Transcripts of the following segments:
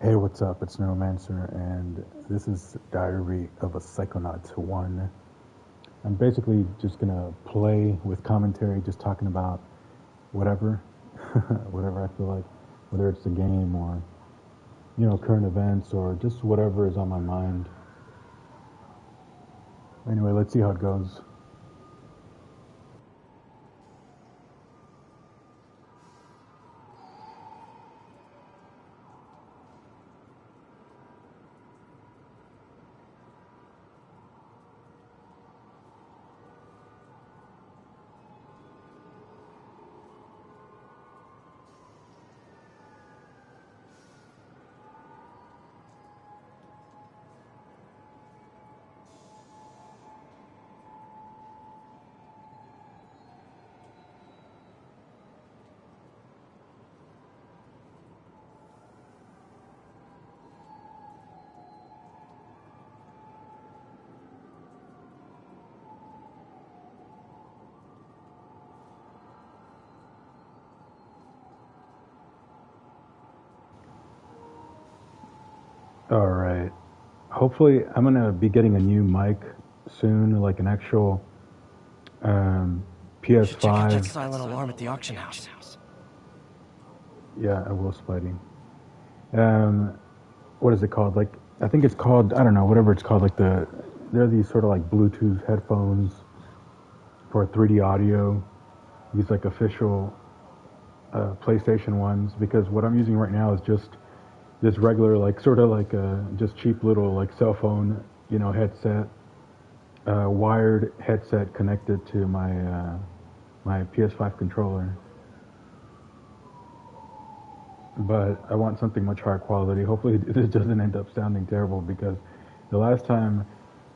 Hey, what's up? It's Neuromancer, and this is Diary of a Psychonaut 1. I'm basically just gonna play with commentary, just talking about whatever, whatever I feel like, whether it's the game or, current events or just whatever is on my mind. Anyway, let's see how it goes. All right. Hopefully, I'm gonna be getting a new mic soon, like an actual You should check out that PS5. silent alarm at the auction house. Yeah, I will, Spidey. Um, what is it called? Like, I think it's called, I don't know, whatever it's called. Like they're these sort of like Bluetooth headphones for 3D audio. These like official PlayStation ones. Because what I'm using right now is just this regular, like sort of like just cheap little like cell phone, headset, wired headset connected to my PS5 controller. But I want something much higher quality. Hopefully, this doesn't end up sounding terrible because the last time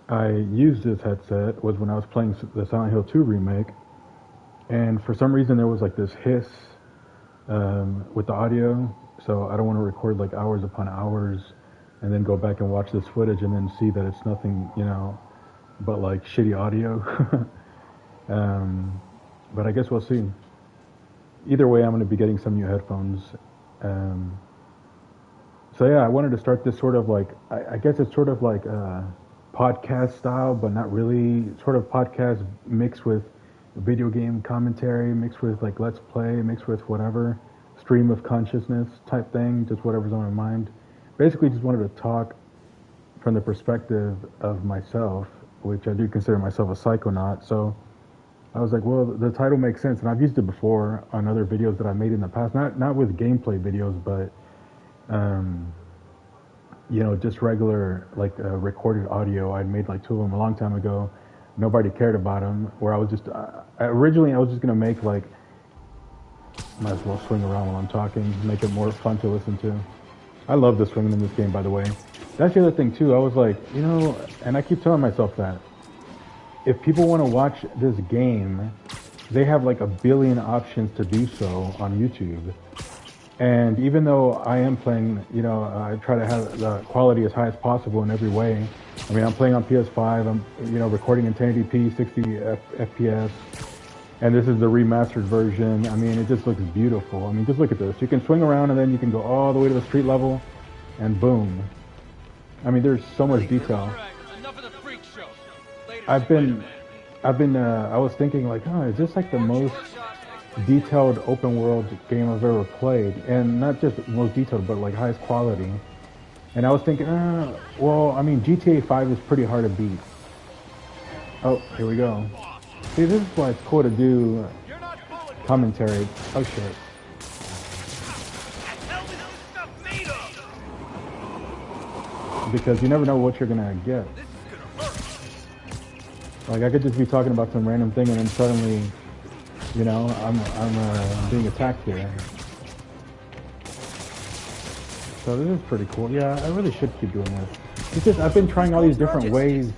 I used this headset was when I was playing the Silent Hill 2 remake, and for some reason there was like this hiss with the audio, so I don't want to record like hours upon hours and then go back and watch this footage and then see that it's nothing, but like shitty audio. But I guess we'll see. Either way, I'm going to be getting some new headphones. Um, so yeah, I wanted to start this sort of like, I guess it's sort of like podcast style, but not really. Sort of podcast mixed with video game commentary, mixed with like let's play, mixed with whatever, stream of consciousness type thing, just whatever's on my mind. Basically, just wanted to talk from the perspective of myself, which I do consider myself a psychonaut. So I was like, well, the title makes sense, and I've used it before on other videos that I made in the past. Not with gameplay videos, but um, just regular like recorded audio. I'd made like two of them a long time ago. Nobody cared about them. Where I was just originally I was just gonna make like, might as well swing around while I'm talking, make it more fun to listen to. I love the swinging in this game, by the way. That's the other thing too. I was like, and I keep telling myself that if people want to watch this game, they have like a billion options to do so on YouTube. And even though I am playing, I try to have the quality as high as possible in every way. I mean, I'm playing on PS5. I'm, recording in 1080p, 60 FPS, and this is the remastered version. I mean, it just looks beautiful. I mean, just look at this. You can swing around, and then you can go all the way to the street level, and boom. I mean, there's so much detail. I was thinking like, oh, is this like the most detailed open world game I've ever played? And not just most detailed, but like highest quality. And I was thinking, well, I mean, GTA 5 is pretty hard to beat. Oh, here we go. See, this is why it's cool to do commentary. Oh shit. Because you never know what you're gonna get. Like I could just be talking about some random thing and then suddenly, I'm being attacked here. So this is pretty cool. Yeah, I really should keep doing this. It's just I've been trying all these different ways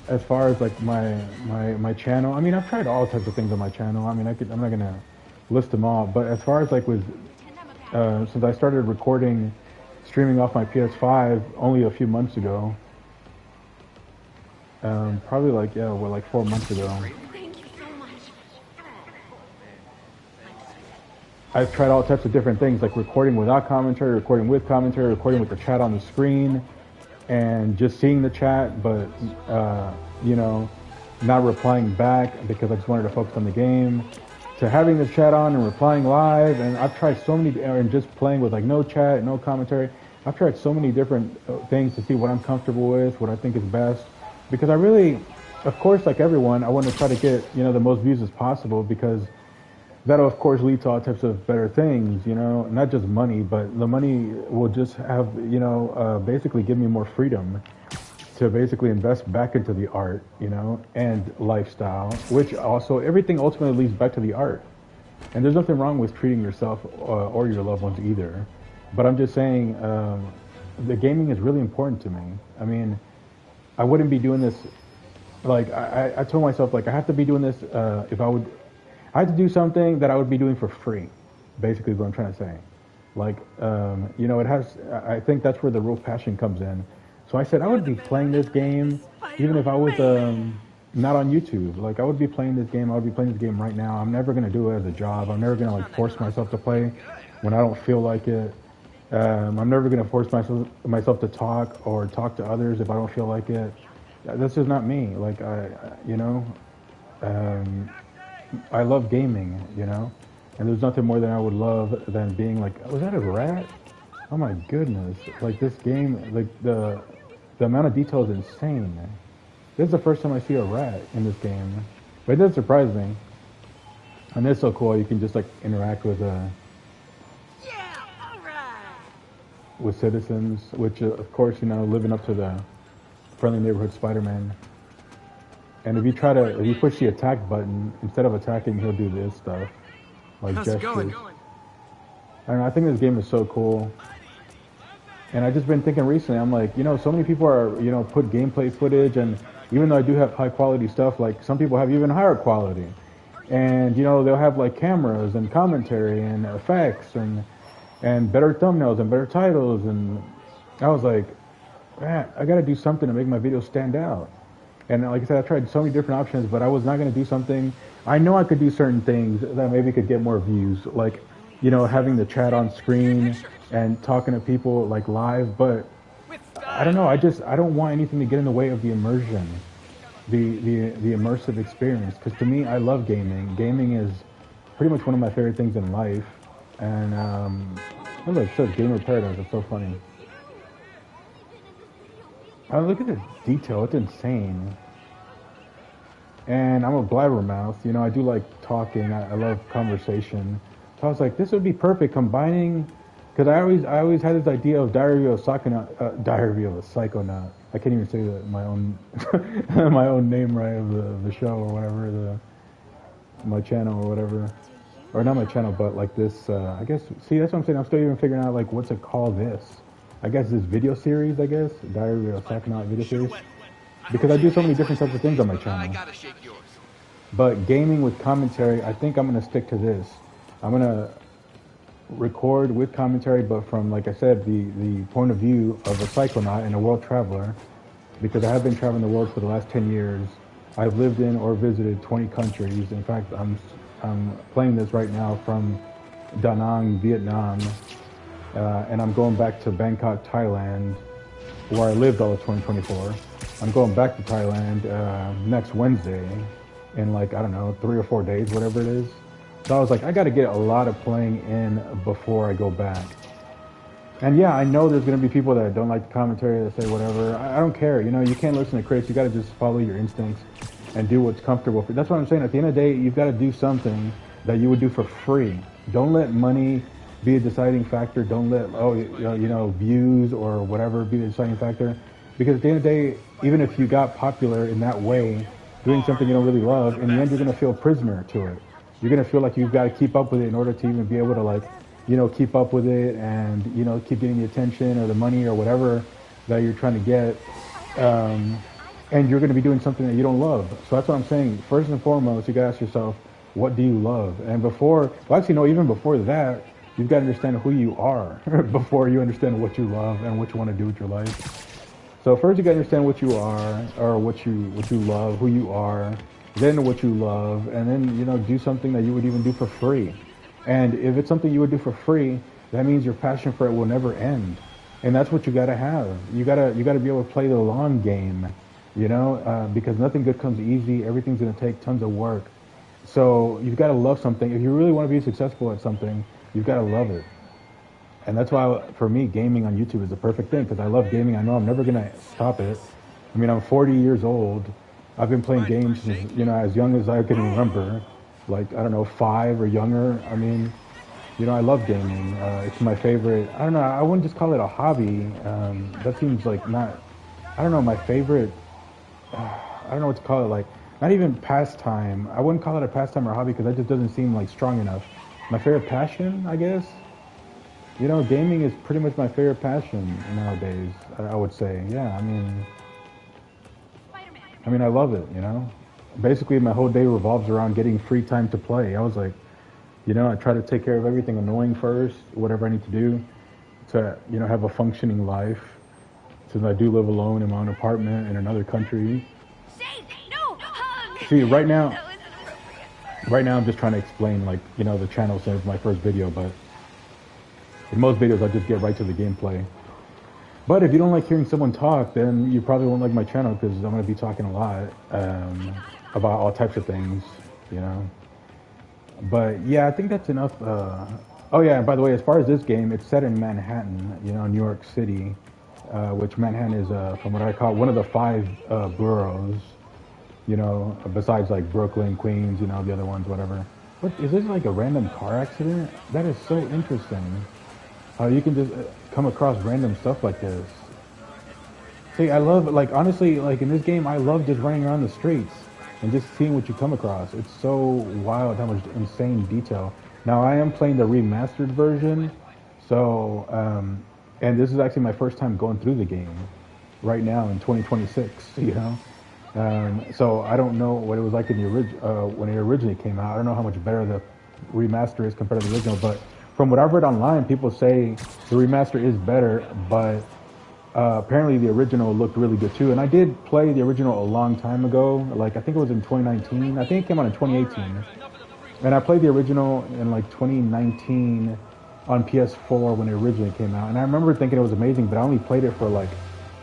as far as like my channel. I mean, I've tried all types of things on my channel. I mean, I'm not gonna list them all, but as far as like with since I started recording, streaming off my PS5 only a few months ago. Probably like, like 4 months ago. I've tried all types of different things, like recording without commentary, recording with commentary, recording with the chat on the screen, and just seeing the chat, but you know, not replying back because I just wanted to focus on the game, to having the chat on and replying live. And I've tried so many, and just playing with like no chat, no commentary. I've tried so many different things to see what I'm comfortable with, what I think is best, because I really, of course, like everyone, I want to try to get, you know, the most views as possible, because that'll of course lead to all types of better things, you know, not just money, but the money will just have, you know, basically give me more freedom to basically invest back into the art, you know, and lifestyle, which also everything ultimately leads back to the art. And there's nothing wrong with treating yourself or your loved ones either. But I'm just saying, the gaming is really important to me. I mean, I wouldn't be doing this, like, I told myself, like, I have to be doing this if I had to do something that I would be doing for free, basically is what I'm trying to say. Like, you know, I think that's where the real passion comes in. So I said I would be playing this game even if I was not on YouTube. Like, I would be playing this game, I would be playing this game right now. I'm never going to do it as a job. I'm never going to, like, force myself to play when I don't feel like it. I'm never going to force myself to talk or talk to others if I don't feel like it. That's just not me. Like, you know, I love gaming, you know, and there's nothing more than I would love than being like, was that a rat? Oh my goodness! Like, this game, like the amount of detail is insane. This is the first time I see a rat in this game, but it does surprise me. And it's so cool. You can just like interact with citizens, which of course, you know, living up to the friendly neighborhood Spider-Man. And if you push the attack button, instead of attacking, he'll do this stuff, like gestures. I think this game is so cool. And I've just been thinking recently, I'm like, you know, so many people are, you know, put gameplay footage, and even though I do have high quality stuff, like some people have even higher quality. And, you know, they'll have like cameras and commentary and effects and better thumbnails and better titles. And I was like, man, I got to do something to make my videos stand out. And like I said, I tried so many different options, but I was not going to do something. I know I could do certain things that maybe could get more views, like, you know, having the chat on screen and talking to people like live. But I don't know. I don't want anything to get in the way of the immersion, the immersive experience. Because to me, I love gaming. Gaming is pretty much one of my favorite things in life. And look, it says Gamer Paradise. It's so funny. Oh, look at the detail, it's insane. And I'm a blabbermouth, you know, I do like talking, I love conversation. So I was like, this would be perfect combining, because I always had this idea of Diary of a Psychonaut. I can't even say my own my own name right of the show or whatever, my channel or whatever. Or not my channel, but like this, I guess, see, that's what I'm saying, I'm still even figuring out like what to call this. I guess this video series, I guess, Diary of a Psychonaut video series, because I do so many different types of things on my channel. But gaming with commentary, I think I'm going to stick to this. I'm going to record with commentary, but from, like I said, the point of view of a psychonaut and a world traveler, because I have been traveling the world for the last 10 years. I've lived in or visited 20 countries. In fact, I'm playing this right now from Da Nang, Vietnam. And I'm going back to Bangkok, Thailand, where I lived all of 2024. I'm going back to Thailand next Wednesday in like, I don't know, 3 or 4 days, whatever it is. So I was like, I got to get a lot of playing in before I go back. And yeah, I know there's going to be people that don't like the commentary, that say whatever. I don't care. You know, you can't listen to critics. You got to just follow your instincts and do what's comfortable for you. That's what I'm saying. At the end of the day, you've got to do something that you would do for free. Don't let money be a deciding factor. Don't let, you know, views or whatever be the deciding factor. Because at the end of the day, even if you got popular in that way, doing something you don't really love, in the end you're going to feel prisoner to it. You're going to feel like you've got to keep up with it in order to even be able to, like, you know, keep up with it and, you know, keep getting the attention or the money or whatever that you're trying to get. And you're going to be doing something that you don't love. So that's what I'm saying. First and foremost, you got to ask yourself, what do you love? And even before that, you've got to understand who you are before you understand what you love and what you want to do with your life. So first you got to understand what you are, or what you love, who you are, then what you love, and then, you know, do something that you would even do for free. And if it's something you would do for free, that means your passion for it will never end. And that's what you gotta have. You gotta be able to play the long game, because nothing good comes easy. Everything's gonna take tons of work. So you've got to love something. If you really want to be successful at something, you've got to love it. And that's why, for me, gaming on YouTube is the perfect thing, because I love gaming. I know I'm never gonna stop it. I mean, I'm 40 years old. I've been playing games since, as young as I can remember, like, I don't know, 5 or younger. I mean, I love gaming. It's my favorite. I don't know. I wouldn't just call it a hobby. That seems like not. I don't know. My favorite. I don't know what to call it. Like, not even pastime. I wouldn't call it a pastime or hobby because that just doesn't seem like strong enough. My favorite passion, I guess. Gaming is pretty much my favorite passion nowadays. I would say. Yeah. I mean, I love it. Basically, my whole day revolves around getting free time to play. I was like. I try to take care of everything annoying first, whatever I need to do to, have a functioning life. Since I do live alone in my own apartment in another country. See, right now I'm just trying to explain, like, the channel since my first video, but in most videos I just get right to the gameplay. But if you don't like hearing someone talk, then you probably won't like my channel because I'm going to be talking a lot about all types of things, But yeah, I think that's enough. Oh yeah, by the way, as far as this game, it's set in Manhattan, New York City, which Manhattan is, from what I call, one of the 5 boroughs, besides like Brooklyn, Queens, the other ones, whatever. What, is this like a random car accident? That is so interesting. How you can just come across random stuff like this. See, I love, like, honestly, like in this game, I love just running around the streets and just seeing what you come across. It's so wild how much insane detail. Now, I am playing the remastered version, so, and this is actually my first time going through the game right now in 2026, So I don't know what it was like in the when it originally came out. I don't know how much better the remaster is compared to the original, but from what I've read online, people say the remaster is better, but apparently the original looked really good too. And I did play the original a long time ago, like I think it was in 2019. I think it came out in 2018. And I played the original in like 2019 on PS4 when it originally came out. And I remember thinking it was amazing, but I only played it for like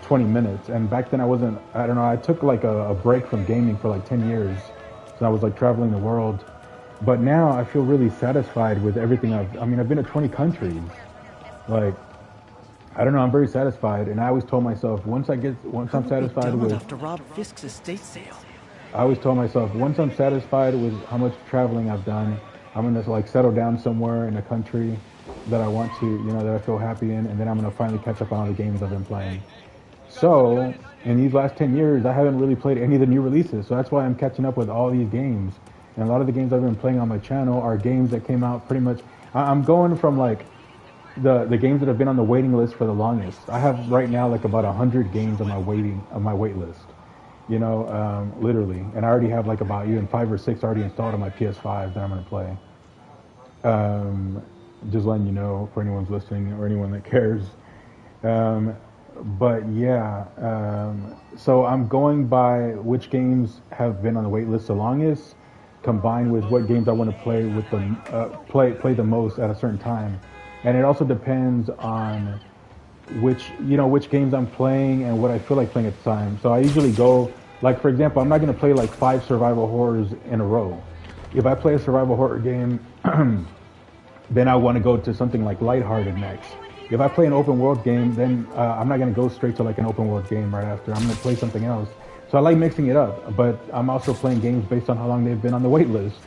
20 minutes. And back then I don't know, I took like a break from gaming for like 10 years. So I was like traveling the world. But now I feel really satisfied with everything I've been to 20 countries. Like, I don't know, I'm very satisfied, and I always told myself, once I'm satisfied with... enough to rob Fisk's estate sale. I always told myself, once I'm satisfied with how much traveling I've done, I'm going to, like, settle down somewhere in a country that I want to, that I feel happy in, and then I'm going to finally catch up on all the games I've been playing. So, in these last 10 years, I haven't really played any of the new releases, so that's why I'm catching up with all these games. And a lot of the games I've been playing on my channel are games that came out pretty much... I'm going from, like... The games that have been on the waiting list for the longest. I have right now like about 100 games on my wait list, literally. And I already have like about even 5 or 6 already installed on my PS5 that I'm gonna play. Just letting you know for anyone's listening or anyone that cares. But yeah, so I'm going by which games have been on the wait list the longest, combined with what games I want to play with play the most at a certain time. And it also depends on which games I'm playing and what I feel like playing at the time. So I usually go, like, for example, I'm not going to play like 5 survival horrors in a row. If I play a survival horror game, then I want to go to something like lighthearted next. If I play an open world game, then I'm not going to go straight to like an open world game right after. I'm going to play something else. So I like mixing it up, but I'm also playing games based on how long they've been on the wait list,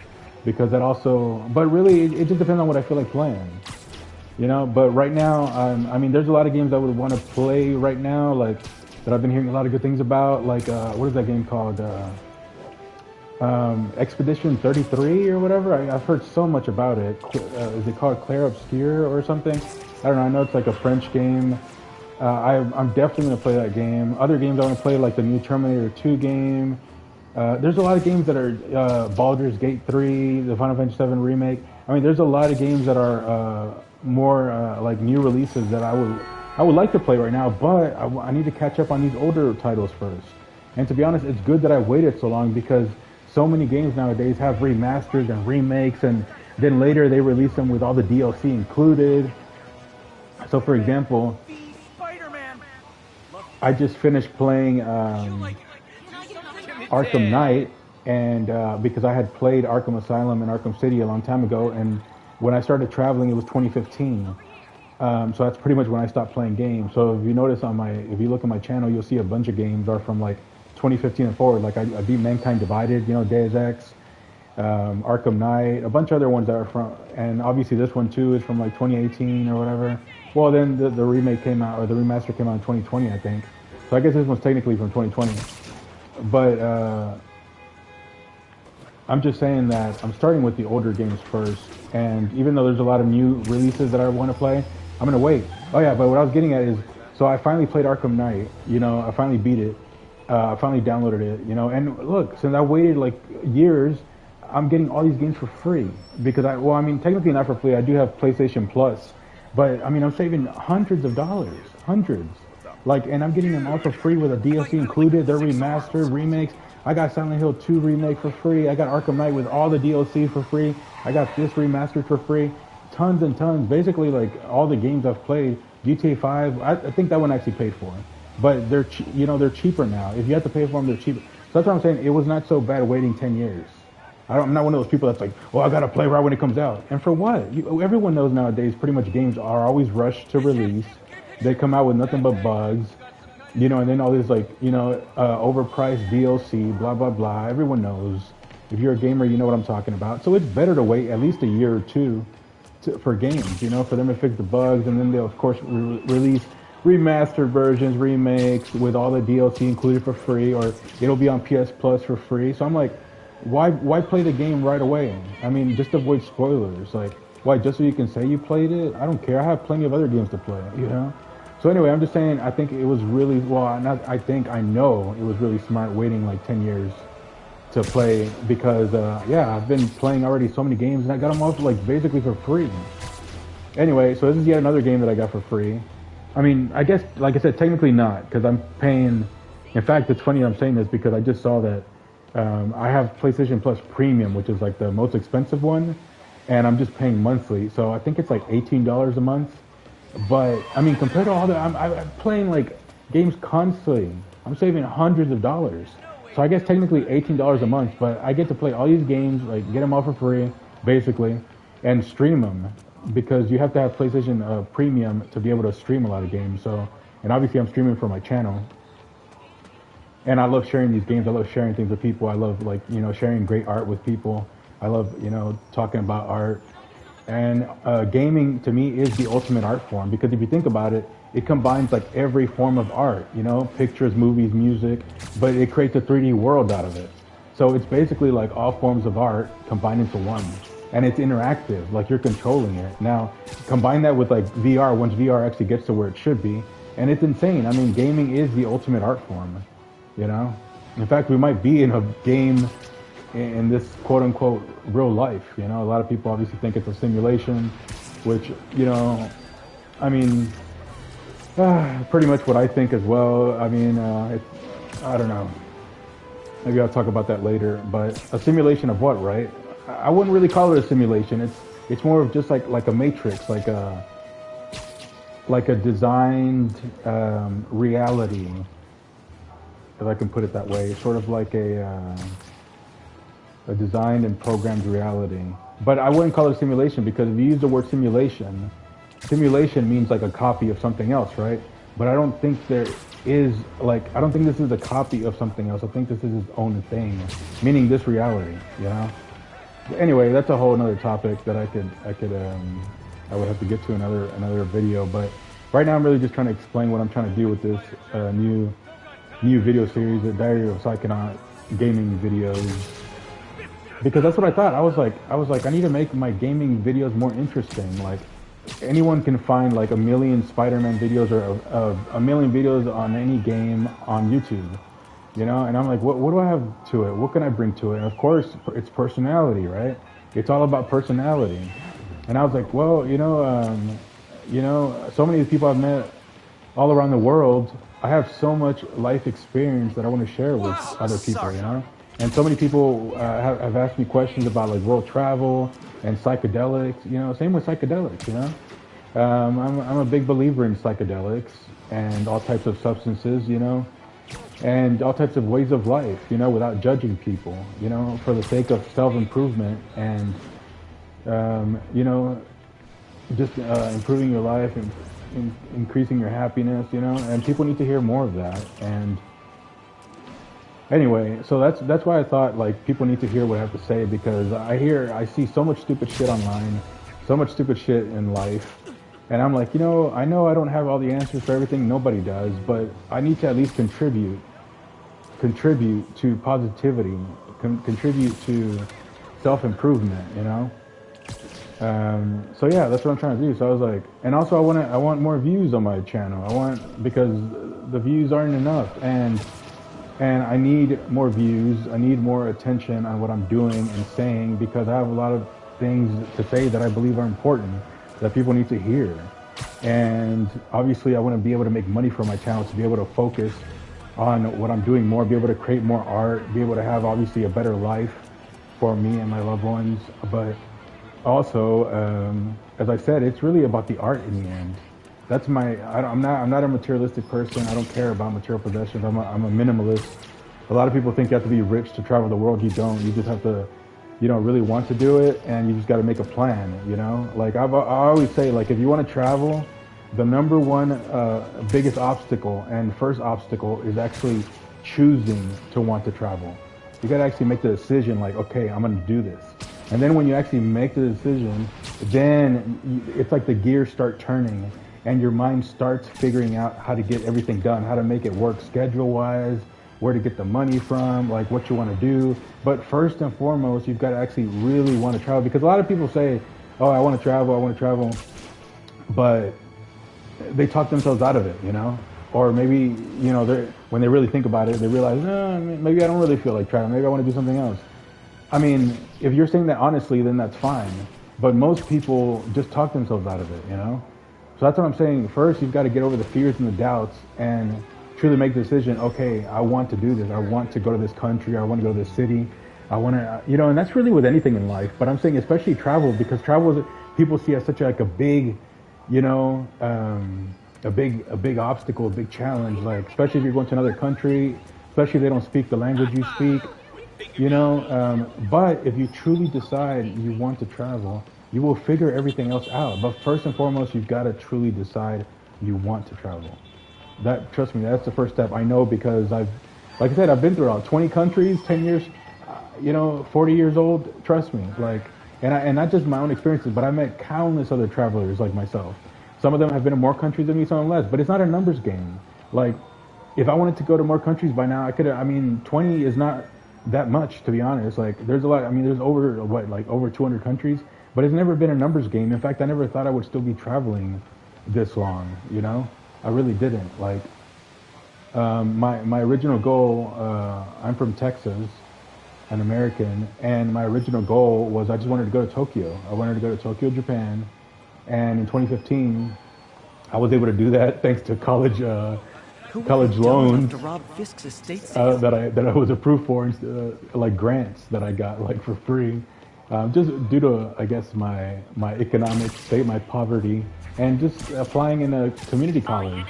because that also, but really it just depends on what I feel like playing. But right now, there's a lot of games I would want to play right now, like, that I've been hearing a lot of good things about, like, what is that game called? Expedition 33 or whatever? I've heard so much about it. Is it called Clair Obscur or something? I don't know, I know it's like a French game. I'm definitely going to play that game. Other games I want to play, like the new Terminator 2 game. There's a lot of games that are Baldur's Gate 3, the Final Fantasy 7 remake. There's a lot of games that are more like new releases that I would like to play right now, but I need to catch up on these older titles first. And to be honest, it's good that I waited so long, because so many games nowadays have remasters and remakes, and Then later they released them with all the DLC included. So for example, Spider-Man. I just finished playing Arkham Knight, and because I had played Arkham Asylum and Arkham City a long time ago, and when I started traveling, it was 2015. So that's pretty much when I stopped playing games. So if you notice if you look at my channel, you'll see a bunch of games are from like 2015 and forward. Like I beat Mankind Divided, Deus Ex, Arkham Knight, a bunch of other ones that are from, and obviously this one too is from like 2018 or whatever. Well, then the remake came out, or the remaster came out in 2020, I think. So I guess this one's technically from 2020. But I'm just saying that I'm starting with the older games first, and even though there's a lot of new releases that I want to play, I'm gonna wait. Oh yeah, but what I was getting at is, so I finally played Arkham Knight. I finally beat it. I finally downloaded it. And look, since I waited like years, I'm getting all these games for free because technically not for free. I do have PlayStation Plus, but I mean, I'm saving hundreds of dollars, hundreds. Like, and I'm getting them all for free with a DLC included. They're remastered, remakes. I got Silent Hill 2 remake for free. I got Arkham Knight with all the DLC for free. I got this remastered for free. Tons and tons. Basically, like all the games I've played. GTA 5, I think that one actually paid for. But they're cheaper now. If you have to pay for them, they're cheaper. So that's what I'm saying. It was not so bad waiting 10 years. I'm not one of those people that's like, well, I gotta play right when it comes out. And for what? Everyone knows nowadays pretty much games are always rushed to release. They come out with nothing but bugs. And then all this overpriced DLC, blah, blah, blah. Everyone knows. If you're a gamer, you know what I'm talking about. So it's better to wait at least a year or two for games, for them to fix the bugs. And then they'll, of course, release remastered versions, remakes with all the DLC included for free, or it'll be on PS Plus for free. So I'm like, why play the game right away? I mean, just avoid spoilers. Like, why? Just so you can say you played it? I don't care. I have plenty of other games to play, So anyway, I'm just saying, I think it was really, I know it was really smart waiting like 10 years to play because, I've been playing already so many games and I got them all like basically for free. Anyway, so this is yet another game that I got for free. I mean, I guess, like I said, technically not, because I'm paying. In fact, it's funny I'm saying this because I just saw that I have PlayStation Plus Premium, which is like the most expensive one, and I'm just paying monthly. So I think it's like $18 a month. But I mean, compared to all the, I'm playing like games constantly. I'm saving hundreds of dollars. So I guess technically $18 a month, but I get to play all these games, like get them all for free, basically, and stream them. Because you have to have PlayStation Premium to be able to stream a lot of games. So, and obviously I'm streaming for my channel. And I love sharing these games. I love sharing things with people. I love sharing great art with people. I love, talking about art. And gaming to me is the ultimate art form because if you think about it, it combines like every form of art, pictures, movies, music, but it creates a 3D world out of it. So it's basically like all forms of art combined into one. And it's interactive, like you're controlling it. Now, combine that with like VR, once VR actually gets to where it should be, and it's insane. I mean, gaming is the ultimate art form, In fact, we might be in a game in this quote-unquote real life, A lot of people obviously think it's a simulation, which, I mean, pretty much what I think as well. I mean, I don't know. Maybe I'll talk about that later, but a simulation of what, right? I wouldn't really call it a simulation. It's more of just like a matrix, like a designed reality, if I can put it that way. It's sort of like a designed and programmed reality. But I wouldn't call it a simulation because if you use the word simulation means like a copy of something else, right? But I don't think I don't think this is a copy of something else. I think this is its own thing, meaning this reality, Anyway, that's a whole another topic that I would have to get to another video. But right now I'm really just trying to explain what I'm trying to do with this new video series, the Diary of Psychonaut gaming videos. Because that's what I thought. I was like, I need to make my gaming videos more interesting. Like, anyone can find like a million Spider-Man videos or a million videos on any game on YouTube, And I'm like, what do I have to it? What can I bring to it? And of course, it's personality, right? It's all about personality. And I was like, well, so many people I've met all around the world, I have so much life experience that I want to share with other people, And so many people have asked me questions about like world travel, and psychedelics. You know, same with psychedelics. You know, I'm a big believer in psychedelics and all types of substances. You know, and all types of ways of life. You know, without judging people. You know, for the sake of self-improvement and you know, just improving your life and increasing your happiness, you know, and people need to hear more of that. And anyway, so that's why I thought like people need to hear what I have to say, because I see so much stupid shit online, so much stupid shit in life, and I'm like, you know I don't have all the answers for everything, nobody does, but I need to at least contribute to positivity, contribute to self-improvement, you know. So yeah, that's what I'm trying to do. So I was like, and also I want more views on my channel. Because the views aren't enough, and I need more views. I need more attention on what I'm doing and saying, because I have a lot of things to say that I believe are important, that people need to hear. And obviously I want to be able to make money for my channel, to be able to focus on what I'm doing more, be able to create more art, be able to have obviously a better life for me and my loved ones. But also, as I said, it's really about the art in the end. That's I'm not a materialistic person. I don't care about material possessions. I'm a minimalist. A lot of people think you have to be rich to travel the world. You don't. You just have to, you know, really want to do it, and you just got to make a plan. You know, like I always say, like if you want to travel, the number one biggest obstacle and first obstacle is actually choosing to want to travel. You got to actually make the decision, like, okay, I'm going to do this. And then when you actually make the decision, then it's like the gears start turning and your mind starts figuring out how to get everything done, how to make it work schedule-wise, where to get the money from, like what you want to do. But first and foremost, you've got to actually really want to travel, because a lot of people say, oh, I want to travel, but they talk themselves out of it, you know? Or maybe, you know, when they really think about it, they realize, no, maybe I don't really feel like traveling, maybe I want to do something else. I mean, if you're saying that honestly, then that's fine. But most people just talk themselves out of it, you know? So that's what I'm saying. First, you've got to get over the fears and the doubts and truly make the decision, okay, I want to do this. I want to go to this country. I want to go to this city. I want to, you know, and that's really with anything in life. But I'm saying especially travel, because travel is, people see as such like a big, you know, a big obstacle, a big challenge. Like, especially if you're going to another country, especially if they don't speak the language you speak. You know, but if you truly decide you want to travel, you will figure everything else out. But first and foremost, you've got to truly decide you want to travel. Trust me, that's the first step. I know, because like I said, I've been through 20 countries, 10 years, you know, 40 years old. Trust me, like, and not just my own experiences, but I met countless other travelers like myself. Some of them have been in more countries than me, some less. But it's not a numbers game. Like, if I wanted to go to more countries by now, I could. I mean, 20 is not that much, to be honest. Like, there's a lot. I mean, there's over 200 countries, but it's never been a numbers game. In fact, I never thought I would still be traveling this long, you know. I really didn't. Like, my original goal, I'm from Texas, an American, and my original goal was I just wanted to go to Tokyo. I wanted to go to Tokyo, Japan, and in 2015 I was able to do that thanks to college loans that I was approved for, like grants that I got like for free, just due to, I guess, my economic state, my poverty, and just applying in a community college.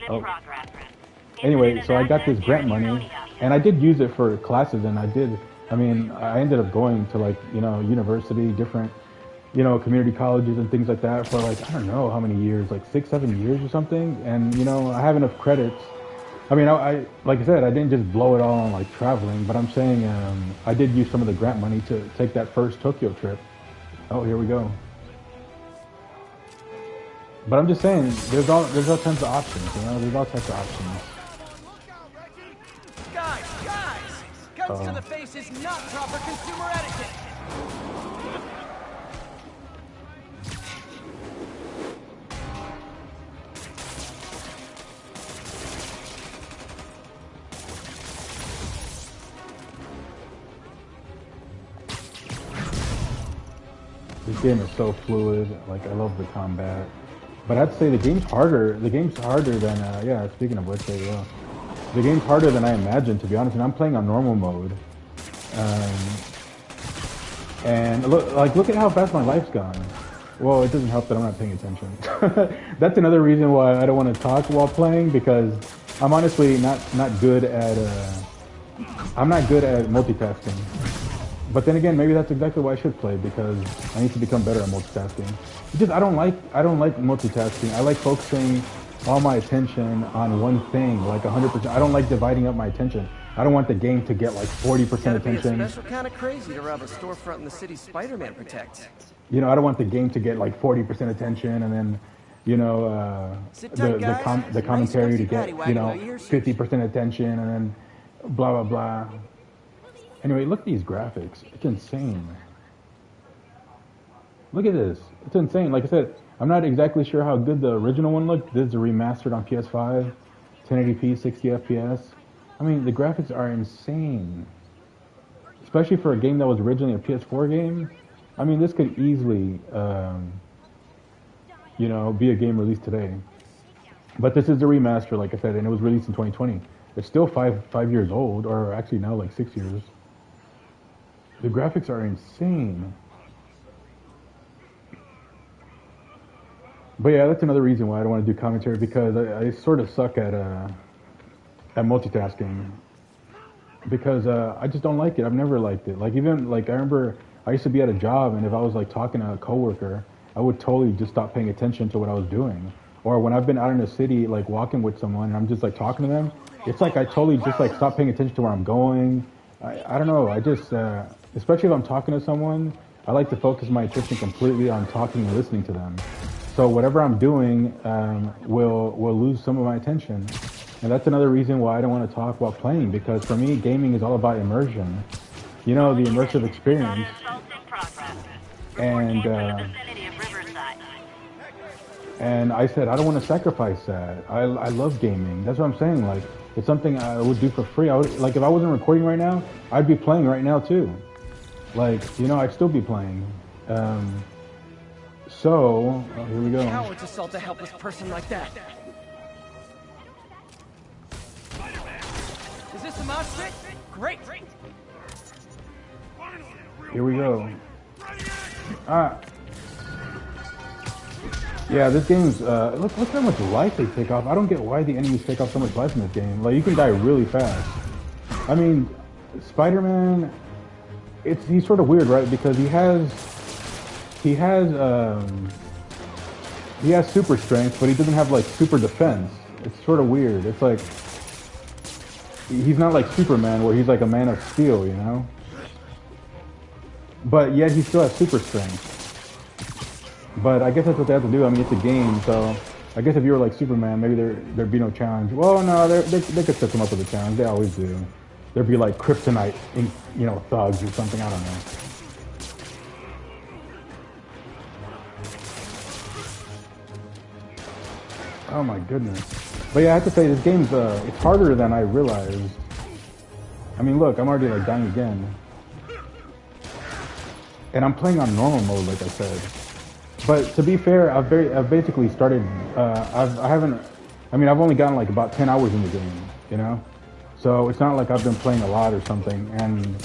Oh. Anyway, so I got this grant money, and I did use it for classes, and I ended up going to, like, you know, university, different, you know, community colleges and things like that for, like, I don't know how many years, like 6-7 years or something. And, you know, I have enough credits. I mean, I like I said, I didn't just blow it all on like traveling, but I'm saying I did use some of the grant money to take that first Tokyo trip. Oh, here we go. But I'm just saying, there's all kinds of options, you know, there's all types of options. Guys! Guns to the face is not proper consumer etiquette! This game is so fluid. Like, I love the combat. But I'd say the game's harder. The game's harder than, yeah, speaking of which, there you go. The game's harder than I imagined, to be honest, and I'm playing on normal mode. And look at how fast my life's gone. Well, it doesn't help that I'm not paying attention. That's another reason why I don't want to talk while playing, because I'm honestly not good at I'm not good at multitasking. But then again, maybe that's exactly why I should play, because I need to become better at multitasking. Because I don't like multitasking. I like focusing all my attention on one thing, like 100%. I don't like dividing up my attention. I don't want the game to get like 40% Gotta be a attention. special kind of crazy to rob a storefront in the city Spider-Man protects. You know, I don't want the game to get like 40% attention, and then, you know, Sit tight, guys. the commentary to Nice get, patty you wagging know, our ears. 50% attention, and then blah blah blah. Anyway, look at these graphics. It's insane. Look at this. It's insane. Like I said, I'm not exactly sure how good the original one looked. This is remastered on PS5, 1080p, 60 FPS. I mean, the graphics are insane. Especially for a game that was originally a PS4 game. I mean, this could easily, you know, be a game released today. But this is the remaster, like I said, and it was released in 2020. It's still five years old, or actually now like 6 years. The graphics are insane. But yeah, that's another reason why I don't want to do commentary, because I sort of suck at multitasking. Because I just don't like it. I've never liked it. Like, even like I remember I used to be at a job, and if I was like talking to a coworker, I would totally just stop paying attention to what I was doing. Or when I've been out in the city, like walking with someone, and I'm just like talking to them, it's like I totally just like stop paying attention to where I'm going. I don't know. I just, especially if I'm talking to someone, I like to focus my attention completely on talking and listening to them. So whatever I'm doing will lose some of my attention. And that's another reason why I don't want to talk while playing, because for me, gaming is all about immersion. You know, the immersive experience. And I said, I don't want to sacrifice that. I love gaming. That's what I'm saying. Like, it's something I would do for free. I would, like, if I wasn't recording right now, I'd be playing right now too. Like, you know, I'd still be playing. So, here we go. Cowards assault a helpless person like that. Is this the mouse trick? Great. Here we go. Yeah, this game's, look how much life they take off. I don't get why the enemies take off so much life in this game. Like, you can die really fast. I mean, Spider-Man, he's sort of weird, right? Because he has super strength, but he doesn't have like super defense. It's sort of weird. It's like, he's not like Superman, where he's like a man of steel, you know? But yet he still has super strength. But I guess that's what they have to do. I mean, it's a game, so I guess if you were like Superman, maybe there'd be no challenge. Well, no, they could set them up with a challenge. They always do. There'd be like kryptonite, you know, thugs or something. I don't know. Oh my goodness. But yeah, I have to say, this game's it's harder than I realized. I mean, look, I'm already like dying again. And I'm playing on normal mode, like I said. But to be fair, I've basically started, I've only gotten like about 10 hours in the game, you know? So it's not like I've been playing a lot or something, and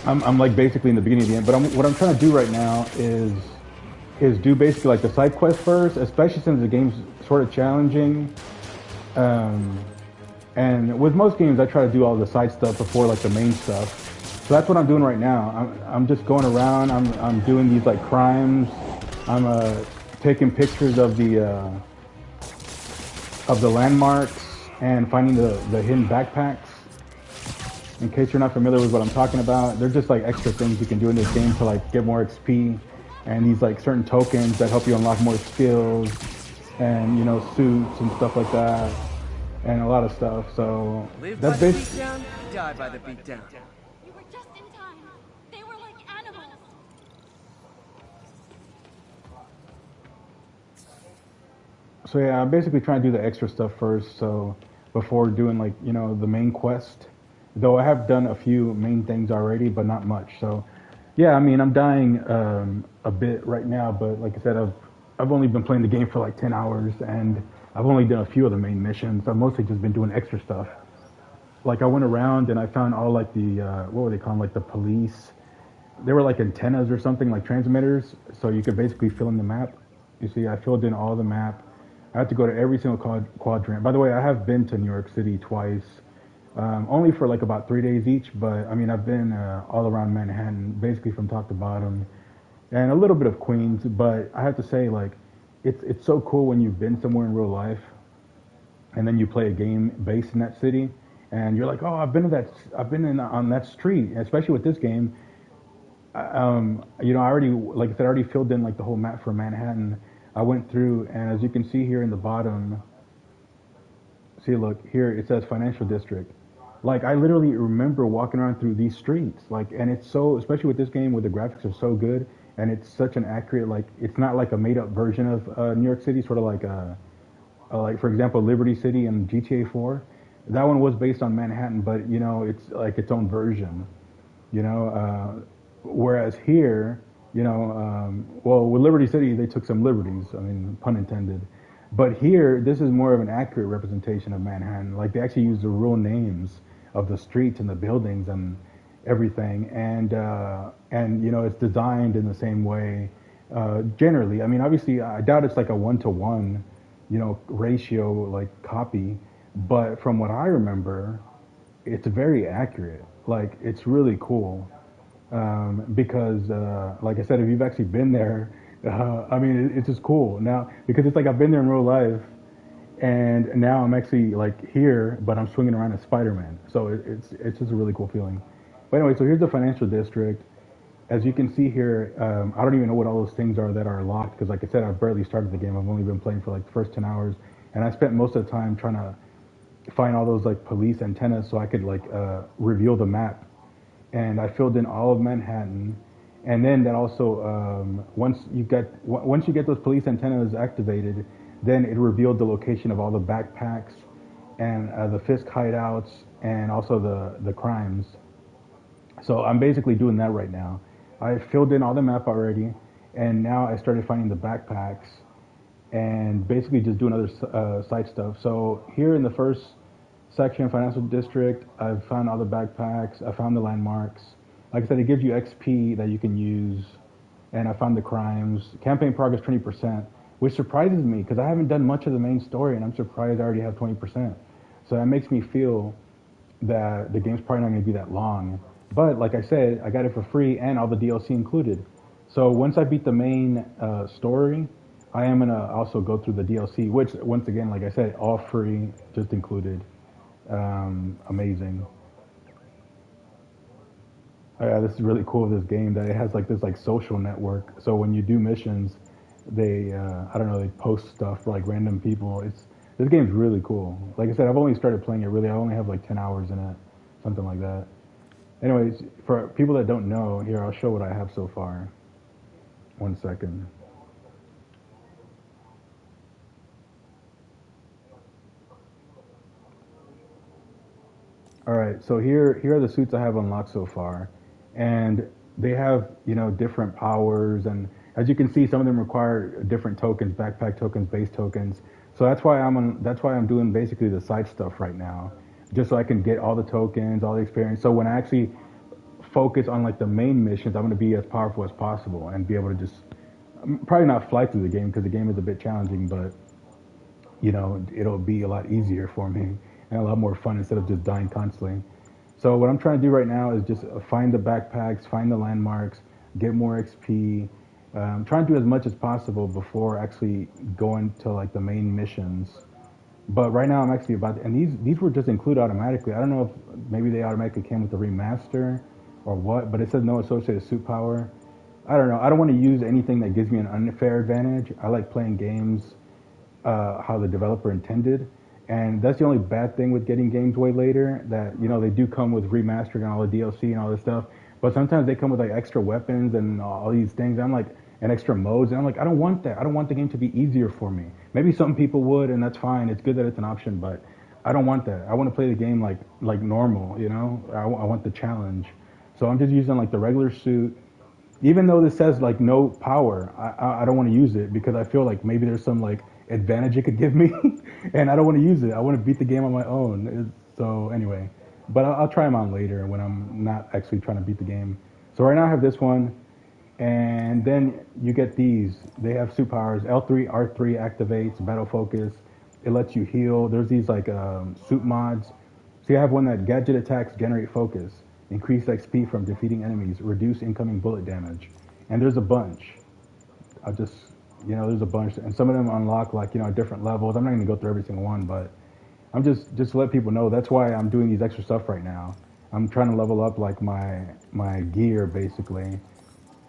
I'm like basically in the beginning of the end. But what I'm trying to do right now is do basically like the side quest first, especially since the game's sort of challenging. And with most games, I try to do all the side stuff before like the main stuff. So that's what I'm doing right now. I'm just going around. I'm doing these like crimes. I'm taking pictures of the landmarks and finding the hidden backpacks. In case you're not familiar with what I'm talking about, they're just like extra things you can do in this game to like get more XP, and these like certain tokens that help you unlock more skills, and you know, suits and stuff like that, and a lot of stuff. So Live that's by the basically. beatdown, die by the beatdown. You were just in time. They were like animals. So yeah, I'm basically trying to do the extra stuff first, so before doing like, you know, the main quest. Though I have done a few main things already, but not much. So yeah, I mean, I'm dying a bit right now, but like I said, I've only been playing the game for like 10 hours, and I've only done a few of the main missions. I've mostly just been doing extra stuff. Like I went around and I found all like the what were they called, like the police they were like antennas or something, like transmitters, so you could basically fill in the map. You see, I filled in all the map. I had to go to every single quadrant. By the way, I have been to New York City twice, only for like about 3 days each. But I mean, I've been all around Manhattan, basically from top to bottom, and a little bit of Queens. But I have to say, like, it's so cool when you've been somewhere in real life, and then you play a game based in that city, and you're like, oh, I've been in on that street. Especially with this game, I already, like I said, I already filled in like the whole map for Manhattan. I went through, and as you can see here in the bottom, see, look here, it says financial district. Like I literally remember walking around through these streets, like, and it's so, especially with this game where the graphics are so good, and it's such an accurate, like, it's not like a made up version of New York City, sort of like for example, Liberty City and GTA 4. That one was based on Manhattan, but it's like its own version. You know, whereas here, well, with Liberty City, they took some liberties. I mean, pun intended. But here, this is more of an accurate representation of Manhattan. Like they actually use the real names of the streets and the buildings and everything, and it's designed in the same way. Generally, I mean, obviously, I doubt it's like a one-to-one, ratio like copy. But from what I remember, it's very accurate. Like it's really cool because, like I said, if you've actually been there, I mean, it's just cool now because it's like I've been there in real life, and now I'm actually like here, but I'm swinging around as Spider-Man. So it's just a really cool feeling. But anyway, so here's the financial district. As you can see here, I don't even know what all those things are that are locked because, like I said, I've barely started the game. I've only been playing for like the first 10 hours, and I spent most of the time trying to find all those like police antennas so I could like reveal the map. And I filled in all of Manhattan, and then that also once you get those police antennas activated, then it revealed the location of all the backpacks and the Fisk hideouts and also the crimes. So I'm basically doing that right now. I filled in all the map already, and now I started finding the backpacks and basically just doing other side stuff. So here in the first section, financial district, I've found all the backpacks. I found the landmarks. Like I said, it gives you XP that you can use, and I found the crimes. Campaign progress 20%, which surprises me because I haven't done much of the main story, and I'm surprised I already have 20%. So that makes me feel that the game's probably not going to be that long. But like I said, I got it for free and all the DLC included. So once I beat the main story, I am going to also go through the DLC, which once again, like I said, all free, just included. Amazing. Oh, yeah, this is really cool. This game that it has like this like social network. So when you do missions, they I don't know, they post stuff for like random people. This game's really cool. Like I said, I've only started playing it. Really, I only have like 10 hours in it, something like that. Anyways, for people that don't know, here I'll show what I have so far. 1 second. All right, so here are the suits I have unlocked so far, and they have different powers, and as you can see, some of them require different tokens, backpack tokens, base tokens. So that's why I'm doing basically the side stuff right now, just so I can get all the tokens, all the experience. So when I actually focus on like the main missions, I'm going to be as powerful as possible and be able to just probably not fly through the game because the game is a bit challenging, but it'll be a lot easier for me and a lot more fun instead of just dying constantly. So what I'm trying to do right now is just find the backpacks, find the landmarks, get more XP, trying to do as much as possible before actually going to like the main missions. But right now I'm actually and these were just included automatically. I don't know if maybe they automatically came with the remaster or what, but it says no associated suit power. I don't know. I don't want to use anything that gives me an unfair advantage. I like playing games how the developer intended. And that's the only bad thing with getting games way later, that, they do come with remastered and all the DLC and all this stuff. But sometimes they come with like extra weapons and all these things. I'm like, and extra modes. And I'm like, I don't want that. I don't want the game to be easier for me. Maybe some people would, and that's fine. It's good that it's an option, but I don't want that. I want to play the game like normal, I want the challenge. So I'm just using like the regular suit. Even though this says like no power, I don't want to use it because I feel like maybe there's some like advantage it could give me, and I don't want to use it. I want to beat the game on my own. So anyway, but I'll try them on later when I'm not actually trying to beat the game. So right now I have this one, and then you get these. They have suit powers. L3, R3 activates battle focus. It lets you heal. There's these like suit mods. So you have one that gadget attacks generate focus, increase XP from defeating enemies, reduce incoming bullet damage, and there's a bunch. I'll just, there's a bunch, and some of them unlock like at different levels. I'm not gonna go through every single one, but I'm just to let people know that's why I'm doing these extra stuff right now. I'm trying to level up like my gear basically,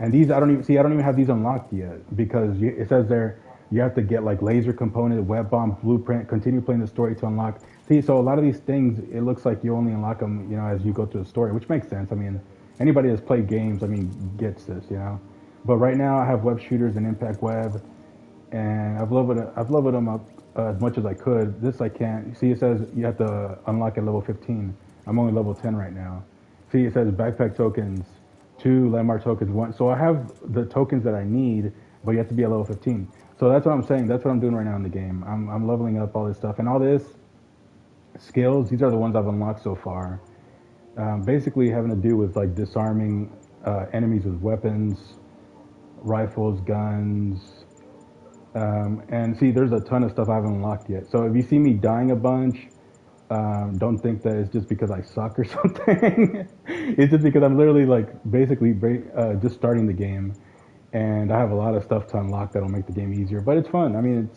and these I don't even have these unlocked yet because it says there you have to get like laser component, web bomb, blueprint, continue playing the story to unlock. See, so a lot of these things it looks like you only unlock them as you go through the story, which makes sense. I mean, anybody that's played games, gets this. But right now I have web shooters and impact web, and I've leveled them up as much as I could. This I can't. See, it says you have to unlock at level 15. I'm only level 10 right now. See, it says backpack tokens, 2 landmark tokens, 1. So I have the tokens that I need, but you have to be at level 15. So that's what I'm saying. That's what I'm doing right now in the game. I'm leveling up all this stuff and all this skills. These are the ones I've unlocked so far. Basically having to do with like disarming enemies with weapons, rifles, guns. And see, there's a ton of stuff I haven't unlocked yet. So if you see me dying a bunch, don't think that it's just because I suck or something. It's just because I'm literally like basically just starting the game, and I have a lot of stuff to unlock that'll make the game easier. But it's fun. I mean,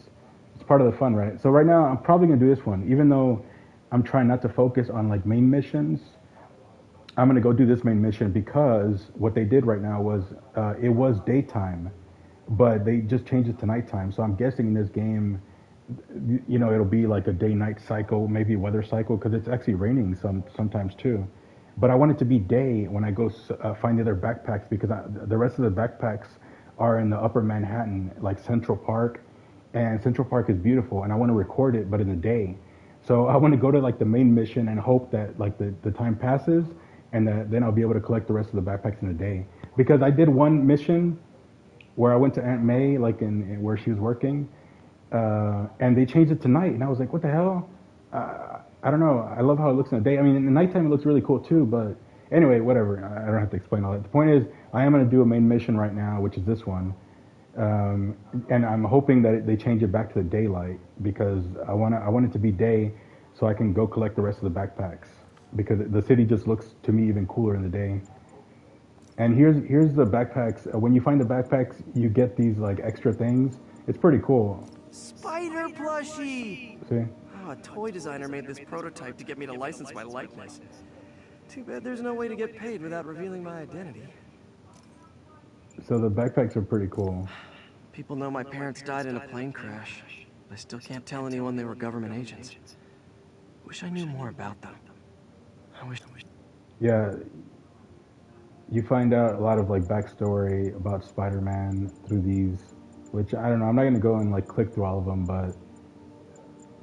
it's part of the fun, right? So right now I'm probably gonna do this one, even though I'm trying not to focus on like main missions. I'm gonna go do this main mission because what they did right now was it was daytime, but they just changed it to nighttime. So I'm guessing in this game, it'll be like a day-night cycle, maybe weather cycle, because it's actually raining sometimes too. But I want it to be day when I go find the other backpacks because the rest of the backpacks are in the upper Manhattan, like Central Park, and Central Park is beautiful, and I want to record it, but in the day. So I want to go to like the main mission and hope that like the time passes, and then I'll be able to collect the rest of the backpacks in the day. Because I did one mission where I went to Aunt May, like in where she was working, and they changed it to night, and I was like, what the hell? I don't know. I love how it looks in the day. I mean, in the nighttime it looks really cool too, but anyway, whatever. I don't have to explain all that. The point is, I am going to do a main mission right now, which is this one, and I'm hoping that they change it back to the daylight because I want it to be day so I can go collect the rest of the backpacks because the city just looks to me even cooler in the day. And here's the backpacks. When you find the backpacks, you get these like extra things. It's pretty cool. Spider plushie! See? Oh, a toy designer made this prototype to get me to license my likeness. Too bad there's no way to get paid without revealing my identity. So the backpacks are pretty cool. People know my parents died in a plane crash. I still can't tell anyone they were government agents. Wish I knew more about them. I wish. Yeah, you find out a lot of like backstory about Spider-Man through these, which I don't know. I'm not gonna go and like click through all of them, but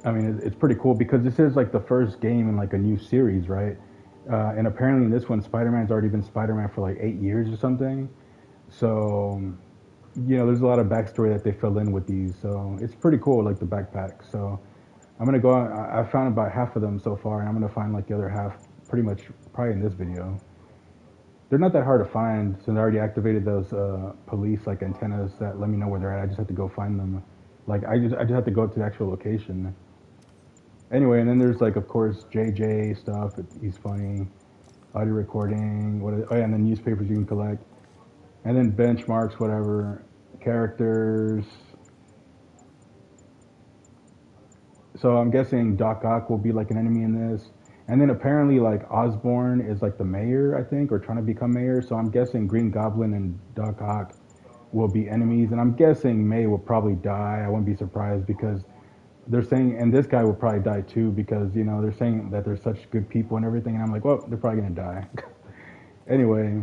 I mean it's pretty cool because this is like the first game in like a new series, right? And apparently in this one, Spider-Man's already been Spider-Man for like 8 years or something. So there's a lot of backstory that they fill in with these. So it's pretty cool, like the backpack. So I'm gonna go. I found about half of them so far, and I'm gonna find like the other half pretty much probably in this video. They're not that hard to find since I already activated those police like antennas that let me know where they're at. I just have to go find them. Like I just have to go to the actual location. Anyway, and then there's like of course JJ stuff. He's funny. Audio recording. And then newspapers you can collect. And then benchmarks, whatever. Characters. So I'm guessing Doc Ock will be like an enemy in this. And then apparently like Osborn is like the mayor, I think, or trying to become mayor. So I'm guessing Green Goblin and Doc Ock will be enemies. And I'm guessing May will probably die. I wouldn't be surprised because they're saying, and this guy will probably die too because, they're saying that they're such good people and everything. And I'm like, well, they're probably going to die. Anyway.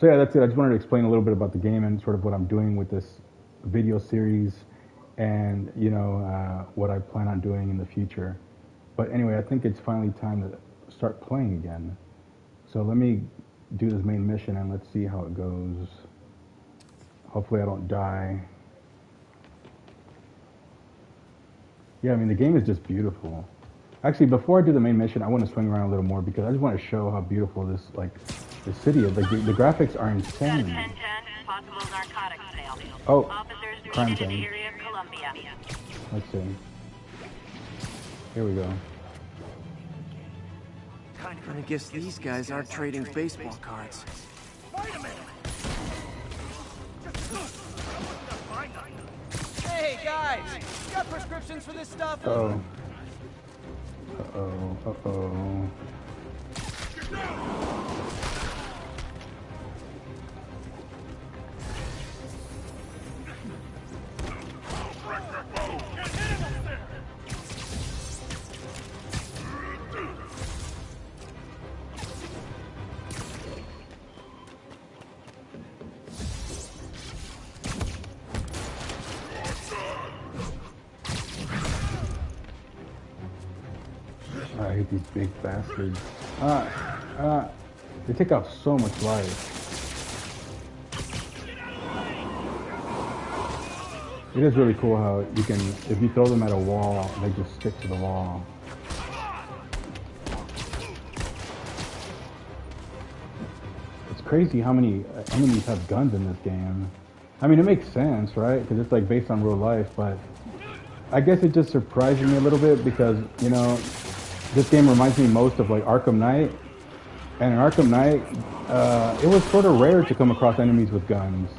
So yeah, that's it. I just wanted to explain a little bit about the game and sort of what I'm doing with this video series and, what I plan on doing in the future. But anyway, I think it's finally time to start playing again. So let me do this main mission and let's see how it goes. Hopefully I don't die. Yeah, I mean, the game is just beautiful. Actually, before I do the main mission, I want to swing around a little more because I just want to show how beautiful this, like, the city. Like the graphics are insane. 1010, possible narcotics sale. Oh, Officers crime needed in the scene. area of Columbia. Let's see. Here we go. I guess these guys aren't trading baseball cards. Hey guys, you got prescriptions for this stuff? Uh-oh. Uh-oh. Uh-oh. I hate these big bastards. They take out so much life. It is really cool how you can, if you throw them at a wall, they just stick to the wall. It's crazy how many enemies have guns in this game. I mean, it makes sense, right? Because it's like based on real life, but I guess it just surprises me a little bit because, you know, this game reminds me most of like Arkham Knight. And in Arkham Knight, it was sort of rare to come across enemies with guns.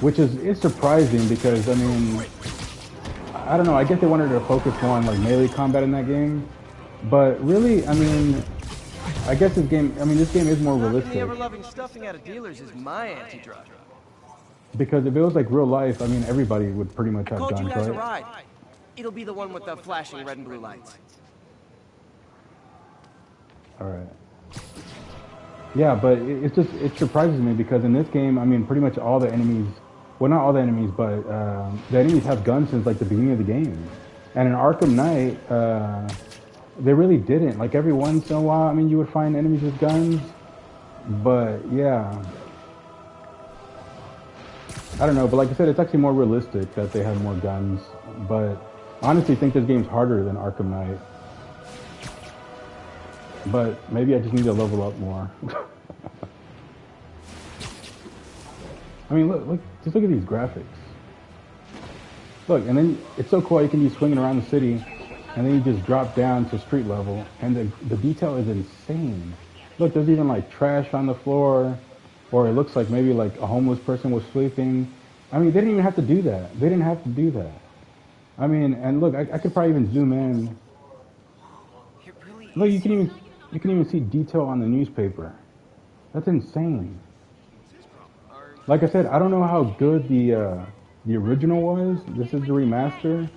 Which is surprising because, I mean, I don't know, I guess they wanted to focus more on like melee combat in that game. But really, I mean, I guess this game is more realistic. The ever-loving stuffing out of dealers is my anti-drug. Because if it was like real life, I mean, everybody would pretty much have Called guns, you guys a right? ride. It'll be the one with the flashing red and blue lights. Alright. Yeah, but it surprises me because in this game, I mean, pretty much all the enemies, well, not all the enemies, but the enemies have guns since like the beginning of the game. And in Arkham Knight, they really didn't. Like every once in a while, I mean, you would find enemies with guns, but yeah. I don't know, but like I said, it's actually more realistic that they have more guns. But I honestly think this game's harder than Arkham Knight. But maybe I just need to level up more. I mean, just look at these graphics. Look, and then it's so cool. You can be swinging around the city, and then you just drop down to street level, and the detail is insane. Look, there's even like trash on the floor, or it looks like maybe like a homeless person was sleeping. I mean, they didn't even have to do that. They didn't have to do that. I mean, and look, I could probably even zoom in. Look, you can even see detail on the newspaper. That's insane. Like I said, I don't know how good the original was. This is the remaster,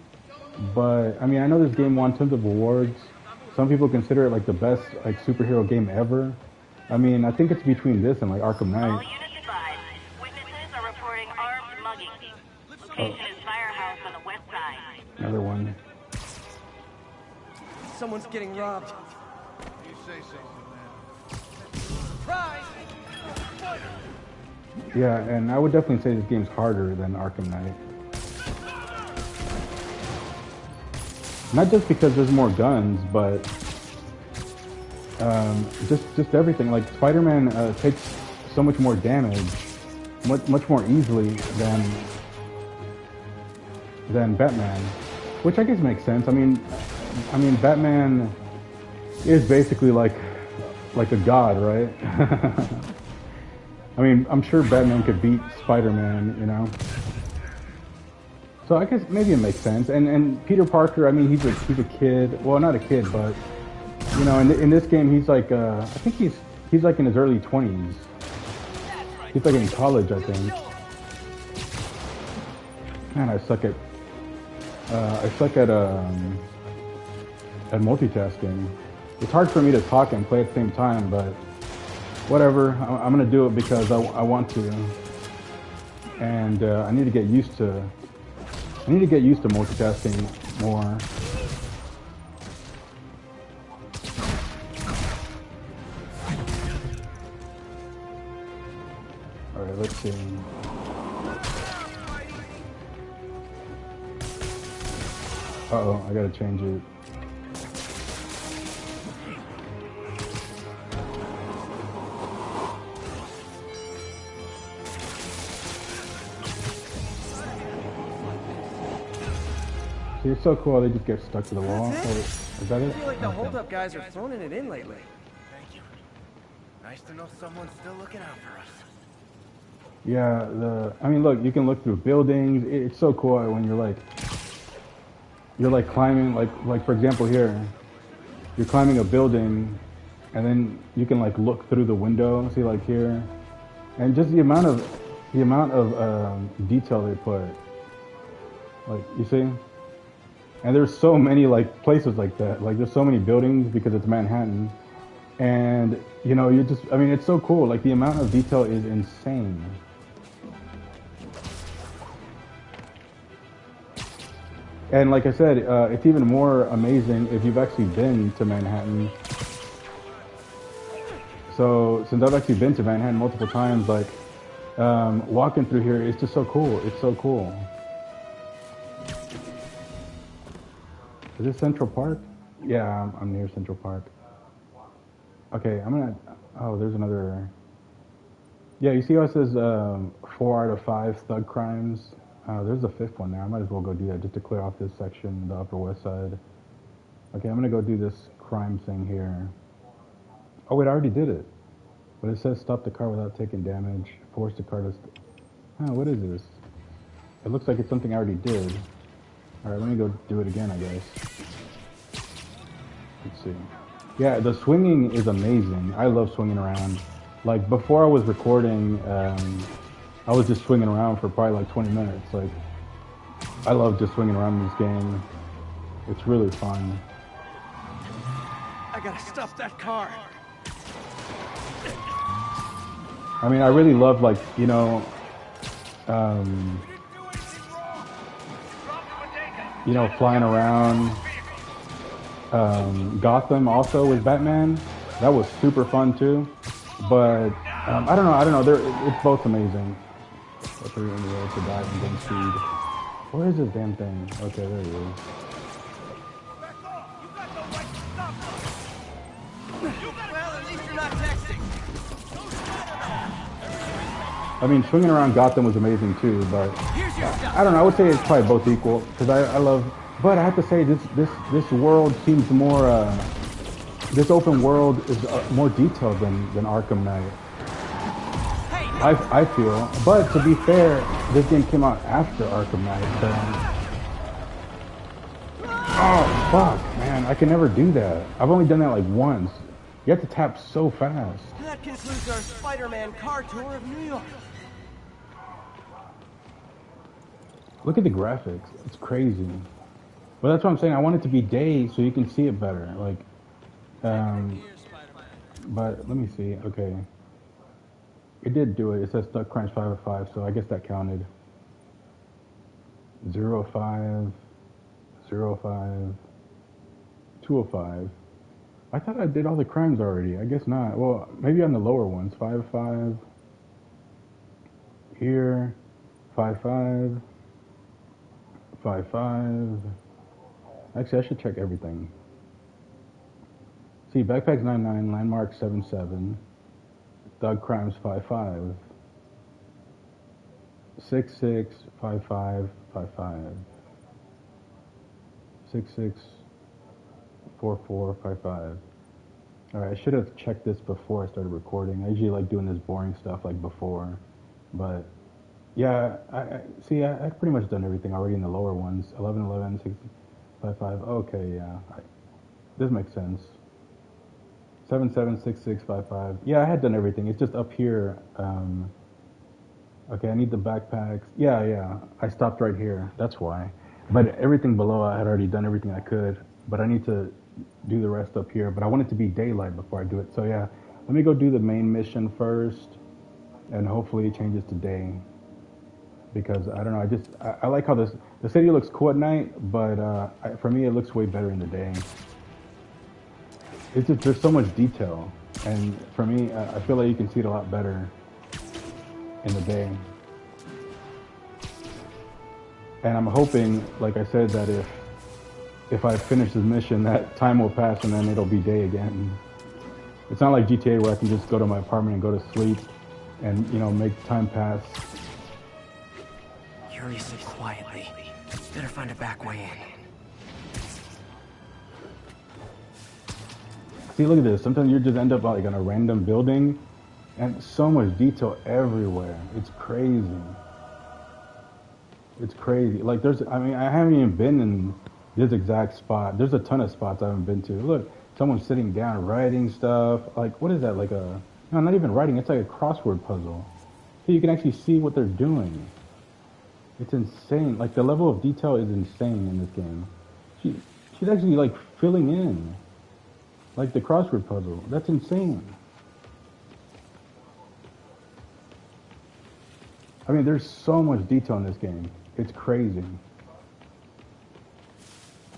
but I mean, I know this game won tons of awards. Some people consider it like the best like superhero game ever. I mean, I think it's between this and like Arkham Knight. All units advised. Witnesses are reporting armed mugging. Location is Firehouse on the west side. Another one. Someone's getting robbed. You say so, man. Surprise! Yeah, and I would definitely say this game's harder than Arkham Knight. Not just because there's more guns, but just everything. Like Spider-Man takes so much more damage, much more easily than Batman, which I guess makes sense. I mean, Batman is basically like a god, right? I mean, I'm sure Batman could beat Spider-Man, you know. So I guess maybe it makes sense. And Peter Parker, I mean, he's a kid. Well, not a kid, but you know, in this game, he's like I think he's like in his early 20s. He's like in college, I think. Man, I suck at multitasking. It's hard for me to talk and play at the same time, but whatever. I'm gonna do it because I want to, and I need to get used to multitasking more. All right, let's see. Uh-oh, I gotta change it. See, it's so cool. They just get stuck to the wall. That's it? Oh, is that I it? feel like the Okay. holdup guys are phoning it in lately. Thank you. Nice to know someone's still looking out for us. Yeah, I mean, look, you can look through buildings. It's so cool when you're like climbing, like for example here, you're climbing a building, and then you can like look through the window. See, like here, and just the amount of detail they put. Like, you see, and there's so many like places like that. Like, there's so many buildings because it's Manhattan, and you know, I mean, it's so cool. Like, the amount of detail is insane. And like I said, it's even more amazing if you've actually been to Manhattan. So since I've actually been to Manhattan multiple times, like walking through here, it's just so cool. It's so cool. Is this Central Park? Yeah, I'm near Central Park. Okay, oh, there's another. Yeah, you see how it says 4 out of 5 thug crimes? There's a 5th one now. I might as well go do that just to clear off this section, the Upper West Side. Okay, I'm gonna go do this crime thing here. Oh wait, I already did it. But it says stop the car without taking damage, force the car to... what is this? It looks like it's something I already did. Alright, let me go do it again, I guess. Let's see. Yeah, the swinging is amazing. I love swinging around. Like, before I was recording, I was just swinging around for probably like 20 minutes. Like, I love just swinging around in this game. It's really fun. I gotta stuff that car. I mean, I really love, like, you know, flying around. Gotham also with Batman. That was super fun too. But I don't know. It's both amazing. I put it in the road to dive and gain speed. Where is this damn thing? Okay, there it is. Well, at least you're not texting. I mean, swinging around Gotham was amazing too, but I don't know. I would say it's probably both equal because I love. But I have to say this world seems more. This open world is more detailed than Arkham Knight. I feel, but to be fair, this game came out after Arkham Knight, so... Oh, fuck, man, I can never do that. I've only done that like once. You have to tap so fast. That concludes our Spider-Man car tour of New York. Look at the graphics, it's crazy. But that's what I'm saying, I want it to be day so you can see it better, like... but let me see, okay. It did do it. It says Stuck Crimes 5 of 5, so I guess that counted. 0-5, 0-5, 205. I thought I did all the crimes already. I guess not. Well, maybe on the lower ones. 5-5. Here. 5-5. 5-5. Actually, I should check everything. See, Backpacks 9-9, Landmark 7-7. Thug Crimes 5-5, 6-6, 5-5, 5-5, 6-6, 4-4, 5-5. All right, I should have checked this before I started recording. I usually like doing this boring stuff like before, but yeah, I pretty much done everything already in the lower ones. 11-11, 6-5-5. Okay, yeah, this makes sense. 7-7, 6-6, 5-5. Yeah, I had done everything. It's just up here. Okay, I need the backpacks. Yeah. I stopped right here. That's why. But everything below, I had already done everything I could. But I need to do the rest up here. But I want it to be daylight before I do it. So yeah, let me go do the main mission first. And hopefully it changes to day. Because, I don't know, I like how the city looks cool at night. But for me, it looks way better in the day. It's just, there's so much detail, and for me, I feel like you can see it a lot better in the day. And I'm hoping, like I said, that if I finish this mission, that time will pass and then it'll be day again. It's not like GTA where I can just go to my apartment and go to sleep and, you know, make time pass. Curiously quietly. Better find a back way in. See, look at this. Sometimes you just end up like in a random building, and so much detail everywhere. It's crazy. It's crazy. Like I mean, I haven't even been in this exact spot. There's a ton of spots I haven't been to. Look, someone's sitting down writing stuff. Like, what is that? Like no, not even writing. It's like a crossword puzzle. So you can actually see what they're doing. It's insane. Like the level of detail is insane in this game. She's actually like filling in. Like the crossword puzzle. That's insane. I mean, there's so much detail in this game. It's crazy.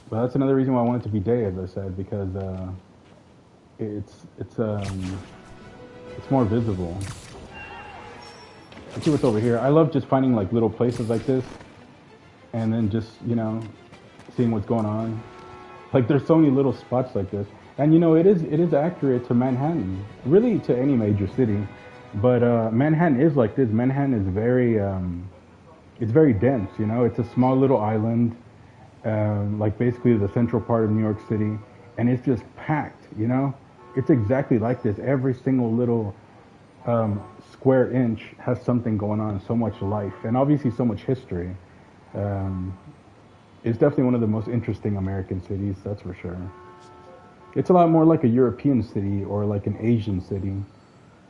But that's another reason why I want it to be day, as I said, because it's more visible. Let's see what's over here. I love just finding like little places like this, and then just seeing what's going on. Like there's so many little spots like this. And it is accurate to Manhattan, really to any major city, but Manhattan is like this. Manhattan is very, it's very dense. It's a small little island, like basically the central part of New York City, and it's just packed. It's exactly like this. Every single little square inch has something going on, so much life, and obviously so much history. It's definitely one of the most interesting American cities, that's for sure. It's a lot more like a European city or like an Asian city,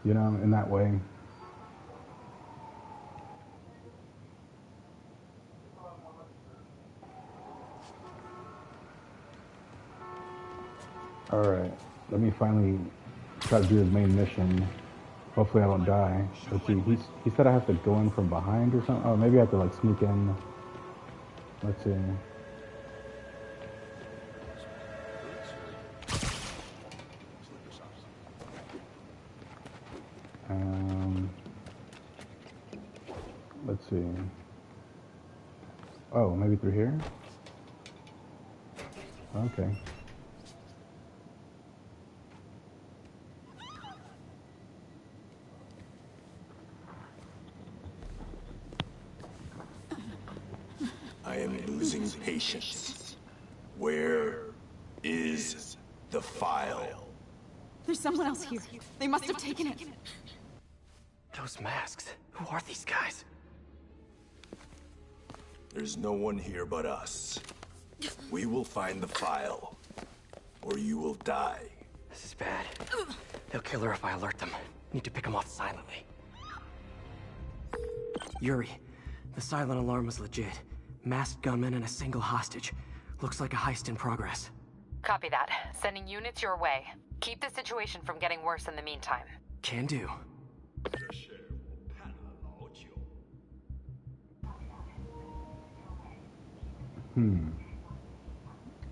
in that way. All right, let me finally try to do his main mission. Hopefully I don't die. Let's see, he said I have to go in from behind or something. Oh, maybe I have to like sneak in. Let's see. Let's see. Oh, maybe through here? Okay. I am losing patience. Where is the file? There's someone else here. They must have taken it. Those masks. Who are these guys? There's no one here but us. We will find the file, or you will die. This is bad. They'll kill her if I alert them. Need to pick them off silently. Yuri, the silent alarm was legit. Masked gunmen and a single hostage. Looks like a heist in progress. Copy that. Sending units your way. Keep the situation from getting worse in the meantime. Can do.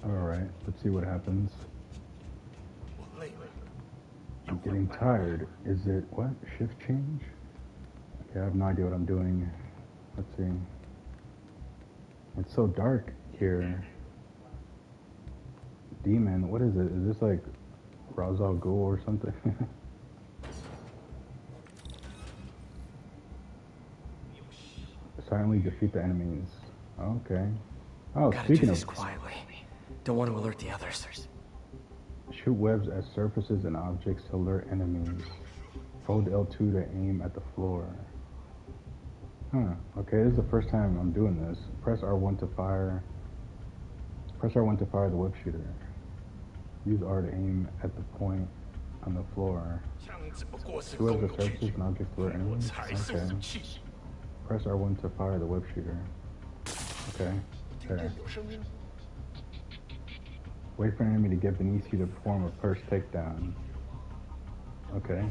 Alright, let's see what happens. I'm getting tired. Is it, what? Shift change? Okay, I have no idea what I'm doing. Let's see. It's so dark here. Demon, what is it? Is this like Ra's al Ghul or something? Silently defeat the enemies. Okay. Oh, Gotta do speaking this of, quietly. Don't want to alert the others. shoot webs at surfaces and objects to alert enemies. Hold L2 to aim at the floor. Huh. Okay, this is the first time I'm doing this. Press R1 to fire. Press R1 to fire the web shooter. Use R to aim at the point on the floor. Shoot webs at surfaces and objects to alert enemies. Okay. Press R1 to fire the web shooter. Okay. There. Wait for an enemy to get beneath you to perform a first takedown. Okay.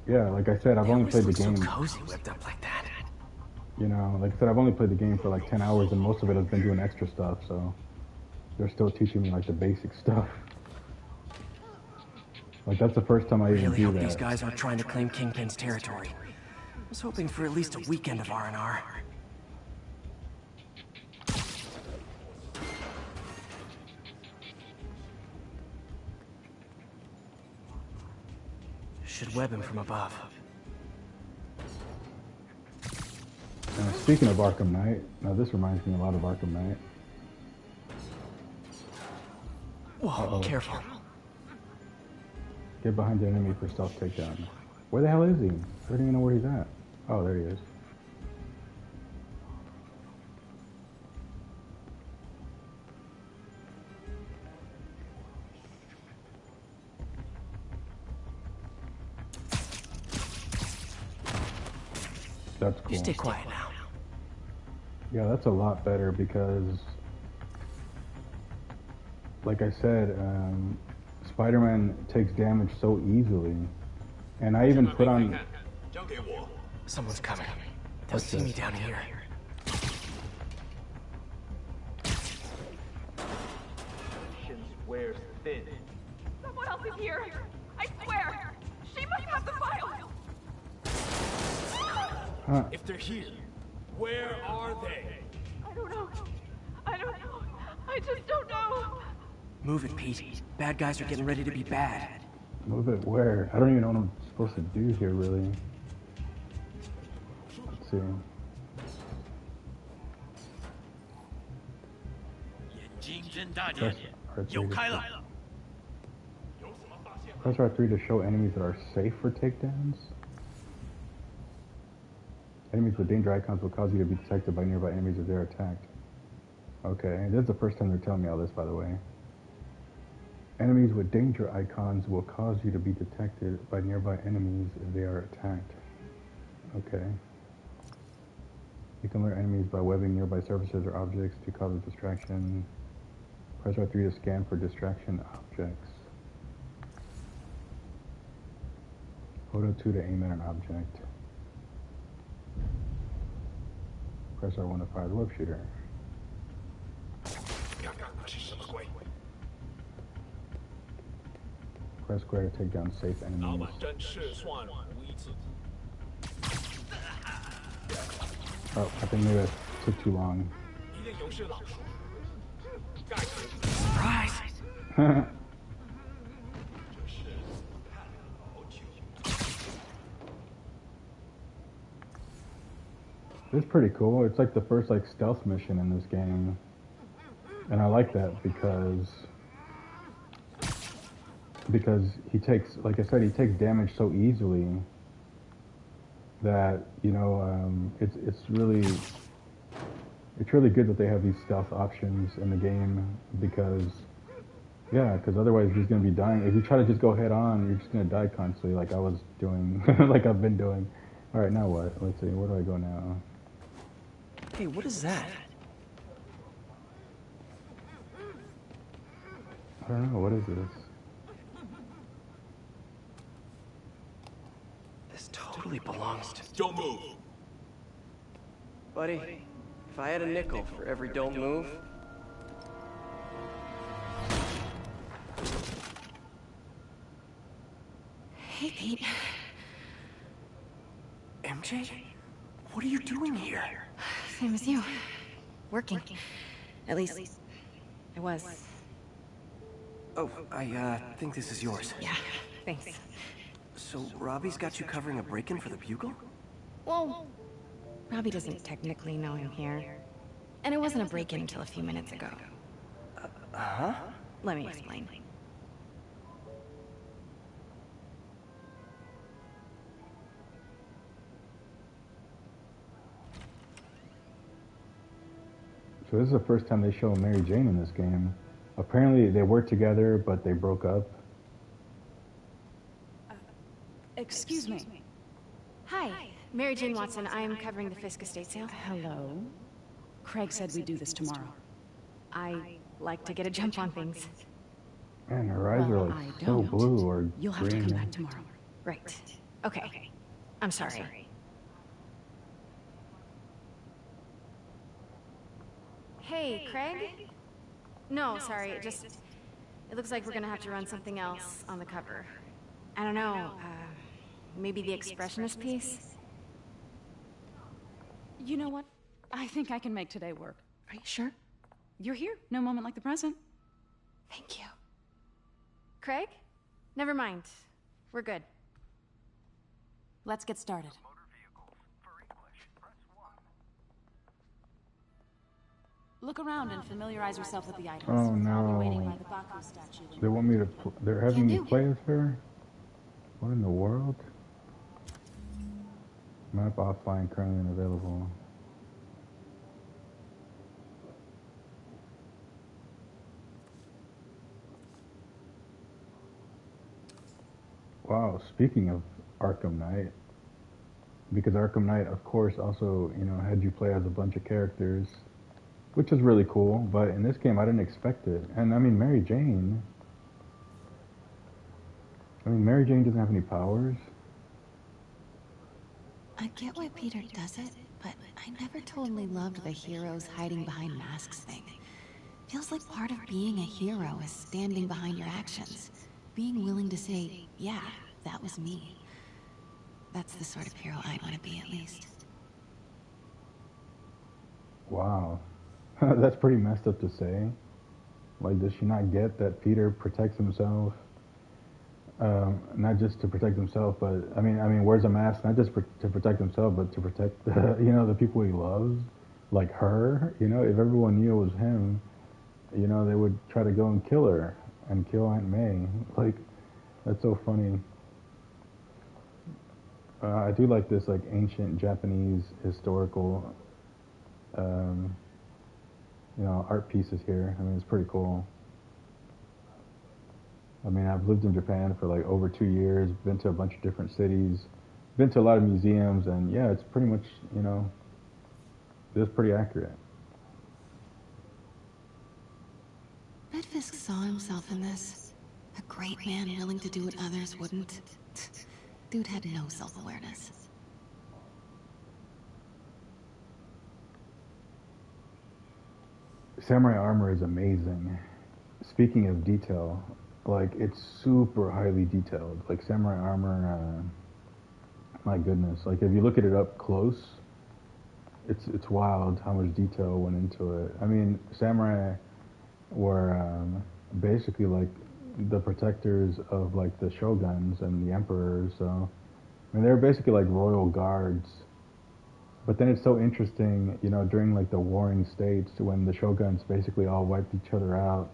Yeah, like I said, I've only played the game. So cozy whipped up like that. Like I said, I've only played the game for like 10 hours, and most of it has been doing extra stuff. So they're still teaching me like the basic stuff. Like that's the first time I even Really do hope that. these guys aren't trying to claim Kingpin's territory. I was hoping for at least a weekend of R&R. Should web him from above. Speaking of Arkham Knight, now this reminds me a lot of Arkham Knight. Whoa, careful. Get behind the enemy for stealth takedown. Where the hell is he? I don't even know where he's at. Oh, there he is. That's cool. You stay quiet now. Yeah, that's a lot better because, like I said, Spider-Man takes damage so easily. And I even put on... Someone's coming. They'll see me down here. Wears thin. Someone else is here. I swear. She must have the file. If they're here, where are they? I don't know. I don't know. I just don't know. Move it, Pete. Bad guys are getting ready to be bad. Move it where? I don't even know what I'm supposed to do here, really. Let's see. Press R3 to show enemies that are safe for takedowns. Enemies with danger icons will cause you to be detected by nearby enemies if they're attacked. Okay, this is the first time they're telling me all this, by the way. Enemies with danger icons will cause you to be detected by nearby enemies if they are attacked. Okay. You can lure enemies by webbing nearby surfaces or objects to cause a distraction. Press R3 to scan for distraction objects. Photo 2 to aim at an object. Press R1 to fire the web shooter. Press square to take down safe enemies. Oh, I think maybe that took too long. Surprise! This is pretty cool. It's like the first like stealth mission in this game. And I like that because he takes, like I said, he takes damage so easily that, you know, it's really good that they have these stealth options in the game because otherwise he's going to be dying. If you try to just go head on, you're just going to die constantly like I was doing, like I've been doing. All right, now what? Let's see, where do I go now? Hey, what is that? I don't know, what is this? This totally belongs to... Don't move! Buddy, if I had a nickel for every don't move... Hey, Pete. MJ? What are you doing here? Same as you. Working. At least, I was. Oh, I think this is yours. Yeah, thanks. So, Robbie's got you covering a break-in for the Bugle? Whoa. Robbie doesn't technically know I'm here. And it wasn't a break-in until a few minutes ago. Huh? Let me explain. So this is the first time they show Mary Jane in this game. Apparently they worked together, but they broke up. Excuse me. Hi, Mary Jane Watson. I'm covering the Fisk estate sale. Hello. Craig said we'd do this tomorrow. I like to get a jump on things. Man, her eyes are Well, like I so don't. blue or You'll have to green. come back tomorrow. Right. Okay. I'm sorry. Hey, Craig? No, sorry. It looks like we're gonna have to run something else on the cover. I don't know. Maybe the expressionist piece? You know what? I think I can make today work. Are you sure? You're here. No moment like the present. Thank you. Craig? Never mind. We're good. Let's get started. Look around and familiarize yourself with the items. Oh I'll be waiting no. by the Baku statue. They want me to. They're having me play as her. What in the world? Map offline currently unavailable. Wow, speaking of Arkham Knight, because Arkham Knight, of course, also, had you play as a bunch of characters, which is really cool, but in this game, I didn't expect it. And, Mary Jane doesn't have any powers. I get why Peter does it, but I never totally loved the heroes hiding behind masks thing. Feels like part of being a hero is standing behind your actions. Being willing to say, yeah, that was me. That's the sort of hero I want to be, at least. Wow. That's pretty messed up to say. Like, does she not get that Peter protects himself? Not just to protect himself, but, wears a mask, not just to protect himself, but to protect, the people he loves. Like her, if everyone knew it was him, they would try to go and kill her and kill Aunt May. Like, that's so funny. I do like this, like, ancient Japanese historical, art pieces here. It's pretty cool. I've lived in Japan for like over 2 years, been to a bunch of different cities, been to a lot of museums, and yeah, it's pretty much, it's pretty accurate. Red Fisk saw himself in this. A great man willing to do what others wouldn't. Dude had no self-awareness. Samurai armor is amazing. Speaking of detail, like, it's super highly detailed. Like, samurai armor, my goodness. Like, if you look at it up close, it's wild how much detail went into it. Samurai were basically like the protectors of like the shoguns and the emperors. So, they were basically like royal guards. But then it's so interesting, during like the warring states when the shoguns basically all wiped each other out.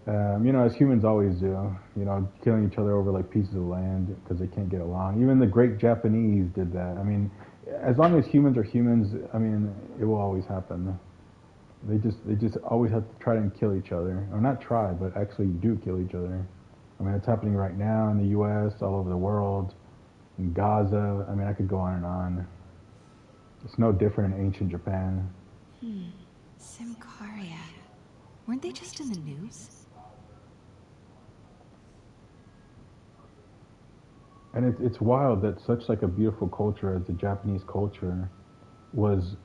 As humans always do, killing each other over like pieces of land because they can't get along. Even the great Japanese did that. As long as humans are humans, it will always happen. They just always have to try and kill each other, or not try, but actually do kill each other. It's happening right now in the U.S., all over the world, in Gaza. I could go on and on. It's no different in ancient Japan. Simcaria. Weren't they just in the news? And it's wild that such like a beautiful culture as the Japanese culture was,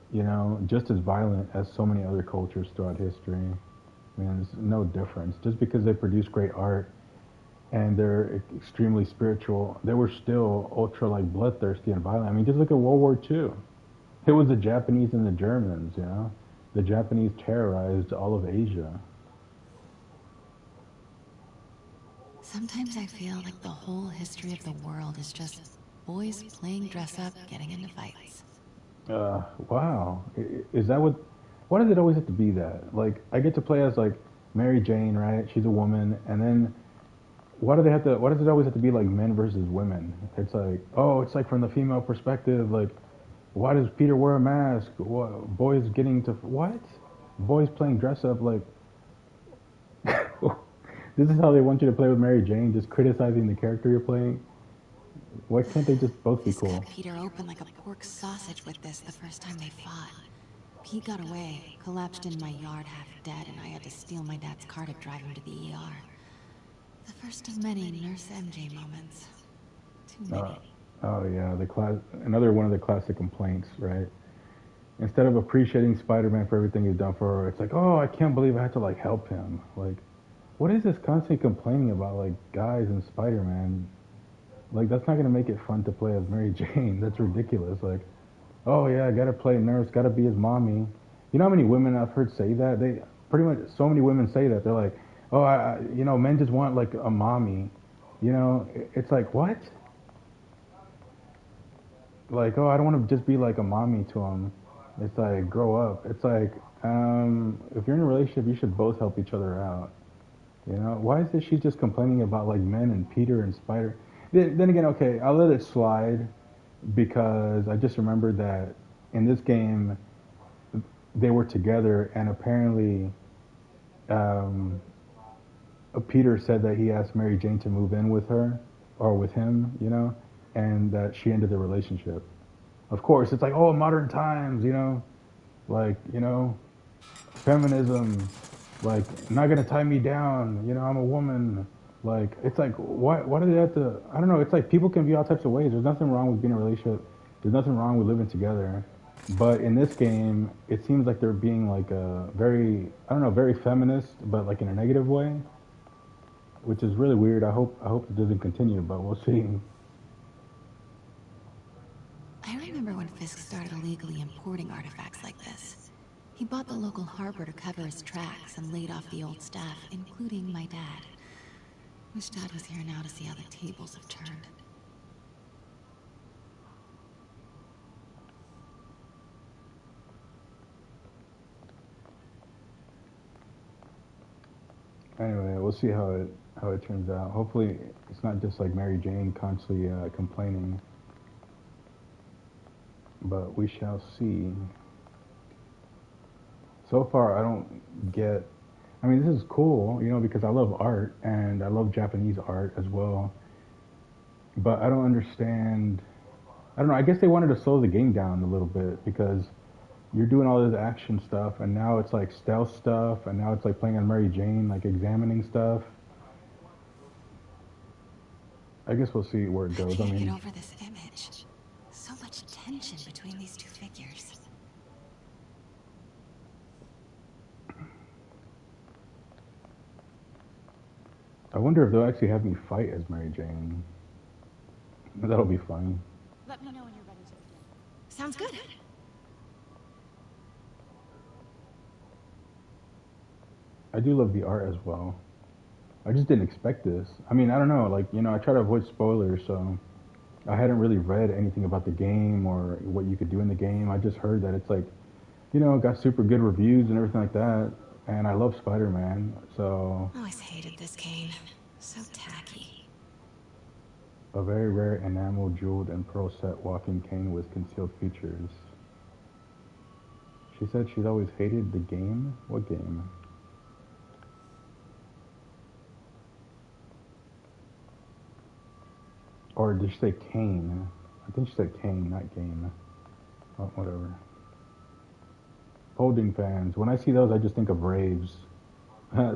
just as violent as so many other cultures throughout history. There's no difference. Just because they produce great art and they're extremely spiritual, they were still ultra like bloodthirsty and violent. Just look at World War II. It was the Japanese and the Germans, The Japanese terrorized all of Asia. Sometimes I feel like the whole history of the world is just boys playing dress-up, getting into fights. Wow. Is that why does it always have to be that? Like, I get to play as, like, Mary Jane, right? She's a woman, and then why does it always have to be, like, men versus women? It's like, oh, it's like from the female perspective, like, why does Peter wear a mask? Boys getting to, what? Boys playing dress-up, like, this is how they want you to play with Mary Jane, just criticizing the character you're playing? Why can't they just both be cool? Cut Peter open like a pork sausage with this the first time they fought. Pete got away, collapsed in my yard half dead, and I had to steal my dad's car to drive him to the ER. The first of many Nurse MJ moments. Too many. Oh yeah, another one of the classic complaints, right? Instead of appreciating Spider-Man for everything he's done for her, it's like, oh, I can't believe I had to like help him. Like, what is this constantly complaining about like guys and Spider-Man? Like, that's not gonna make it fun to play as Mary Jane. That's ridiculous. Like, oh yeah, I gotta play nurse, gotta be his mommy. You know how many women I've heard say that? They pretty much, so many women say that. They're like, oh, men just want like a mommy. It's like, what? Like, oh, I don't want to just be like a mommy to him. It's like, grow up. It's like, if you're in a relationship, you should both help each other out. You know, why is it she's just complaining about like men and Peter and Spider? Then again, okay, I'll let it slide because I just remembered that in this game they were together, and apparently um, Peter said that he asked Mary Jane to move in with her or with him, you know, and that she ended the relationship. Of course, it's like, oh, modern times, you know, like, you know, feminism, like, not gonna tie me down, you know, I'm a woman. Like, it's like, why do they have to, I don't know, it's like people can be all types of ways. There's nothing wrong with being in a relationship. There's nothing wrong with living together. But in this game, it seems like they're being like a very, I don't know, very feminist, but like in a negative way, which is really weird. I hope it doesn't continue, but we'll see. I remember when Fisk started illegally importing artifacts like this. He bought the local harbor to cover his tracks and laid off the old staff, including my dad. Wish Dad was here now to see how the tables have turned. Anyway, we'll see how it turns out. Hopefully, it's not just like Mary Jane constantly complaining, but we shall see. So far, I don't get. I mean, this is cool, you know, because I love art and I love Japanese art as well. But I don't understand. I don't know. I guess they wanted to slow the game down a little bit because you're doing all this action stuff, and now it's like stealth stuff, and now it's like playing on Mary Jane, like examining stuff. I guess we'll see where it goes. I can't get over this image. So much tension between these two figures. I wonder if they'll actually have me fight as Mary Jane. That'll be fun. Let me know when you're ready to begin. Sounds good. I do love the art as well. I just didn't expect this. I mean, I don't know, like, you know, I try to avoid spoilers, so I hadn't really read anything about the game or what you could do in the game. I just heard that it's like, you know, got super good reviews and everything like that. And I love Spider-Man, so... Always hated this cane. So tacky. A very rare enamel, jeweled, and pearl set walking cane with concealed features. She said she's always hated the game? What game? Or did she say cane? I think she said cane, not game. Oh, whatever. Folding fans. When I see those, I just think of raves.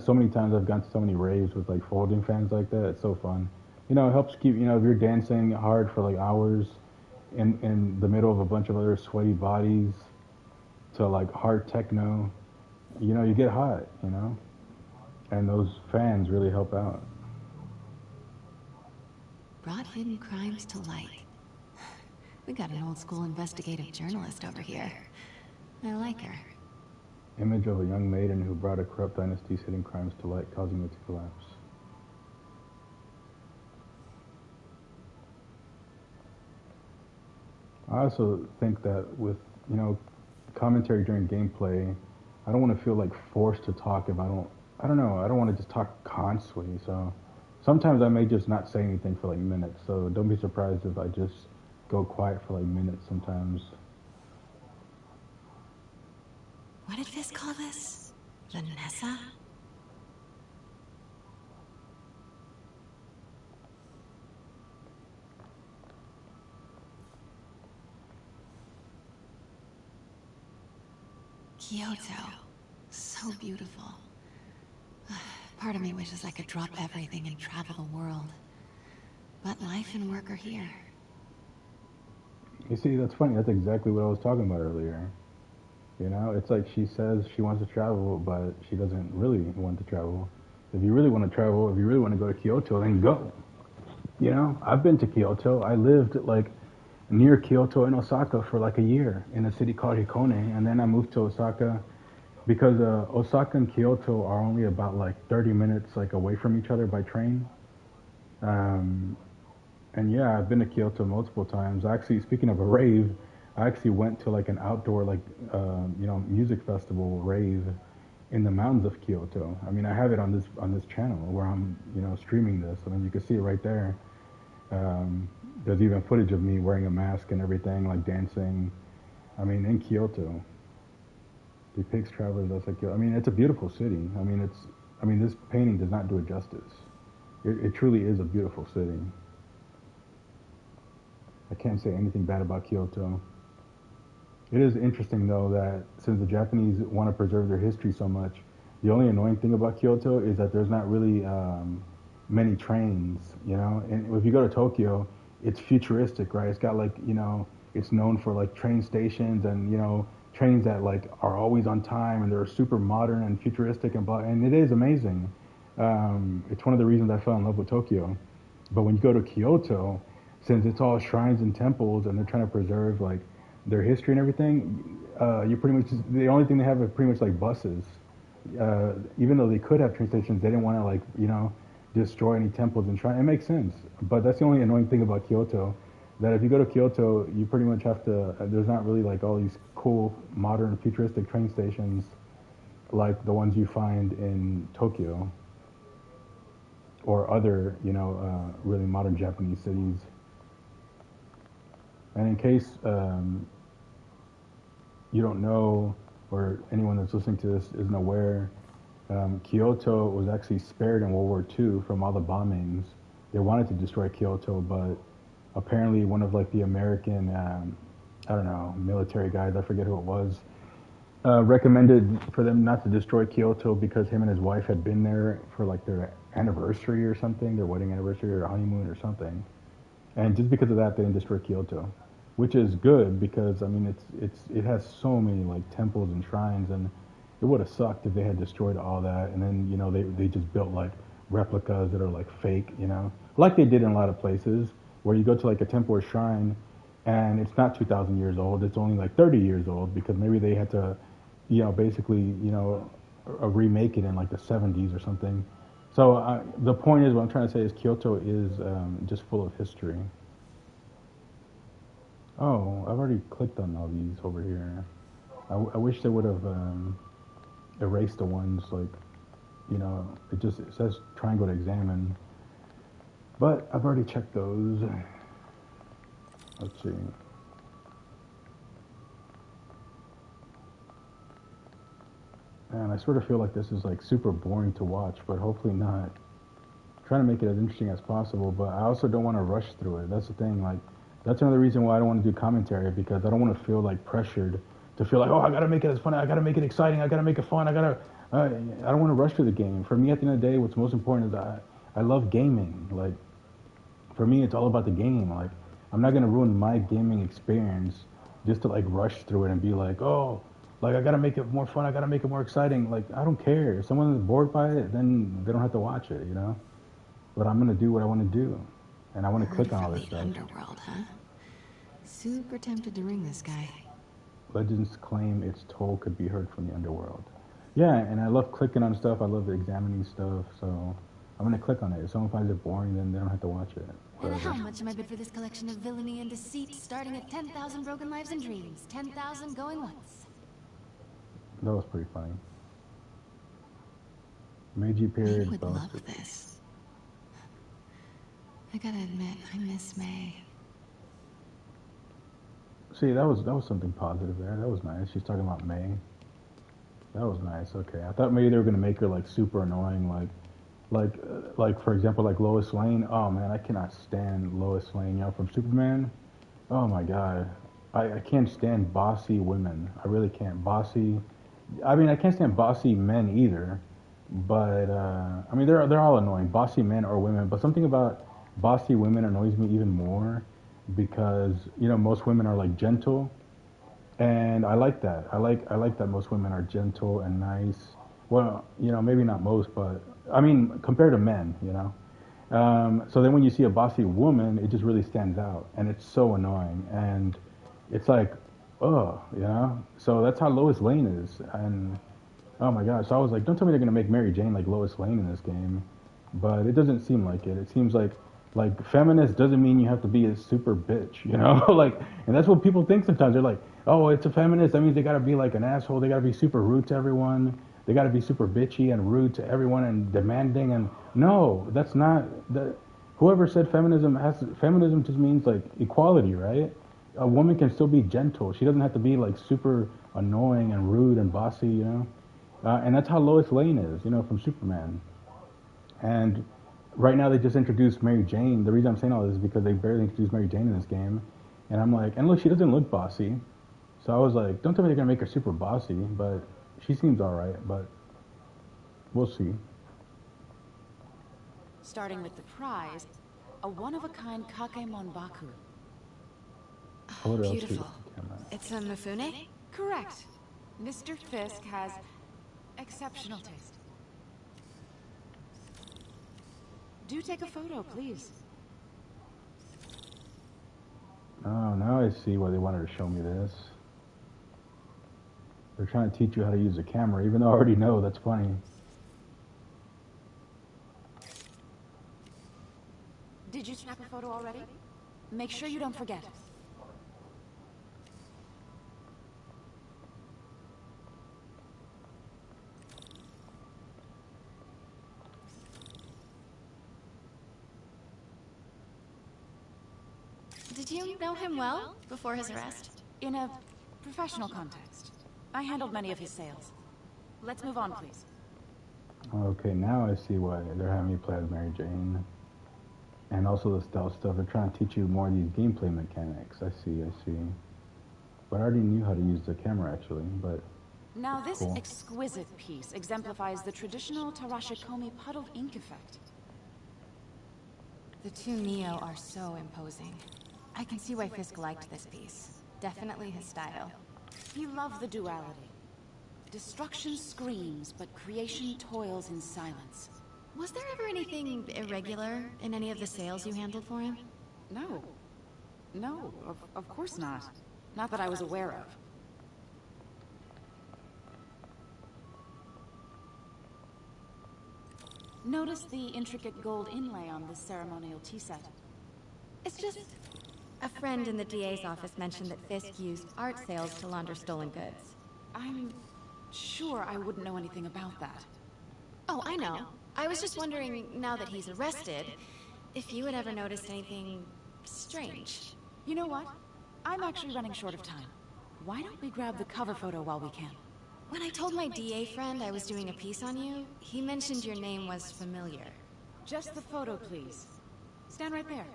So many times I've gone to so many raves with like folding fans like that. It's so fun. You know, it helps keep, you know, if you're dancing hard for like hours in the middle of a bunch of other sweaty bodies to like hard techno, you know, you get hot, you know? And those fans really help out. Brought hidden crimes to light. We got an old school investigative journalist over here. I like her. Image of a young maiden who brought a corrupt dynasty's hidden crimes to light, causing it to collapse. I also think that with, you know, commentary during gameplay, I don't want to feel like forced to talk if I don't know, I don't want to just talk constantly, so sometimes I may just not say anything for like minutes, so don't be surprised if I just go quiet for like minutes sometimes. What did Fisk call this? Vanessa? Kyoto. So beautiful. Part of me wishes I could drop everything and travel the world. But life and work are here. You see, that's funny. That's exactly what I was talking about earlier. You know, it's like she says she wants to travel, but she doesn't really want to travel. If you really want to travel, if you really want to go to Kyoto, then go. You know, I've been to Kyoto. I lived like near Kyoto and Osaka for like a year in a city called Hikone, and then I moved to Osaka because Osaka and Kyoto are only about like 30 minutes like away from each other by train. And yeah, I've been to Kyoto multiple times. Actually, speaking of a rave, I actually went to like an outdoor like music festival rave in the mountains of Kyoto. I mean, I have it on this channel where I'm streaming this. I mean, you can see it right there. There's even footage of me wearing a mask and everything, like dancing. I mean, in Kyoto, depicts travelers that's like Kyoto. I mean, it's a beautiful city. I mean, this painting does not do it justice. It truly is a beautiful city. I can't say anything bad about Kyoto. It is interesting though that since the Japanese want to preserve their history so much, the only annoying thing about Kyoto is that there's not really many trains, And if you go to Tokyo, it's futuristic, right? It's got like, it's known for like train stations and, trains that like are always on time and they're super modern and futuristic and it is amazing. It's one of the reasons I fell in love with Tokyo. But when you go to Kyoto, since it's all shrines and temples and they're trying to preserve like their history and everything, you pretty much the only thing they have is pretty much like buses. Even though they could have train stations, they didn't want to like destroy any temples and shrines. It makes sense, but that's the only annoying thing about Kyoto. That if you go to Kyoto, you pretty much have to. There's not really like all these cool, modern, futuristic train stations like the ones you find in Tokyo or other, really modern Japanese cities. And in case you don't know, or anyone that's listening to this isn't aware, Kyoto was actually spared in World War II from all the bombings. They wanted to destroy Kyoto, but apparently one of like the American, I don't know, military guys, I forget who it was, recommended for them not to destroy Kyoto because him and his wife had been there for like their anniversary or something, their wedding anniversary or honeymoon or something. And just because of that, they didn't destroy Kyoto, which is good because I mean it has so many like temples and shrines, and it would have sucked if they had destroyed all that and then they just built like replicas that are like fake, like they did in a lot of places where you go to like a temple or shrine and it's not 2,000 years old, it's only like 30 years old because maybe they had to, basically remake it in like the 70s or something. So the point is, what I'm trying to say is Kyoto is just full of history. Oh, I've already clicked on all these over here. I wish they would have erased the ones like, it says triangle to examine. But I've already checked those. Let's see. And I sort of feel like this is like super boring to watch, but hopefully not. I'm trying to make it as interesting as possible, but I also don't want to rush through it. That's the thing. Like, that's another reason why I don't want to do commentary, because I don't want to feel like pressured to feel like, oh, I gotta make it as fun, I gotta make it exciting, I gotta make it fun, I don't want to rush through the game. For me, at the end of the day, what's most important is I love gaming. Like, for me, it's all about the game. Like, I'm not gonna ruin my gaming experience just to like rush through it and be like, oh, like I gotta make it more fun, I gotta make it more exciting. Like, I don't care. If someone is bored by it, then they don't have to watch it, But I'm gonna do what I want to do, and I want to click on all this stuff. Underworld, huh? Super tempted to ring this guy. Legends claim its toll could be heard from the underworld. Yeah, and I love clicking on stuff. I love examining stuff, so I'm gonna click on it. If someone finds it boring, then they don't have to watch it. And how much am I bid for this collection of villainy and deceit, starting at 10,000 broken lives and dreams, 10,000 going once? That was pretty funny. Meiji period. I would love this. I gotta admit, I miss May. See, that was something positive there. That was nice. She's talking about May. That was nice. Okay, I thought maybe they were gonna make her like super annoying, like for example, like Lois Lane. Oh man, I cannot stand Lois Lane, from Superman. Oh my god, I can't stand bossy women. I really can't. I mean, I can't stand bossy men either. But I mean, they're all annoying, bossy men or women. But something about bossy women annoys me even more because most women are like gentle, and I like that. I like that most women are gentle and nice. Well, maybe not most, but I mean compared to men, So then when you see a bossy woman, it just really stands out, and it's so annoying, and it's like, oh, So that's how Lois Lane is, and oh my gosh. So I was like, don't tell me they're gonna make Mary Jane like Lois Lane in this game, but it doesn't seem like it. It seems like Like, feminist doesn't mean you have to be a super bitch, you know? Like, and that's what people think sometimes. They're like, oh, it's a feminist. That means they gotta be like an asshole. They gotta be super rude to everyone. They gotta be super bitchy and rude to everyone and demanding. And no, that's not. That, whoever said feminism just means like equality, right? A woman can still be gentle. She doesn't have to be like super annoying and rude and bossy, you know? And that's how Lois Lane is, you know, from Superman. And right now they just introduced Mary Jane. The reason I'm saying all this is because they barely introduced Mary Jane in this game. And I'm like, and look, she doesn't look bossy. So I was like, don't tell me they're gonna make her super bossy, but she seems alright, but we'll see. Starting with the prize, a one-of-a-kind Kakemon Baku. Oh, what else is Beautiful. on camera? It's a Mifune? Correct. Mr. Fisk has exceptional taste. Do take a photo, please. Oh, now I see why they wanted to show me this. They're trying to teach you how to use a camera, even though I already know. That's funny. Did you snap a photo already? Make sure you don't forget. Did you know him well before his arrest? In a professional context, I handled many of his sales. Let's move on, please. Okay, now I see why they're having me play as Mary Jane. And also the stealth stuff. They're trying to teach you more of these gameplay mechanics. I see. But I already knew how to use the camera, actually, but... Now this cool. exquisite piece exemplifies the traditional Tarashikomi puddled ink effect. The two Neo are so imposing. I can see why Fisk liked this piece. Definitely his style. He loved the duality. Destruction screams, but creation toils in silence. Was there ever anything irregular in any of the sales you handled for him? No. No, of course not. Not that I was aware of. Notice the intricate gold inlay on this ceremonial tea set. It's just... A friend in the DA's office mentioned that Fisk used art sales to launder stolen goods. I'm sure I wouldn't know anything about that. Oh, I know. I was just wondering, now that he's arrested, if you had ever noticed anything strange. You know what? I'm actually running short of time. Why don't we grab the cover photo while we can? When I told my DA friend I was doing a piece on you, he mentioned your name was familiar. Just the photo, please. Stand right there.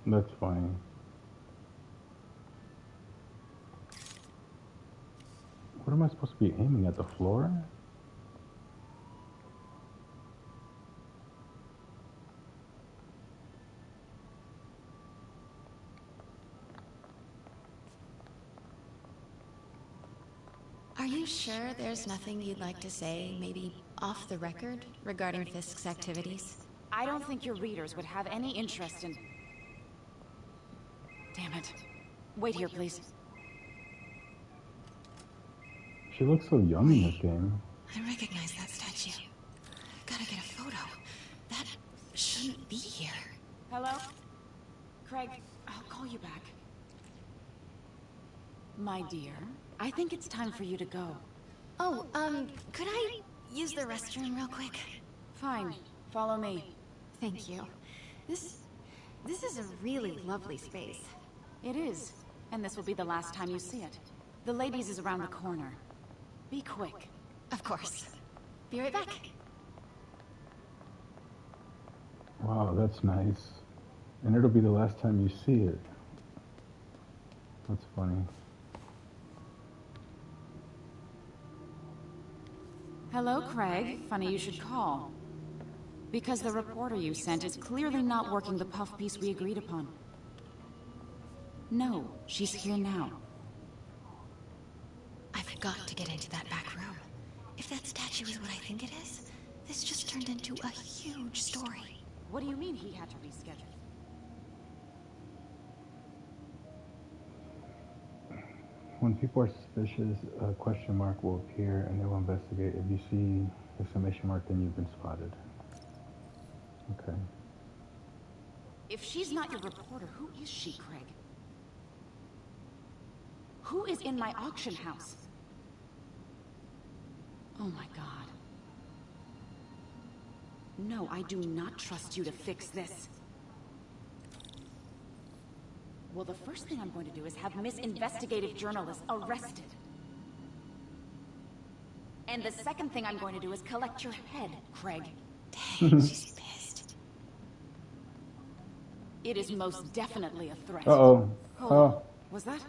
That's funny. What am I supposed to be aiming at? The floor? Are you sure there's nothing you'd like to say, maybe off the record, regarding Fisk's activities? I don't think your readers would have any interest in... Damn it. Wait here, please. She looks so young in this game. I recognize that statue. Gotta get a photo. That shouldn't be here. Hello? Craig, I'll call you back. My dear, I think it's time for you to go. Oh, could I use the restroom real quick? Fine. Follow me. Thank you. This is a really lovely space. It is. And this will be the last time you see it. The ladies is around the corner. Be quick. Of course. Be right back. Wow, that's nice. And it'll be the last time you see it. That's funny. Hello, Craig. Funny you should call. Because the reporter you sent is clearly not working the puff piece we agreed upon. No, she's here now. I've got to get into that back room. If that statue is what I think it is, this just turned into a huge story. What do you mean he had to reschedule? When people are suspicious, a question mark will appear and they will investigate. If you see Exclamation mark, then you've been spotted. Okay. If she's not your reporter, who is she, Craig? Who is in my auction house? Oh my god. No, I do not trust you to fix this. Well, the first thing I'm going to do is have Miss Investigative Journalist arrested. And the second thing I'm going to do is collect your head, Craig. Dang, she's pissed. It is most definitely a threat. Uh-oh. Hold Oh. on. Was that?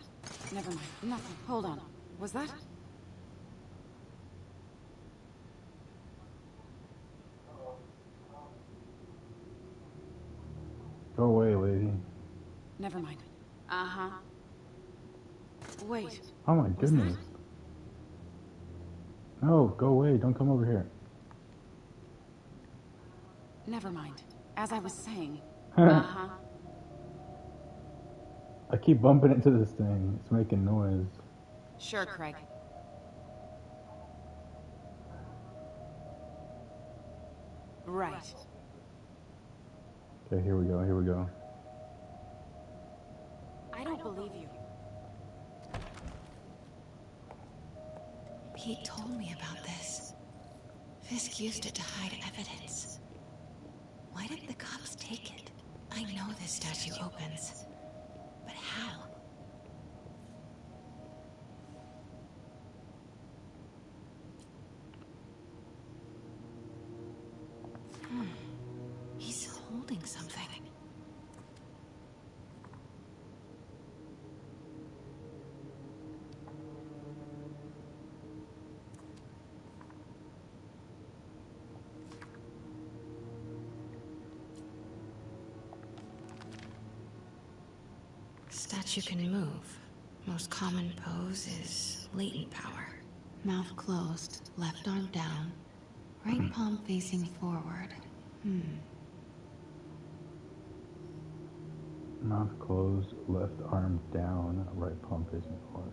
Never mind. Nothing. Hold on. Was that? Go away, lady. Never mind. Uh-huh. Wait. Oh my goodness. No, go away. Don't come over here. Never mind. As I was saying. Uh-huh. I keep bumping into this thing. It's making noise. Sure, Craig. Right. Okay, here we go. Here we go. I don't believe you. Pete told me about this. Fisk used it to hide evidence. Why did the cops take it? I know this statue opens. But how? He's holding something. Statue can move. Most common pose is latent power. Mouth closed, left arm down, right palm facing forward. Mouth closed, left arm down, right palm facing forward.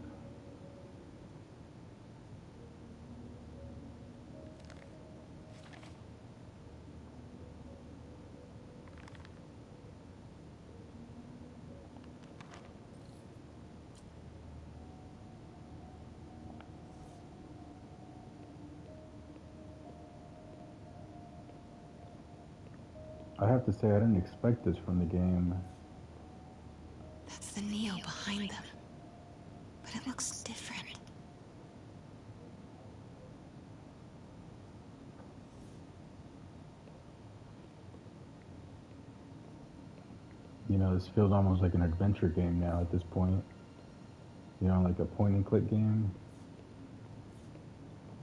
I have to say, I didn't expect this from the game. That's the Neo behind them. But it looks different. You know, this feels almost like an adventure game now at this point. You know, like a point and click game.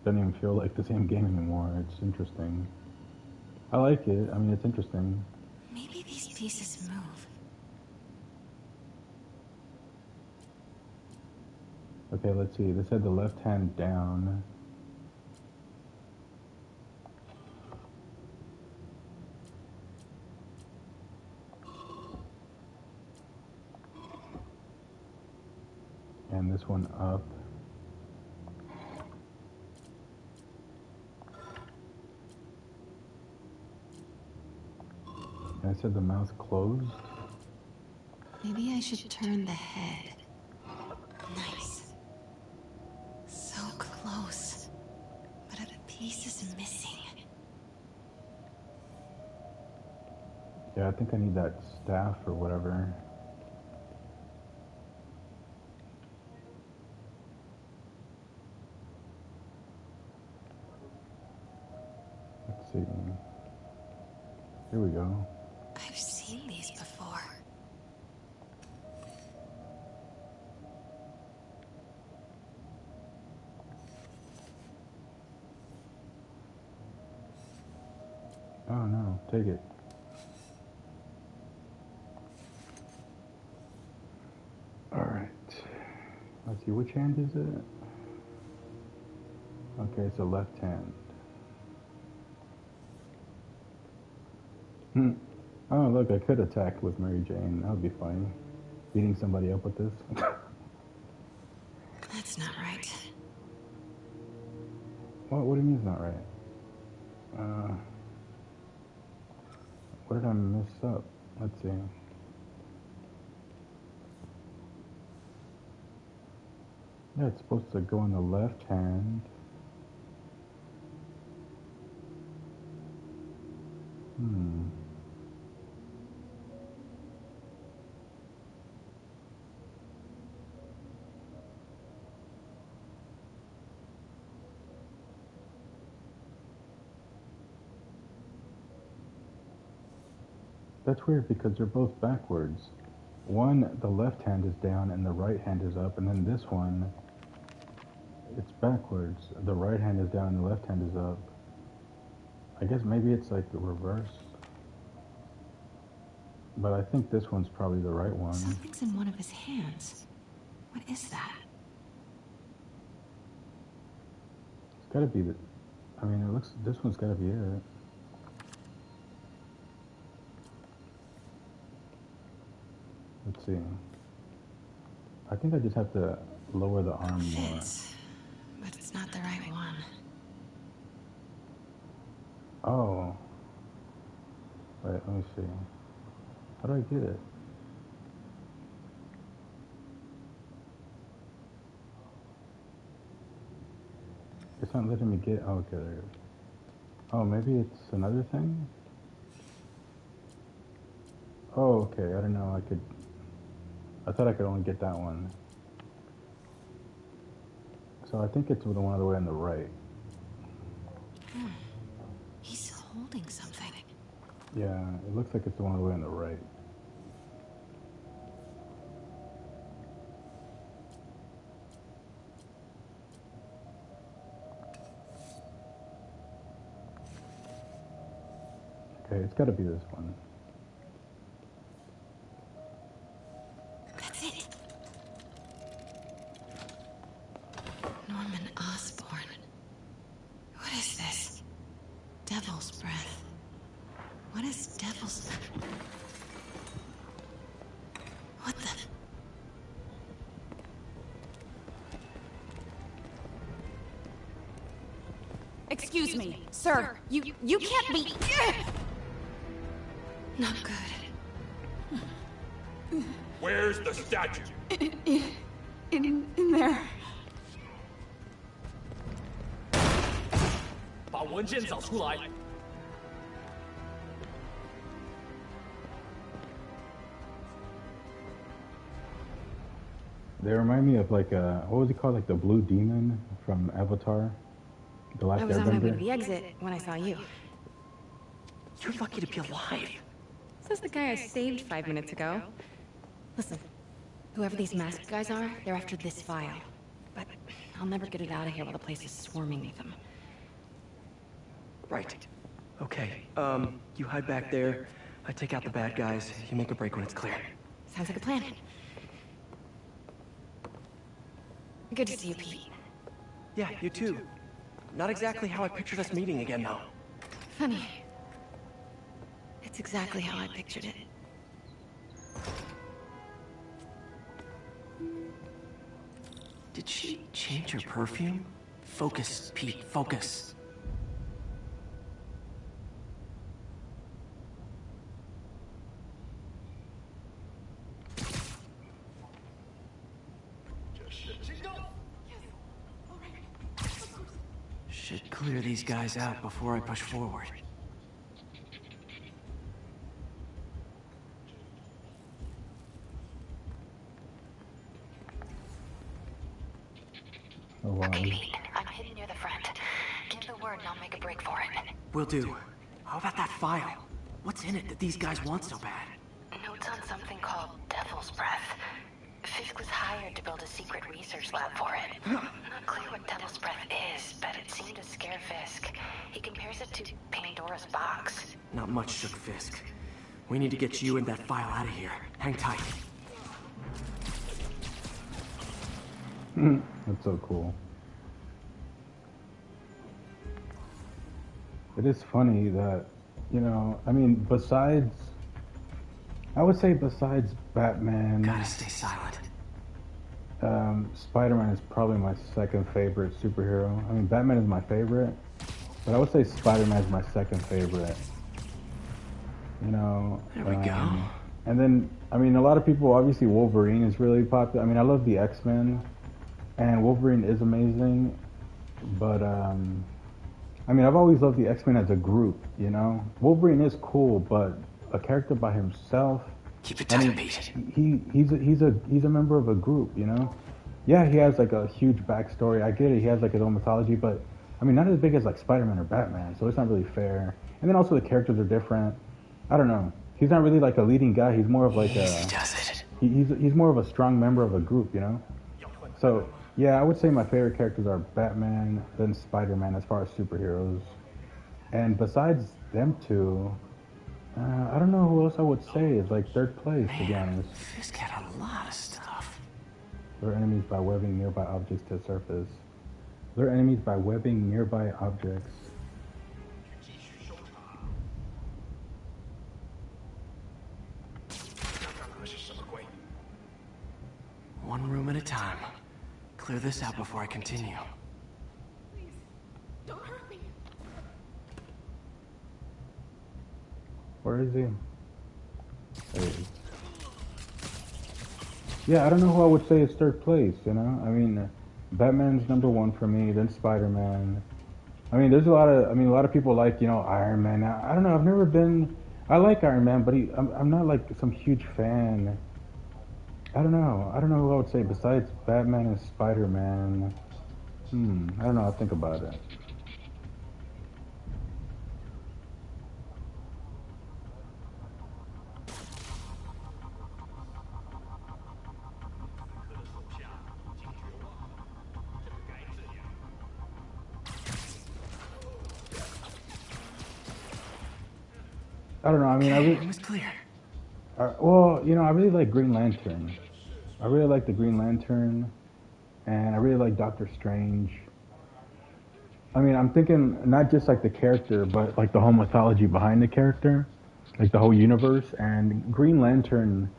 Doesn't even feel like the same game anymore. It's interesting. I like it. I mean, it's interesting. Maybe these pieces move. Okay, let's see. This had the left hand down. And this one up. And I said the mouth closed. Maybe I should turn the head. Nice. So close. But a piece is missing. Yeah, I think I need that staff or whatever. Let's see. Here we go. I've seen these before. Oh no, take it. Alright. Let's see, which hand is it? Okay, it's a left hand. Oh, look, I could attack with Mary Jane. That would be funny. Beating somebody up with this. That's not right. What do you mean it's not right? What did I mess up? Let's see. Yeah, it's supposed to go in the left hand. That's weird because they're both backwards. One, the left hand is down and the right hand is up, and then this one, it's backwards. The right hand is down and the left hand is up. I guess maybe it's like the reverse. But I think this one's probably the right one. Something's in one of his hands. What is that? It's gotta be the... I mean, it looks... This one's gotta be it. Let's see. I think I just have to lower the arm more. But it's not the right one. Oh. Wait, let me see. How do I get it? It's not letting me get... Oh, okay, there it is. Oh, maybe it's another thing? Oh, okay, I don't know, I thought I could only get that one. So I think it's the one all the way on the right. He's holding something. Yeah, it looks like it's the one all the way on the right. Okay, it's gotta be this one. That's it. Norman Osborn. What is this? Devil's breath. What is devil's... What the... Excuse me, sir. You can't be... Not good. Where's the statue? In there. 把文件找出来。 They remind me of like what was he called? Like the blue demon from Avatar? The Last I was on my way to Airbender? the exit when I saw you. You're lucky to be alive. Says the guy I saved 5 minutes ago. Listen, whoever these masked guys are, they're after this file. But I'll never get it out of here while the place is swarming with them. Right. Okay, you hide back there. I take out the bad guys. You make a break when it's clear. Sounds like a plan. Good to see you, Pete. Yeah, you too. Not exactly how I pictured us meeting again, though. Funny. It's exactly how I pictured it. Did she change her perfume? Focus, Pete, focus. Should clear these guys out before I push forward. Oh wow. Okay, Pete. I'm hidden near the front. Give the word and I'll make a break for it. Will do. How about that file? What's in it that these guys want so bad? Notes on something called Devil's Breath. Fisk was hired to build a secret research lab for it. Not clear what Devil's Breath is, but it seemed to scare Fisk. He compares it to Pandora's box. Not much shook Fisk. We need to get you and that file out of here. Hang tight. That's so cool. It is funny that, you know, I mean, besides, I would say besides Batman, Gotta stay silent. Spider-Man is probably my second favorite superhero. I mean, Batman is my favorite, but I would say Spider-Man is my second favorite. You know. There we go. And then, I mean, a lot of people, obviously Wolverine is really popular. I mean, I love the X-Men, and Wolverine is amazing, but, I mean, I've always loved the X-Men as a group, you know? Wolverine is cool, but a character by himself... Keep it tight, Pete. He's a member of a group, you know? Yeah, he has, like, a huge backstory. I get it, he has, like, his own mythology, but, I mean, not as big as, like, Spider-Man or Batman, so it's not really fair. And then also the characters are different. I don't know. He's not really like a leading guy. He's more of like a. He does it. He's more of a strong member of a group, you know. So yeah, I would say my favorite characters are Batman, then Spider-Man as far as superheroes, and besides them two, I don't know who else I would say is like third place, to be honest. Fisk had a lot of stuff. Lure enemies by webbing nearby objects to the surface. Lure enemies by webbing nearby objects. One room at a time. Clear this out before I continue. Please, don't hurt me. Where is he? There he is. Yeah, I don't know who I would say is third place, you know? I mean, Batman's number one for me, then Spider-Man. I mean, there's a lot of people like, you know, Iron Man. I don't know, I've never been... I like Iron Man, but I'm not like some huge fan. I don't know who I would say besides Batman and Spider-Man. I don't know, I'll think about it. I don't know, I mean, It was clear. Well, you know, I really like Green Lantern. I really like the Green Lantern, and I really like Doctor Strange. I mean, I'm thinking not just like the character, but like the whole mythology behind the character, like the whole universe. And Green Lantern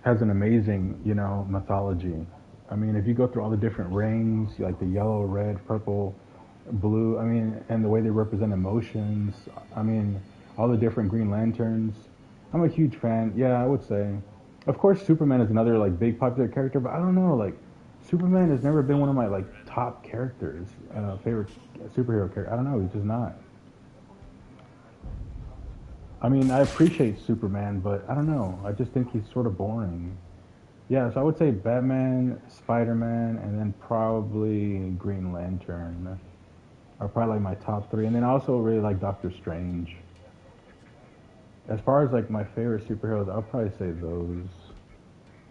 has an amazing, you know, mythology. I mean, if you go through all the different rings, like the yellow, red, purple, blue, I mean, and the way they represent emotions, I mean, all the different Green Lanterns. I'm a huge fan. Yeah, I would say. Of course, Superman is another like big popular character, but I don't know, like Superman has never been one of my like top characters, favorite superhero character. I don't know, he's just not. I mean, I appreciate Superman, but I don't know. I just think he's sort of boring. Yeah, so I would say Batman, Spider-Man, and then probably Green Lantern are probably like my top three. And then I also really like Doctor Strange. As far as like my favorite superheroes, I'll probably say those.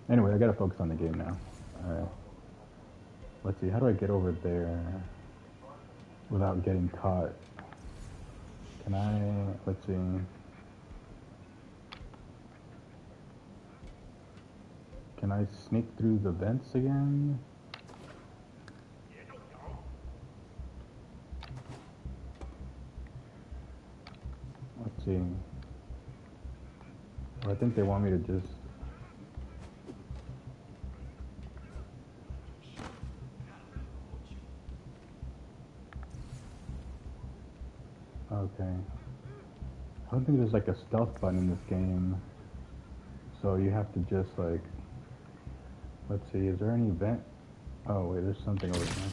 Anyway, I gotta focus on the game now. Alright. Let's see, how do I get over there without getting caught? Can I, let's see. Can I sneak through the vents again? Let's see. I think they want me to just... Okay. I don't think there's like a stealth button in this game. So you have to just like... Let's see, is there any vent? Oh wait, there's something over there.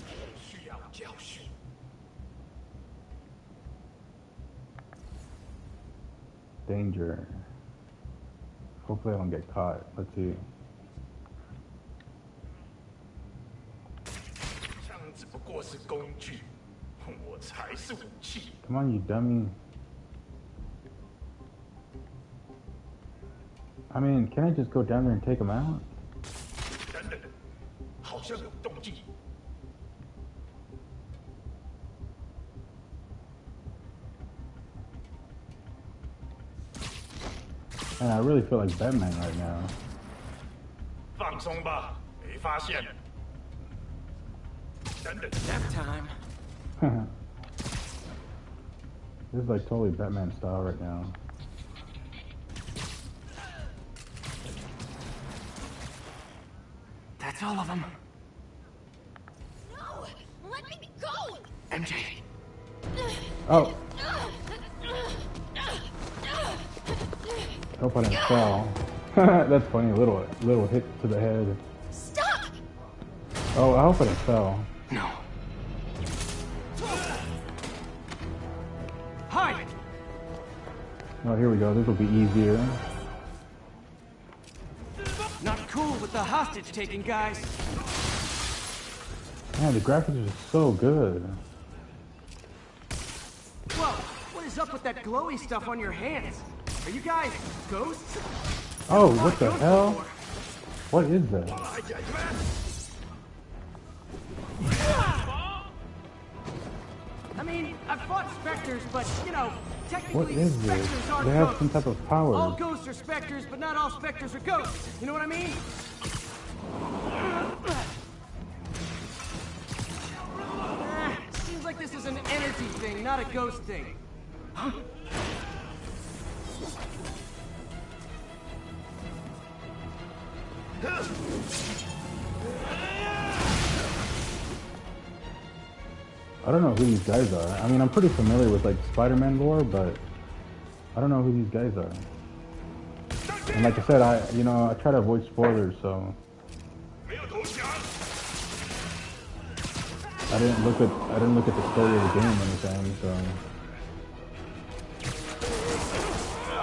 Danger. Hopefully I don't get caught. Let's see. Come on, you dummy. I mean, can I just go down there and take him out? And I really feel like Batman right now. Nap time. This is like totally Batman style right now. That's all of them. No! Let me go! MJ. Oh. Hope I didn't fall. That's funny. A little hit to the head. Stop! Oh, I hope I didn't fall. No. Hide! Oh, here we go. This will be easier. Not cool with the hostage taking, guys. Man, the graphics are just so good. Whoa, what is up with that glowy stuff on your hands? Are you guys ghosts? Oh, what the hell? What is that? I mean, I've fought specters, but, you know, What technically is this? specters are They have ghosts. some type of All powers. ghosts are specters, but not all specters are ghosts. You know what I mean? Seems like this is an energy thing, not a ghost thing. Huh? I don't know who these guys are. I mean, I'm pretty familiar with like Spider-Man lore, but I don't know who these guys are. And like I said, I try to avoid spoilers, so I didn't look at the story of the game or anything, so.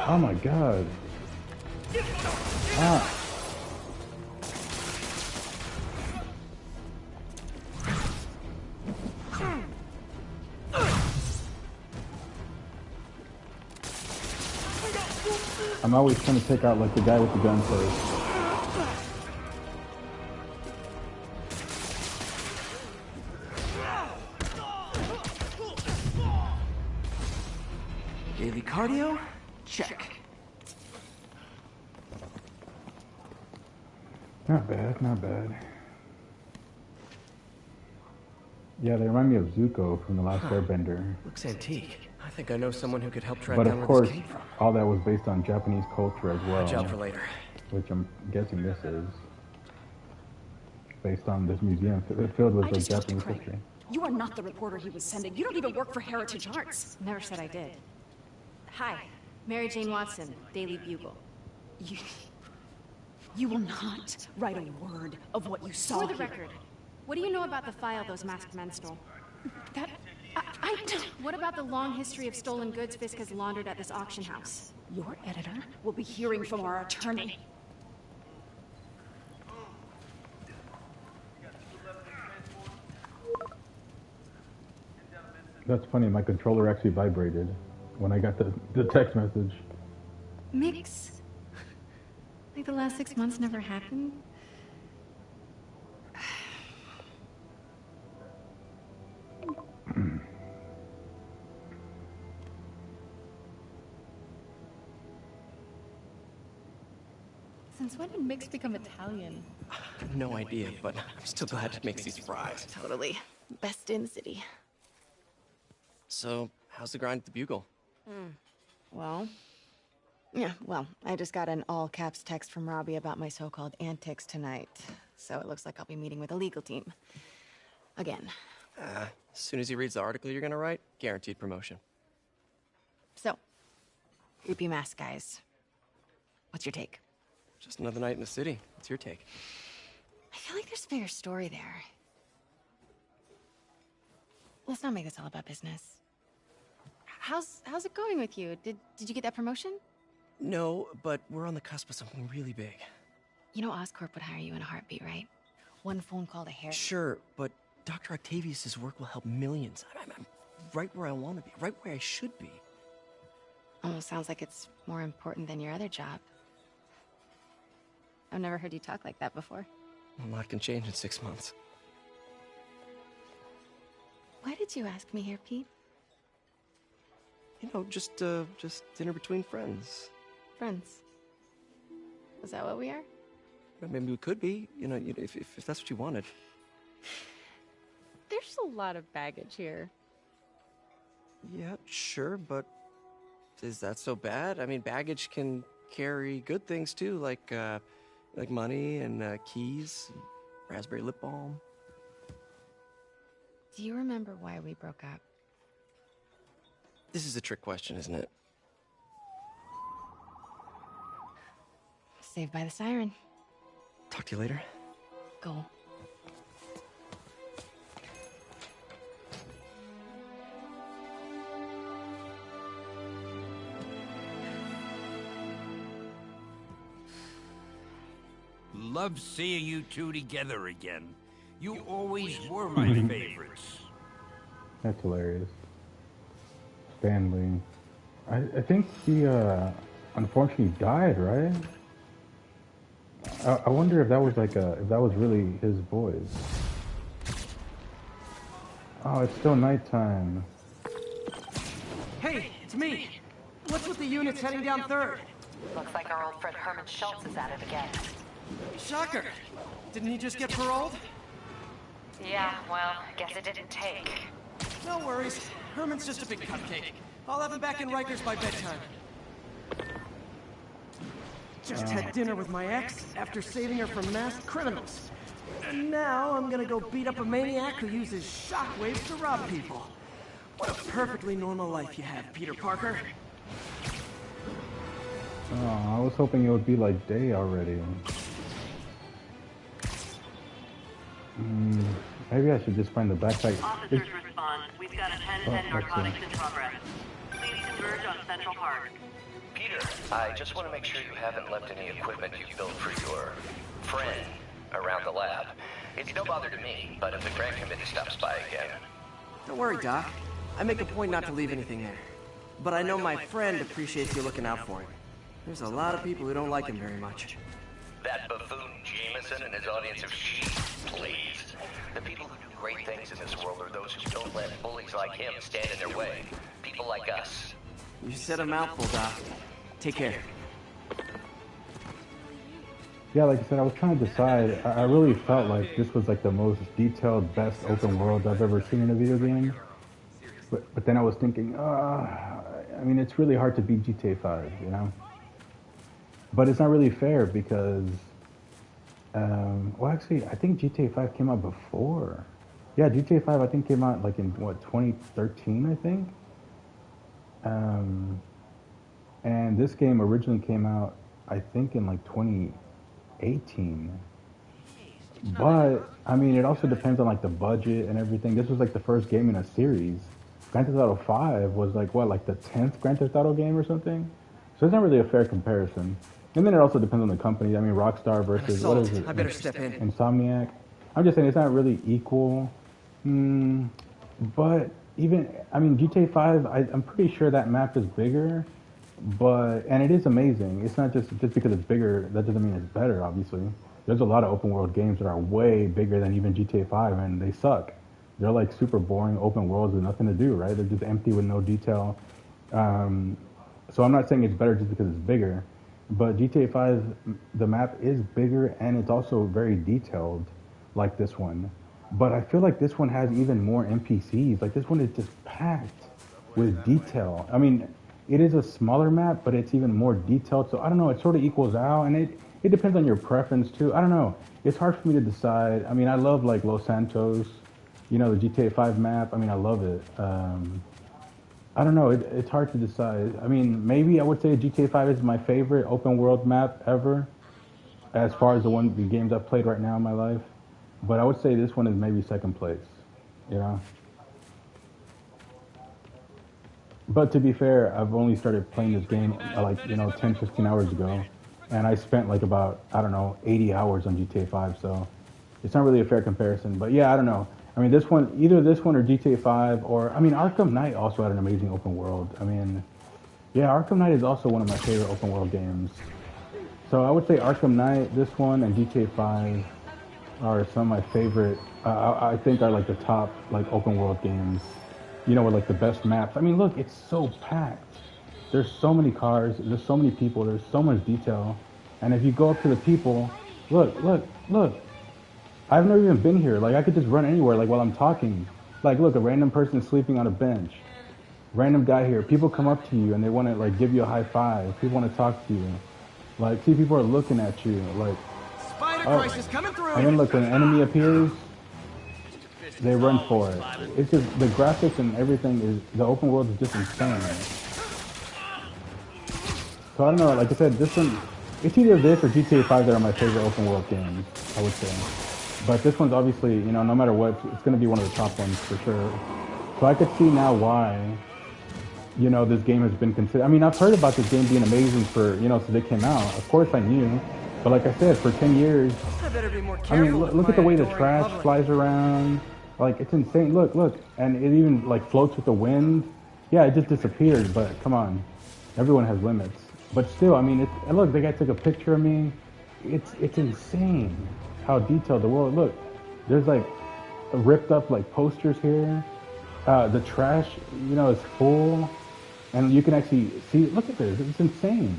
Oh my god. Ah. I'm always trying to take out like the guy with the gun first. Daily cardio? Check. Not bad, not bad. Yeah, they remind me of Zuko from The Last Airbender. Looks antique. I think I know someone who could help track But down of where course, this came from. all that was based on Japanese culture as well. Watch out for later. Which I'm guessing this is. Based on this museum filled with I like just talked to Japanese Craig. history. You are not the reporter he was sending. You don't even work for Heritage Arts. Never said I did. Hi, Mary Jane Watson, Daily Bugle. You will not write a word of what you saw For the here. record, what do you know about the file those masked men stole? That... I don't... What about the long history of stolen goods Fisk has laundered at this auction house? Your editor will be hearing from our attorney. That's funny, my controller actually vibrated when I got the text message. Mix? Like the last 6 months never happened? Since when did Mix become Italian? No idea, but I'm still glad it makes these fries. Totally. Best in the city. So, how's the grind at the Bugle? Well, I just got an all-caps text from Robbie about my so-called antics tonight. So it looks like I'll be meeting with a legal team. Again. As soon as he reads the article you're gonna write, guaranteed promotion. So, creepy mask guys. What's your take? Just another night in the city. What's your take? I feel like there's a bigger story there. Let's not make this all about business. How's it going with you? Did you get that promotion? No, but we're on the cusp of something really big. You know Oscorp would hire you in a heartbeat, right? One phone call to Harry. Sure, but Dr. Octavius's work will help millions. I'm right where I want to be, right where I should be. Almost sounds like it's more important than your other job. I've never heard you talk like that before. A lot can change in 6 months. Why did you ask me here, Pete? You know, just dinner between friends. Friends. Is that what we are? Maybe we could be, if that's what you wanted. There's a lot of baggage here. Yeah, sure, but is that so bad? I mean, baggage can carry good things too, like money and keys, and raspberry lip balm. Do you remember why we broke up? This is a trick question, isn't it? Saved by the siren. Talk to you later. Go. Love seeing you two together again. You always were my favorites. That's hilarious. Stanley. I think he unfortunately died, right? I wonder if that was like if that was really his voice. Oh, it's still nighttime. Hey, it's me. What's with the units heading down 3rd? Looks like our old friend Herman Schultz is at it again. Shocker. Didn't he just get paroled? Yeah, well, guess it didn't take. No worries. Herman's just a big cupcake. I'll have him back in Rikers by bedtime. Just had dinner with my ex after saving her from masked criminals. And now I'm gonna go beat up a maniac who uses shockwaves to rob people. What a perfectly normal life you have, Peter Parker. Oh, I was hoping it would be like day already. Maybe I should just find the backpack. Officers respond. We've got a 10-10 narcotics in progress. Please converge on Central Park. Peter, I just want to make sure you haven't left any equipment you've built for your friend around the lab. It's no bother to me, but if the grant committee stops by again... Don't worry, Doc. I make a point not to leave anything there. But I know my friend appreciates you looking out for him. There's a lot of people who don't like him very much. That buffoon Jameson and his audience of sheep, please. The people who do great things in this world are those who don't let bullies like him stand in their way. People like us. You said a mouthful, Doc. Take care. Yeah, like I said, I was trying to decide. I really felt like this was like the most detailed, best open world I've ever seen in a video game. But then I was thinking, I mean, it's really hard to beat GTA 5, you know? But it's not really fair because, well, actually, I think GTA 5 came out before. Yeah, GTA 5, I think, came out like in, what, 2013, I think? And this game originally came out, I think, in like 2018. But, I mean, it also depends on like the budget and everything. This was like the first game in a series. Grand Theft Auto 5 was like, what, like the 10th Grand Theft Auto game or something? So it's not really a fair comparison. And then it also depends on the company. I mean, Rockstar versus, what is it? I better step in. Insomniac. I'm just saying it's not really equal. But even, I mean, GTA 5, I'm pretty sure that map is bigger. But, and it is amazing. It's not just because it's bigger, that doesn't mean it's better, obviously. There's a lot of open world games that are way bigger than even GTA 5, and they suck. They're like super boring open worlds with nothing to do, right? They're just empty with no detail. So I'm not saying it's better just because it's bigger, but GTA 5, the map is bigger and it's also very detailed like this one. But I feel like this one has even more NPCs. Like this one is just packed with detail. I mean, it is a smaller map, but it's even more detailed. So I don't know, it sort of equals out, and it depends on your preference too. I don't know. It's hard for me to decide. I mean, I love like Los Santos, you know, the GTA 5 map. I mean, I love it. I don't know. It's hard to decide. I mean, maybe I would say GTA 5 is my favorite open world map ever, as far as the games I've played right now in my life. But I would say this one is maybe second place, you know? But to be fair, I've only started playing this game like, 10, 15 hours ago. And I spent like about, I don't know, 80 hours on GTA 5. So it's not really a fair comparison. But yeah, I don't know. I mean, this one, either this one or GTA 5, or, I mean, Arkham Knight also had an amazing open world. I mean, yeah, Arkham Knight is also one of my favorite open world games. So I would say Arkham Knight, this one, and GTA 5 are some of my favorite, I think are like the top, like, open world games, with like the best maps. I mean, look, it's so packed. There's so many cars, there's so many people, there's so much detail. And if you go up to the people, look. I've never even been here. Like, I could just run anywhere, like, while I'm talking. Like, look, a random person sleeping on a bench. Random guy here. People come up to you and they want to, like, give you a high five. People want to talk to you. Like, see, people are looking at you. Like, Spider-Crisis coming through. And then, look, when an enemy appears, they run for it. It's just, the graphics and everything is, the open world is just insane. So, I don't know, like I said, this one, It's either this or GTA 5 that are my favorite open world games, I would say. But this one's obviously, you know, no matter what, it's going to be one of the top ones for sure. So I could see now why, you know, this game has been considered. I mean, I've heard about this game being amazing for, you know, since it came out. Of course I knew. But like I said, for 10 years, I mean, look at the way the trash flies around. Like, it's insane. Look. And it even, like, floats with the wind. Yeah, it just disappeared, but come on. Everyone has limits. But still, I mean, and look, the guy took a picture of me. It's insane how detailed the world. Look, there's, like, ripped up, like, posters here. The trash, you know, is full. And you can actually see, look at this. It's insane.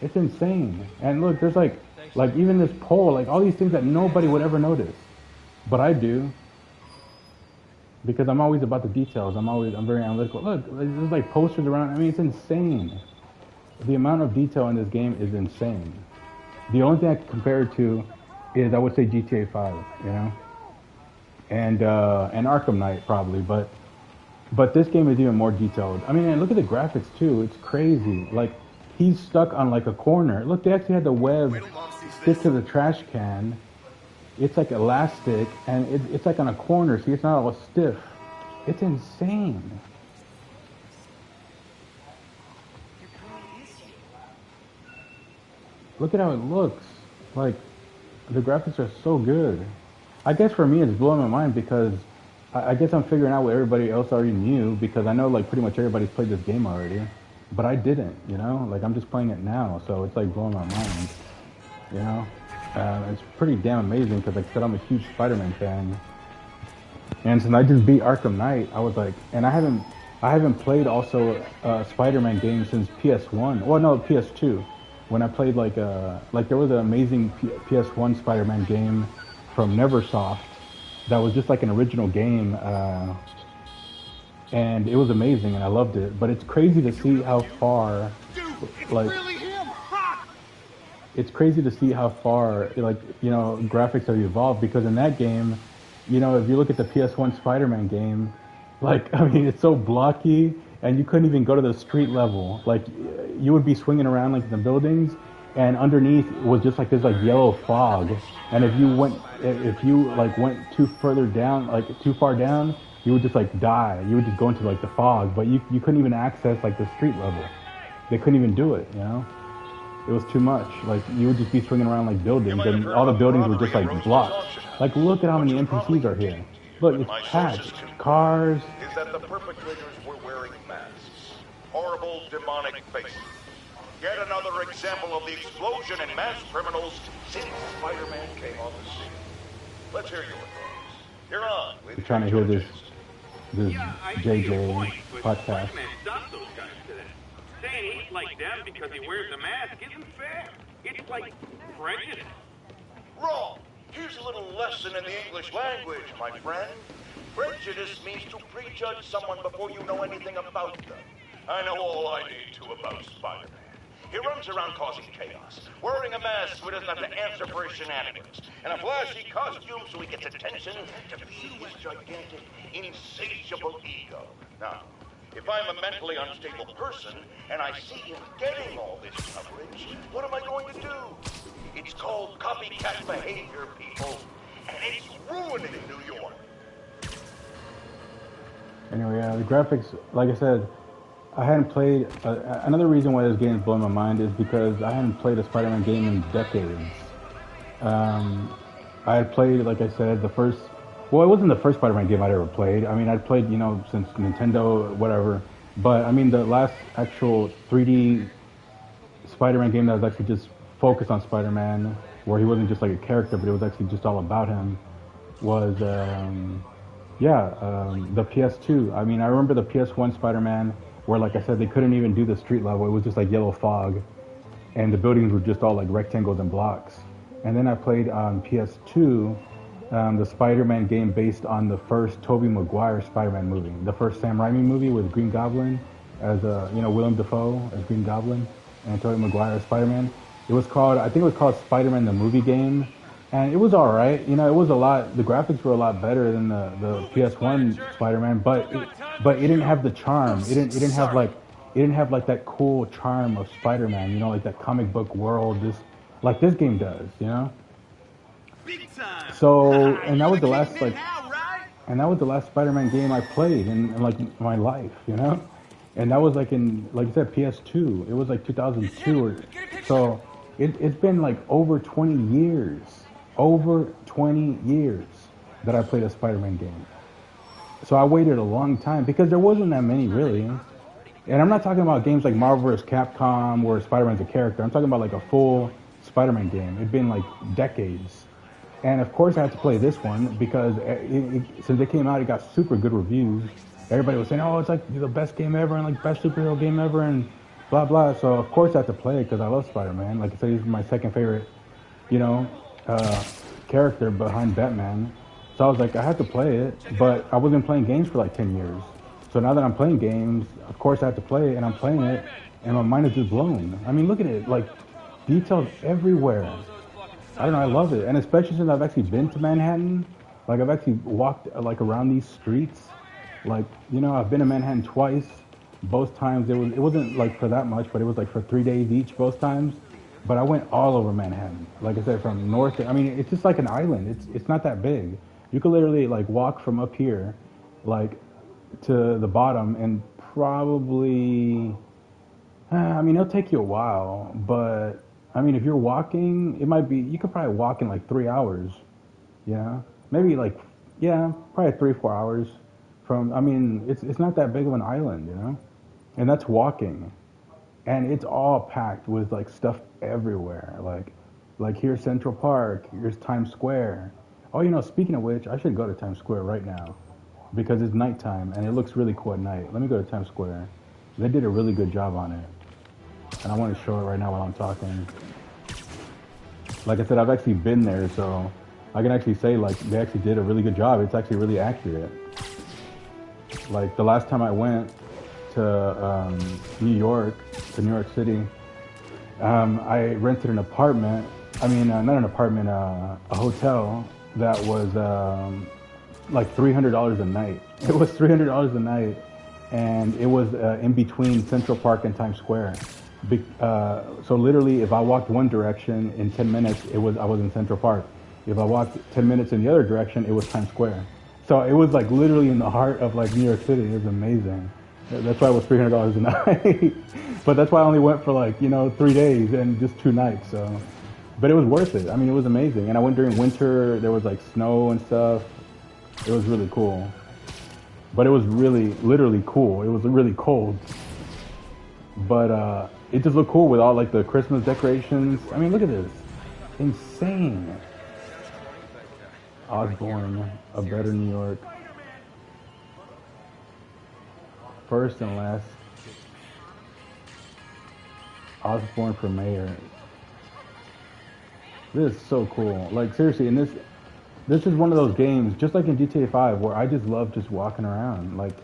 It's insane. And look, there's like even this pole, like all these things that nobody would ever notice. But I do. Because I'm always about the details. I'm very analytical. Look, there's like posters around. I mean, it's insane. The amount of detail in this game is insane. The only thing I can compare it to is, I would say, GTA 5, you know? And Arkham Knight probably, but this game is even more detailed. I mean, and look at the graphics too. It's crazy. Like, he's stuck on like a corner. Look, they actually had the web stick to the trash can. It's like elastic, and it's like on a corner. See, it's not all stiff. It's insane. Look at how it looks. Like, the graphics are so good. I guess for me, it's blowing my mind because I guess I'm figuring out what everybody else already knew, because I know like pretty much everybody's played this game already. But I didn't, you know? Like, I'm just playing it now, so it's like blowing my mind, you know? It's pretty damn amazing because, like I said, I'm a huge Spider-Man fan. And since I just beat Arkham Knight, I was like, and I haven't played also a Spider-Man game since PS1. Well, no, PS2. When I played like there was an amazing PS1 Spider-Man game from Neversoft that was just like an original game. And it was amazing, and I loved it. But it's crazy to see how far, like, it's crazy to see how far, like, you know, graphics have evolved. Because in that game, you know, if you look at the PS1 Spider-Man game, like, I mean, it's so blocky, and you couldn't even go to the street level. Like, you would be swinging around like in the buildings, and underneath was just like this like yellow fog. And if you went too further down, like too far down, you would just like die. You would just go into like the fog, but you couldn't even access like the street level. They couldn't even do it, you know? It was too much. Like, you would just be swinging around like buildings, and all the buildings were just like blocked. Like, look at how many NPCs are here. Look, it's packed. Cars. Is that the perpetrators were wearing masks. Horrible demonic faces. Yet another example of the explosion in mass criminals since Spider-Man came on the scene. Let's hear your thoughts. You're on. We're trying to hear this JJ podcast. Saying he's like them because he wears a mask isn't fair. It's like prejudice. Wrong. Here's a little lesson in the English language, my friend. Prejudice means to prejudge someone before you know anything about them. I know all I need to about Spider-Man. He runs around causing chaos, wearing a mask so he doesn't have to answer for his shenanigans, and a flashy costume so he gets attention to feed his gigantic, insatiable ego. Now, if I'm a mentally unstable person, and I see him getting all this coverage, what am I going to do? It's called copycat behavior, people, and it's ruining New York. Anyway, the graphics, like I said, I hadn't played, another reason why this game is blowing my mind is because I hadn't played a Spider-Man game in decades. I had played, like I said, well, it wasn't the first Spider-Man game I'd ever played. I mean, I'd played, you know, since Nintendo, whatever. But, I mean, the last actual 3D Spider-Man game that was actually just focused on Spider-Man, where he wasn't just like a character, but it was actually just all about him, was, the PS2. I mean, I remember the PS1 Spider-Man, where, like I said, they couldn't even do the street level. It was just like yellow fog, and the buildings were just all like rectangles and blocks. And then I played on PS2 the Spider-Man game based on the first Tobey Maguire Spider-Man movie, the first Sam Raimi movie with Green Goblin as Willem Dafoe as Green Goblin and Tobey Maguire as Spider-Man. It was called, I think it was called Spider-Man the Movie Game, and it was all right. You know, it was a lot. The graphics were a lot better than the PS1 Spider-Man, but it didn't have the charm. It didn't have like it didn't have like that cool charm of Spider-Man, you know, like that comic book world, like this game does, you know. So, and that was the last like, and that was the last Spider-Man game I played in like my life, you know. And that was like in, like you said, PS2. It was like 2002 or so. It's been like over 20 years, over 20 years that I played a Spider-Man game. So I waited a long time because there wasn't that many really. And I'm not talking about games like Marvel vs. Capcom where Spider-Man's a character. I'm talking about like a full Spider-Man game. It'd been like decades. And of course I had to play this one because since it came out, it got super good reviews. Everybody was saying, oh, it's like the best game ever and like best superhero game ever and blah, blah. So of course I had to play it because I love Spider-Man. Like I said, he's my second favorite, you know, character behind Batman. So I was like, I had to play it, but I wasn't playing games for like 10 years. So now that I'm playing games, of course I have to play it, and I'm playing it, and my mind is just blown. I mean, look at it, like, details everywhere. I don't know, I love it. And especially since I've actually been to Manhattan, like I've actually walked like around these streets. Like, you know, I've been to Manhattan twice. Both times it wasn't like for that much, but it was like for 3 days each, both times. But I went all over Manhattan. Like I said, from north to, I mean, it's just like an island. It's not that big. You could literally like walk from up here, like, to the bottom and probably, I mean, it'll take you a while, but I mean, if you're walking, it might be, you could probably walk in like 3 hours, yeah, maybe like, yeah, probably 3-4 hours from, I mean, it's not that big of an island, you know, and that's walking, and it's all packed with like stuff everywhere, like here's Central Park, here's Times Square. Oh, you know, speaking of which, I should go to Times Square right now. Because it's nighttime and it looks really cool at night. Let me go to Times Square. They did a really good job on it. And I want to show it right now while I'm talking. Like I said, I've actually been there, so I can actually say like they actually did a really good job. It's actually really accurate. Like the last time I went to New York City, I rented an apartment. I mean, not an apartment, a hotel that was like $300 a night. It was $300 a night, and it was in between Central Park and Times Square. So literally, if I walked one direction in 10 minutes, I was in Central Park. If I walked 10 minutes in the other direction, it was Times Square. So it was like literally in the heart of like New York City. It was amazing. That's why it was $300 a night. But that's why I only went for like, you know, 3 days and just 2 nights. So, but it was worth it. I mean, it was amazing. And I went during winter. There was like snow and stuff. It was really cool. But it was really, literally cool. It was really cold. But it just looked cool with all like the Christmas decorations. I mean, look at this. Insane. Osborne, A Better New York. First and last. Osborne for mayor. This is so cool. Like seriously, and this is one of those games, just like in GTA 5, where I just love just walking around. Like,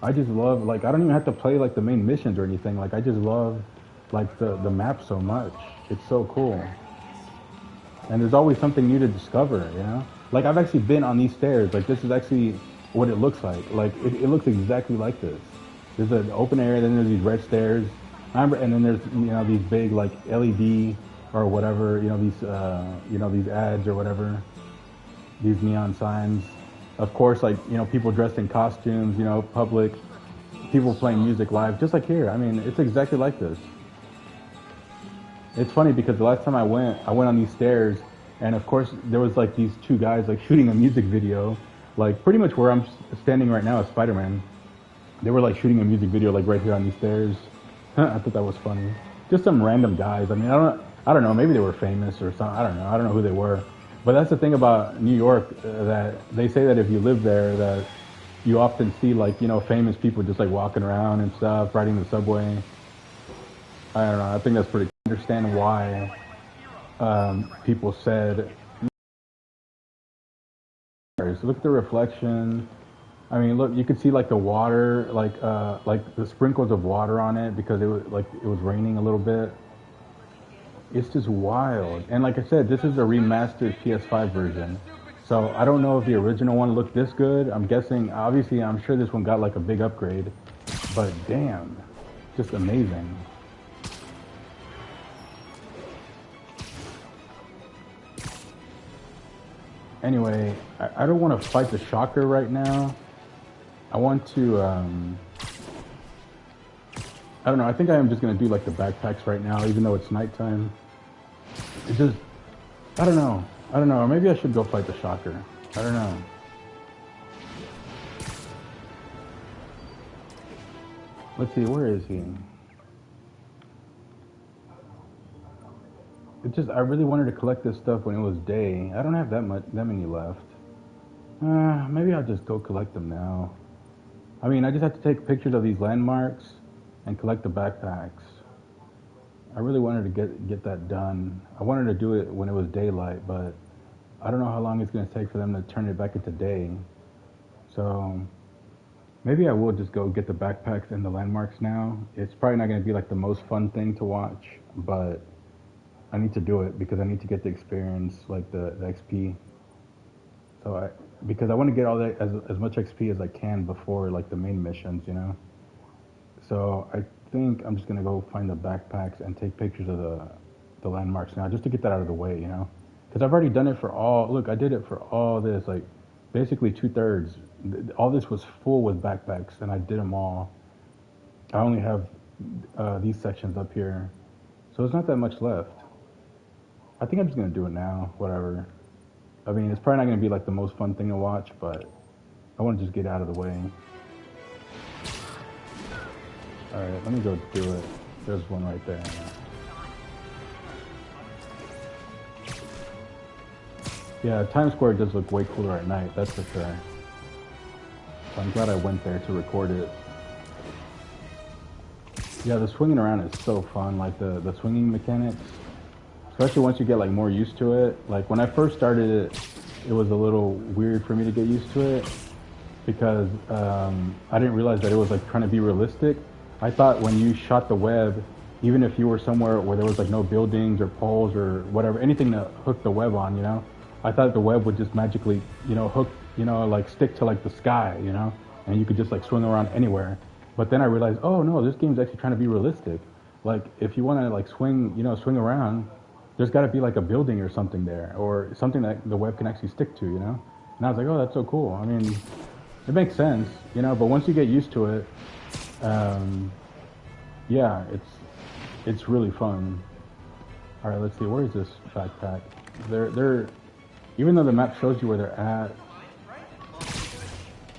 I just love, like, I don't even have to play, like, the main missions or anything. Like, I just love, like, the map so much. It's so cool. And there's always something new to discover, you know? Like, I've actually been on these stairs. Like, this is actually what it looks like. Like, it looks exactly like this. There's an open area, then there's these red stairs. And then there's, you know, these big, like, LED or whatever, you know, these ads or whatever. These neon signs. Of course, like, you know, people dressed in costumes, you know, public, people playing music live, just like here. I mean, it's exactly like this. It's funny because the last time I went on these stairs, and of course, there was like these 2 guys like shooting a music video, like pretty much where I'm standing right now as Spider-Man. They were like shooting a music video like right here on these stairs. I thought that was funny. Just some random guys. I mean, I don't know, maybe they were famous or something. I don't know who they were. But that's the thing about New York, that they say that if you live there, that you often see like, you know, famous people just like walking around and stuff, riding the subway. I don't know. I think that's pretty cool. I understand why people said. So look at the reflection. I mean, look, you could see like the water, like the sprinkles of water on it because it was raining a little bit. It's just wild. And like I said, this is a remastered PS5 version. So I don't know if the original one looked this good. I'm guessing, obviously, I'm sure this one got like a big upgrade. But damn, just amazing. Anyway, I don't want to fight the shocker right now. I want to, I don't know, I think I am just going to do like the backpacks right now, even though it's nighttime. It just, I don't know, or maybe I should go fight the shocker. I don't know. Let's see, where is he? It just, I really wanted to collect this stuff when it was day. I don't have that many left. Maybe I'll just go collect them now. I mean, I just have to take pictures of these landmarks and collect the backpacks. I really wanted to get that done. I wanted to do it when it was daylight, but I don't know how long it's going to take for them to turn it back into day. So maybe I will just go get the backpacks and the landmarks now. It's probably not going to be like the most fun thing to watch, but I need to do it because I need to get the experience, like the XP. So because I want to get all that as much XP as I can before like the main missions, you know. So I think I'm just gonna go find the backpacks and take pictures of the landmarks now, just to get that out of the way, you know. Because I've already done it for all. Look, I did it for all this, like basically 2/3. All this was full with backpacks, and I did them all. I only have these sections up here, so there's not that much left. I think I'm just gonna do it now, whatever. I mean, it's probably not gonna be like the most fun thing to watch, but I want to just get out of the way. All right, let me go do it. There's one right there. Yeah, Times Square does look way cooler at night, that's for sure. So I'm glad I went there to record it. Yeah, the swinging around is so fun, like the swinging mechanics. Especially once you get like more used to it. Like when I first started it, it was a little weird for me to get used to it because I didn't realize that it was like trying to be realistic. I thought when you shot the web, even if you were somewhere where there was like no buildings or poles or whatever, anything to hook the web on, you know, I thought the web would just magically, you know, hook, you know, like stick to like the sky, you know, and you could just like swing around anywhere. But then I realized, oh no, this game's actually trying to be realistic. Like if you want to like swing, you know, swing around, there's got to be like a building or something there, or something that the web can actually stick to, you know? And I was like, oh, that's so cool. I mean, it makes sense, you know, but once you get used to it, yeah, it's really fun. All right, let's see, where is this backpack? They're even though the map shows you where they're at,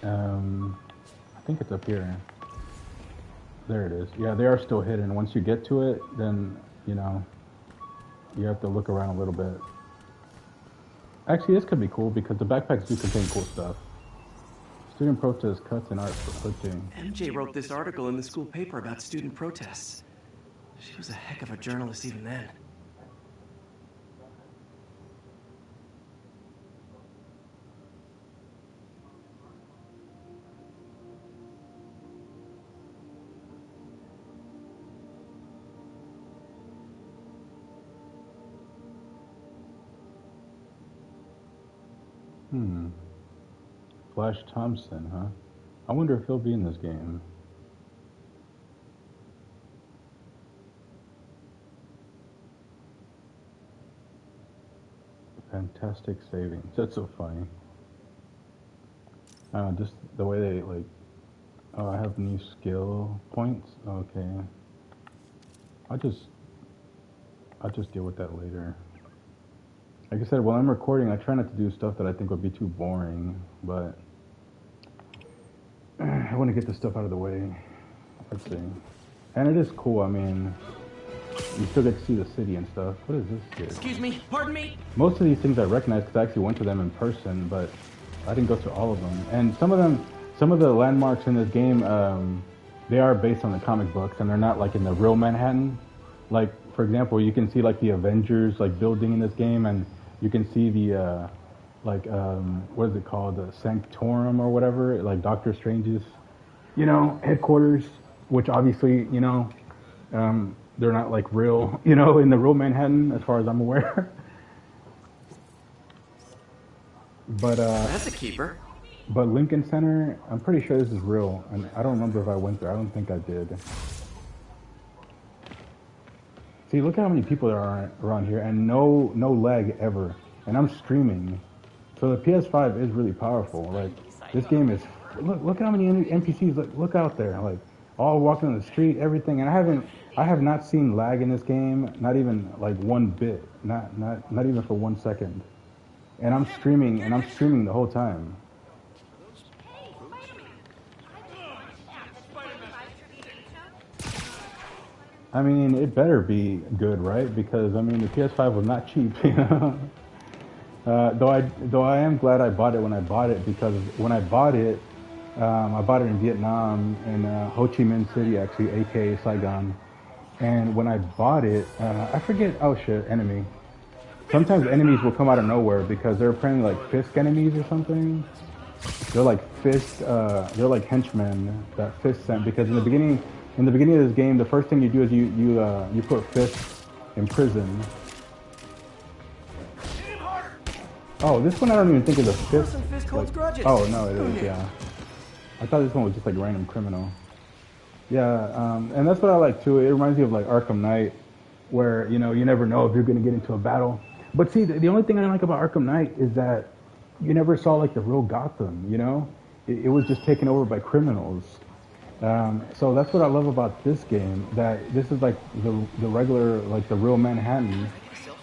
I think it's up here. There it is. Yeah, they are still hidden. Once you get to it, then, you know, you have to look around a little bit. Actually, this could be cool because the backpacks do contain cool stuff. Student protest cuts and art for coaching. MJ wrote this article in the school paper about student protests. She was a heck of a journalist even then. Flash Thompson, huh? I wonder if he'll be in this game. Fantastic savings. That's so funny. Just the way they like. Oh, I have new skill points. Okay. I'll just deal with that later. Like I said, while I'm recording, I try not to do stuff that I think would be too boring, but I want to get this stuff out of the way. Let's see. And it is cool, I mean, you still get to see the city and stuff. What is this here? Excuse me, pardon me? Most of these things I recognize because I actually went to them in person, but I didn't go to all of them. And some of the landmarks in this game, they are based on the comic books, and they're not like in the real Manhattan. Like, for example, you can see like the Avengers like building in this game, and you can see the what is it called, the Sanctorum or whatever, like Doctor Strange's, you know, headquarters, which obviously, you know, they're not like real, you know, in the real Manhattan as far as I'm aware. But that's a keeper. But Lincoln Center, I'm pretty sure this is real, and I don't remember if I went there. I don't think I did. See, look how many people there are around here, and no lag ever. And I'm streaming, so the PS5 is really powerful. Like this game is. Look how many NPCs. Look out there, like all walking on the street, everything. And I have not seen lag in this game, not even like one bit, not even for 1 second. And I'm streaming the whole time. I mean, it better be good, right? Because I mean, the PS5 was not cheap, you know. Though I am glad I bought it when I bought it, because when I bought it in Vietnam, in Ho Chi Minh City, actually, aka Saigon. And when I bought it, I forget. Oh shit, enemy. Sometimes enemies will come out of nowhere because they're apparently like Fisk enemies or something. They're like Fisk. They're like henchmen that Fisk sent. Because in the beginning of this game, the first thing you do is you put Fisk in prison. Oh, this one I don't even think is a Fisk. Like, oh no, it is. Yeah. I thought this one was just like random criminal. Yeah, and that's what I like too. It reminds me of like Arkham Knight, where you never know if you're gonna get into a battle. But see, the only thing I like about Arkham Knight is that you never saw like the real Gotham. It was just taken over by criminals. So that's what I love about this game. That this is like the regular, like the real Manhattan.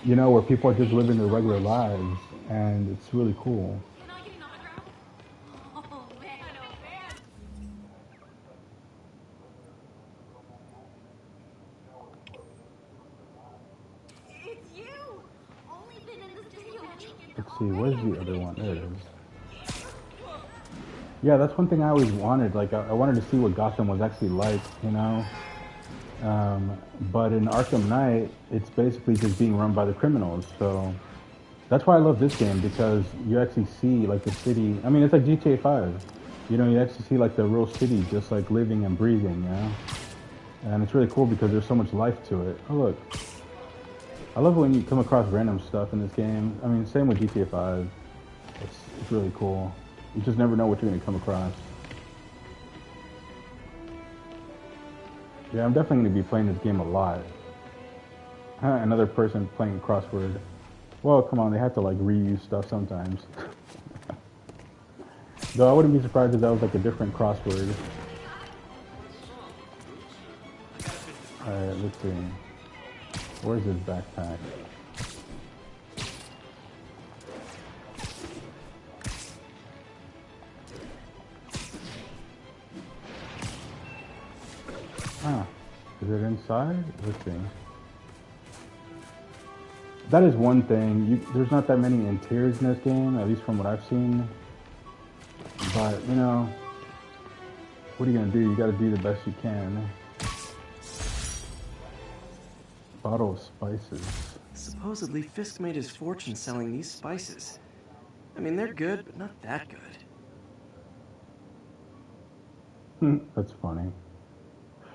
Where people are just living their regular lives, and it's really cool. Let's see, where's the other one? There it is. Yeah, that's one thing I always wanted. Like, I wanted to see what Gotham was actually like, But in Arkham Knight, it's basically just being run by the criminals. So that's why I love this game, because you actually see like the city. I mean, it's like GTA 5. You actually see like the real city just like living and breathing, And it's really cool because there's so much life to it. Oh look. I love when you come across random stuff in this game. I mean, same with GTA 5. It's really cool. You just never know what you're going to come across. Yeah, I'm definitely going to be playing this game a lot. Another person playing crossword. Well, come on, they have to like reuse stuff sometimes. Though I wouldn't be surprised if that was like a different crossword. Alright, let's see. Where's his backpack? Huh. Is it inside? Let's see. That is one thing. There's not that many interiors in this game, at least from what I've seen. But, what are you going to do? You got to do the best you can. Bottle of spices. Supposedly, Fisk made his fortune selling these spices. I mean, they're good, but not that good. That's funny.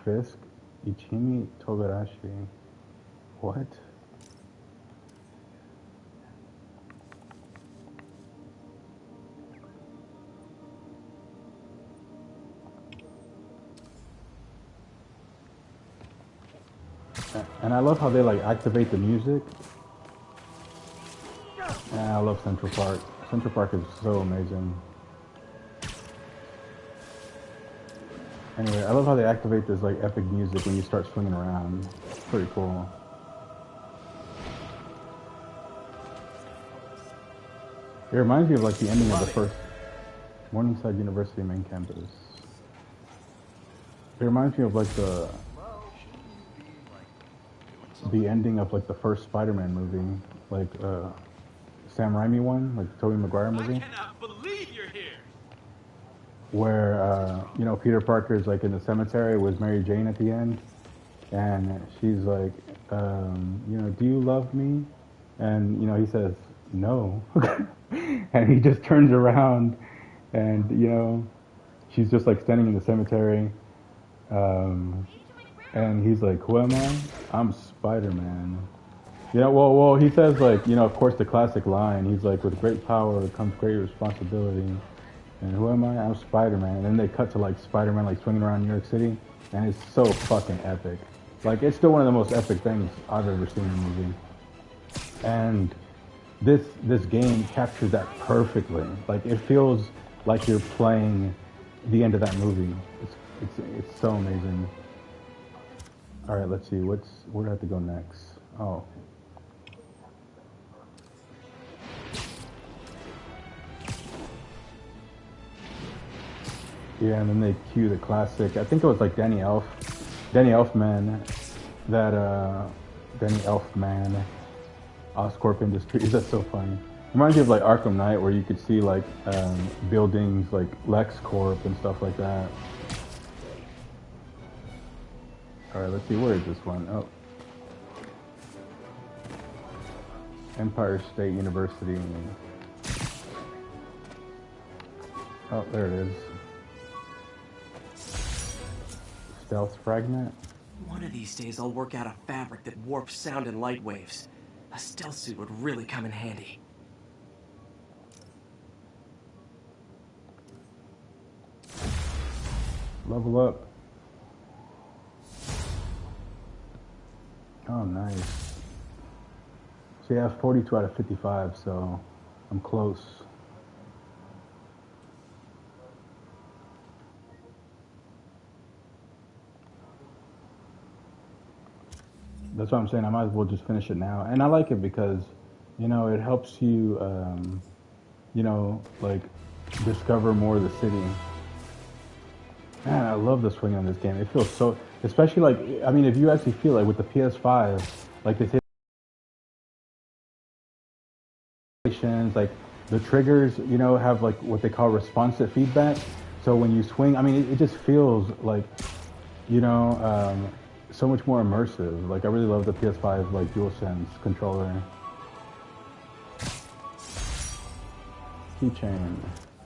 Fisk, Ichimi Togarashi. What? And I love how they like activate the music. And I love Central Park. Central Park is so amazing. Anyway, I love how they activate this like epic music when you start swinging around. It's pretty cool. It reminds me of like the ending of the first Morningside University main campus. It reminds me of like the ending of like the first Spider-Man movie, like Sam Raimi one, like the Tobey Maguire movie. I cannot believe you're here. Where Peter Parker is like in the cemetery with Mary Jane at the end, and she's like, do you love me? And he says no, and he just turns around, and she's just like standing in the cemetery. And he's like, who am I? I'm Spider-Man. Well, he says like, of course the classic line. He's like, with great power comes great responsibility. And who am I? I'm Spider-Man. And then they cut to like Spider-Man like swinging around New York City. And it's so fucking epic. Like, it's still one of the most epic things I've ever seen in a movie. And this game captures that perfectly. Like, it feels like you're playing the end of that movie. It's so amazing. All right, let's see. Where do I have to go next? Oh. Yeah, and then they cue the classic. I think it was like Danny Elfman, Danny Elfman, Oscorp Industries. That's so funny. Reminds me of like Arkham Knight, where you could see like buildings like LexCorp and stuff like that. All right, let's see. Where is this one? Oh, Empire State University. Oh, there it is. Stealth fragment. One of these days I'll work out a fabric that warps sound and light waves. A stealth suit would really come in handy. Level up. Oh, nice. So yeah, 42 out of 55, so I'm close. That's what I'm saying. I might as well just finish it now. And I like it because, you know, it helps you, you know, like, discover more of the city. Man, I love the swing on this game. It feels so, especially like, I mean, if you actually feel like with the PS5, like they say, like the triggers, you know, have like what they call responsive feedback. So when you swing, I mean, it just feels like, you know, so much more immersive. Like I really love the PS5 like DualSense controller. Keychain.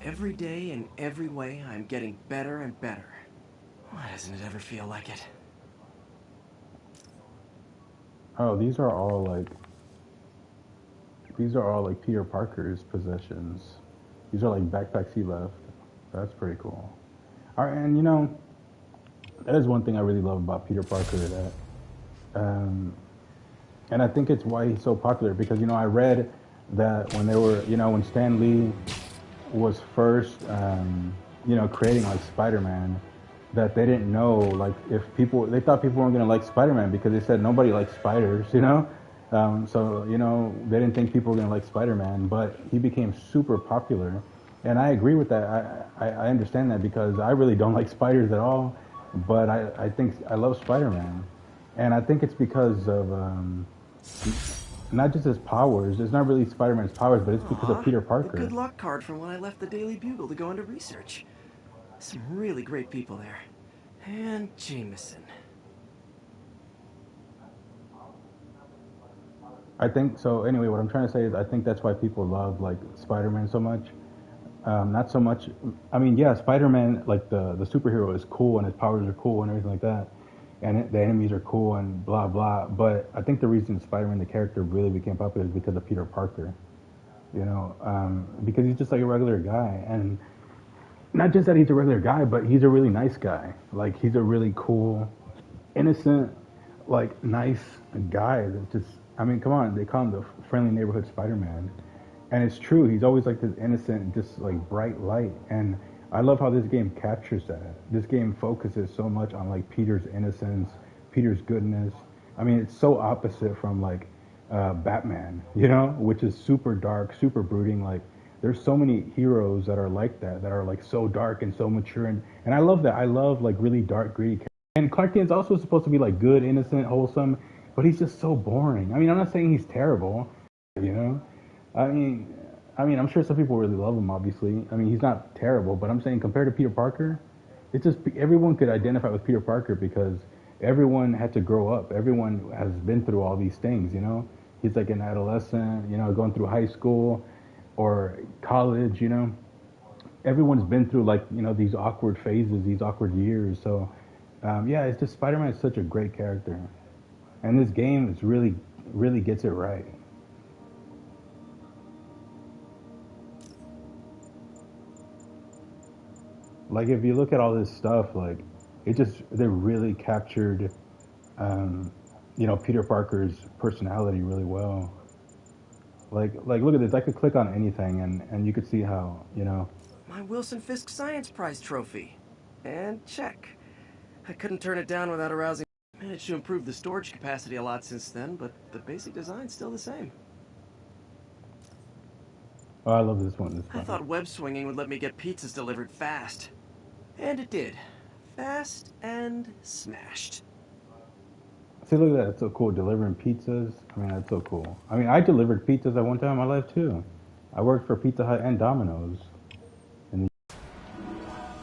Every day in every way, I'm getting better and better. Why doesn't it ever feel like it? Oh, these are all like Peter Parker's possessions. These are like backpacks he left. That's pretty cool. All right, and you know, that is one thing I really love about Peter Parker. That, and I think it's why he's so popular because you know I read that when they were, you know, when Stan Lee was first, you know, creating like Spider-Man, that they didn't know like if people, they thought people weren't gonna like Spider-Man because they said nobody likes spiders, you know. So you know they didn't think people were gonna like Spider-Man, but he became super popular, and I agree with that. I understand that because I really don't like spiders at all, but I think I love Spider-Man, and I think it's because of not just his powers. It's not really Spider-Man's powers, but it's because of Peter Parker. The good luck card from when I left the Daily Bugle to go into research. Some really great people there. And Jameson. I think so. Anyway, what I'm trying to say is I think that's why people love like Spider-Man so much. Not so much. I mean, yeah, Spider-Man, like the superhero, is cool and his powers are cool and everything like that, and the enemies are cool and blah blah. But I think the reason Spider-Man, the character, really became popular is because of Peter Parker. You know, because he's just like a regular guy, and not just that he's a regular guy, but he's a really nice guy. Like he's a really cool, innocent, like nice guy that just. I mean, come on, they call him the friendly neighborhood Spider-Man. And it's true, he's always like this innocent, just like bright light. And I love how this game captures that. This game focuses so much on like Peter's innocence, Peter's goodness. I mean, it's so opposite from like Batman, you know, which is super dark, super brooding. Like there's so many heroes that are like that are like so dark and so mature. And I love that. I love like really dark, gritty characters. And Clark Kent's also supposed to be like good, innocent, wholesome, but he's just so boring. I mean, I'm not saying he's terrible, you know? I mean, I'm sure some people really love him, obviously. I mean, he's not terrible, but I'm saying compared to Peter Parker, it's just everyone could identify with Peter Parker because everyone had to grow up. Everyone has been through all these things, you know? He's like an adolescent, you know, going through high school or college, you know? Everyone's been through like, you know, these awkward phases, these awkward years. So, yeah, it's just Spider-Man is such a great character. And this game is really gets it right. Like if you look at all this stuff, like they really captured you know, Peter Parker's personality really well. Like look at this. I could click on anything, and you could see how, you know. My Wilson Fisk Science Prize trophy. And check. I couldn't turn it down without arousing. Managed to improve the storage capacity a lot since then, but the basic design's still the same. Oh, I love this one. I thought web swinging would let me get pizzas delivered fast. And it did. Fast and smashed. See, look at that. It's so cool. Delivering pizzas. I mean, that's so cool. I mean, I delivered pizzas at one time in my life, too. I worked for Pizza Hut and Domino's. And the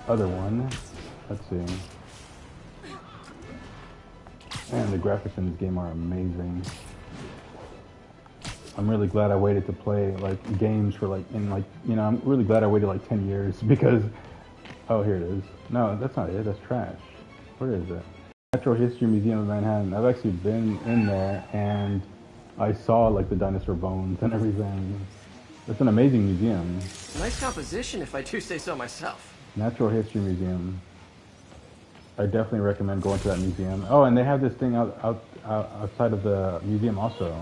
other one, let's see. Man, the graphics in this game are amazing. I'm really glad I waited to play, like, games for, like, you know, I'm really glad I waited, like, 10 years because, oh, here it is. No, that's not it. That's trash. Where is it? Natural History Museum of Manhattan. I've actually been in there and I saw like the dinosaur bones and everything. It's an amazing museum. Nice composition, if I do say so myself. Natural History Museum. I definitely recommend going to that museum. Oh, and they have this thing outside of the museum also.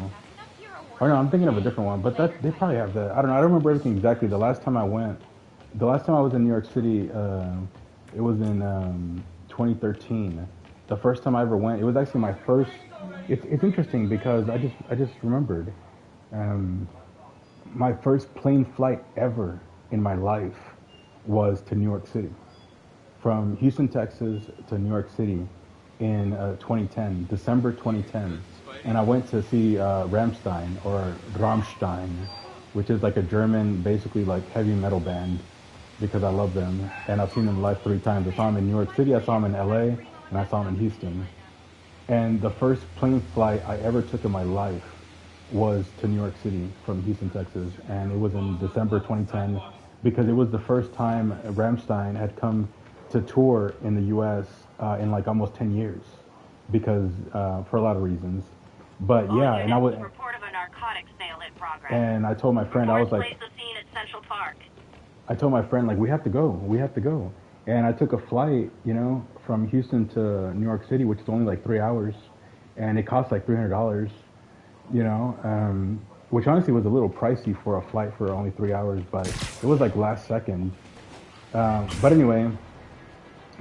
Oh no, I'm thinking of a different one, but they probably have that. I don't know. I don't remember everything exactly. The last time I was in New York City, it was in 2013. The first time I ever went, it was actually my first. It's interesting because I just remembered my first plane flight ever in my life was to New York City, from Houston, Texas to New York City in 2010, December 2010, and I went to see Rammstein, which is like a German, basically like heavy metal band, because I love them and I've seen them live 3 times. I saw them in New York City, I saw them in LA. And I saw him in Houston. And the first plane flight I ever took in my life was to New York City from Houston, Texas. And it was in December 2010 because it was the first time Rammstein had come to tour in the US in like almost 10 years because for a lot of reasons. But yeah, and I was. Report of a narcotics sale in progress. And I told my friend, I was like. Place the scene at Central Park. I told my friend, like, we have to go. And I took a flight, you know, from Houston to New York City, which is only like 3 hours, and it cost like $300, you know, which honestly was a little pricey for a flight for only 3 hours, but it was like last second. But anyway,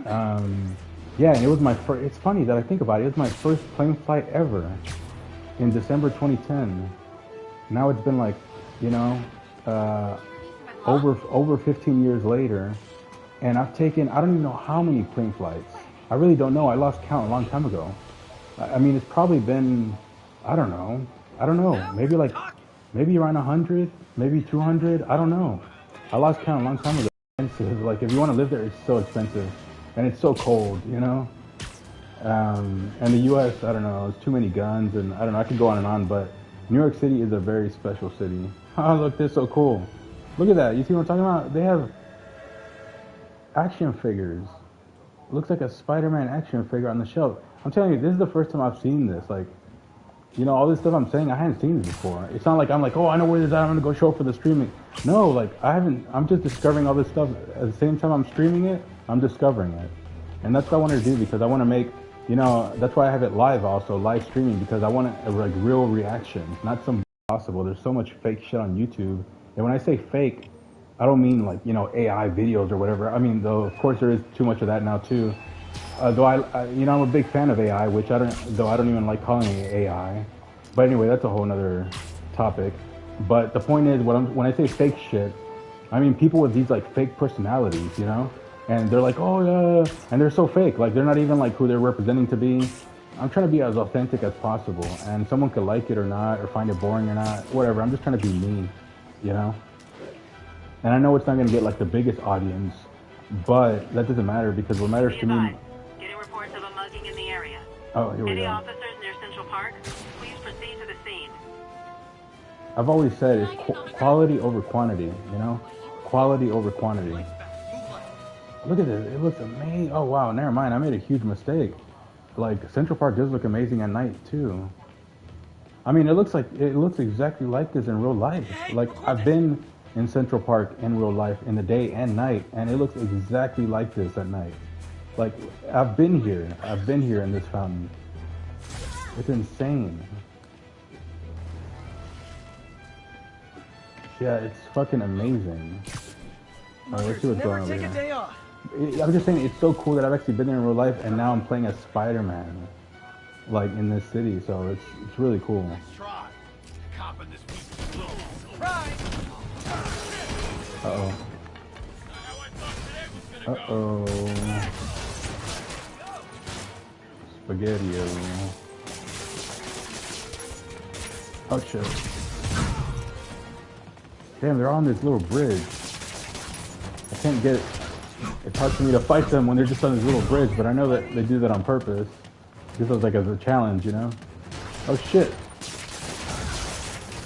yeah, and it was my first. It's funny that I think about it. It was my first plane flight ever in December 2010. Now it's been like, you know, over 15 years later. And I've taken, I don't even know how many plane flights. I really don't know. I lost count a long time ago. I mean, it's probably been, I don't know. Maybe around 100, maybe 200. I don't know. I lost count a long time ago. Like, if you want to live there, it's so expensive. And it's so cold, you know? And the U.S., I don't know, there's too many guns. And I don't know, I could go on and on. But New York City is a very special city. Oh, look, they're so cool. Look at that. You see what I'm talking about? They have action figures. Looks like a Spider-Man action figure on the shelf. I'm telling you, this is the first time I've seen this. Like, you know, all this stuff I'm saying, I hadn't seen this before. It's not like I'm like, oh, I know where this is at, I'm gonna go show up for the streaming. No, like, I'm just discovering all this stuff. At the same time I'm streaming it, I'm discovering it. And that's what I wanted to do, because I want to make, you know, that's why I have it live also, live streaming, because I want like real reactions, not some possible. There's so much fake shit on YouTube. And when I say fake, I don't mean like, you know, AI videos or whatever. I mean, though, of course there is too much of that now too. Though I, you know, I'm a big fan of AI, which I don't even like calling it AI. But anyway, that's a whole nother topic. But the point is, when I say fake shit, I mean people with these like fake personalities, you know? And they're like, oh yeah, and they're so fake. Like, they're not even like who they're representing to be. I'm trying to be as authentic as possible. And someone could like it or not, or find it boring or not, whatever. I'm just trying to be me, you know? And I know it's not going to get like the biggest audience, but that doesn't matter, because what matters to me. Getting reports of a mugging in the area. Oh, here we Any go. officers near Central Park, please proceed to the scene. I've always said it's quality over quantity, you know? Quality over quantity. Look at this. It looks amazing. Oh, wow. Never mind. I made a huge mistake. Like, Central Park does look amazing at night, too. I mean, it looks exactly like this in real life. Like, I've been in Central Park in real life in the day and night, and it looks exactly like this at night. Like, I've been here in this fountain. It's insane. Yeah, it's fucking amazing. Alright, let's see what's going on Never take here. a day off. I'm just saying, it's so cool that I've actually been there in real life, and now I'm playing as Spider-Man, like in this city. So it's really cool. Uh-oh. Uh-oh. Spaghetti-o. Oh, shit. Damn, they're on this little bridge. I can't get... It's hard for me to fight them when they're just on this little bridge, but I know that they do that on purpose. This was like as a challenge, you know? Oh, shit.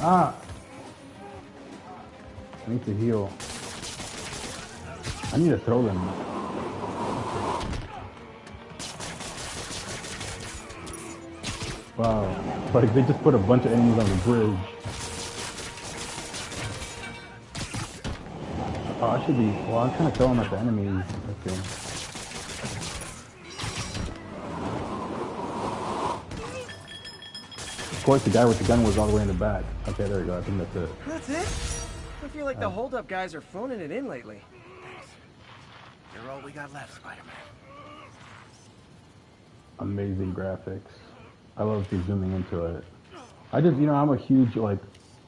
Ah! I need to heal. I need to throw them. Wow. Like, they just put a bunch of enemies on the bridge. Oh, I should be... Well, I'm trying to throw them at the enemies. Okay. Of course, the guy with the gun was all the way in the back. Okay, there we go. I think that's it. That's it? I feel like the hold-up guys are phoning it in lately. Thanks. You're all we got left, Spider-Man. Amazing graphics. I love just zooming into it. I just, you know, I'm a huge, like,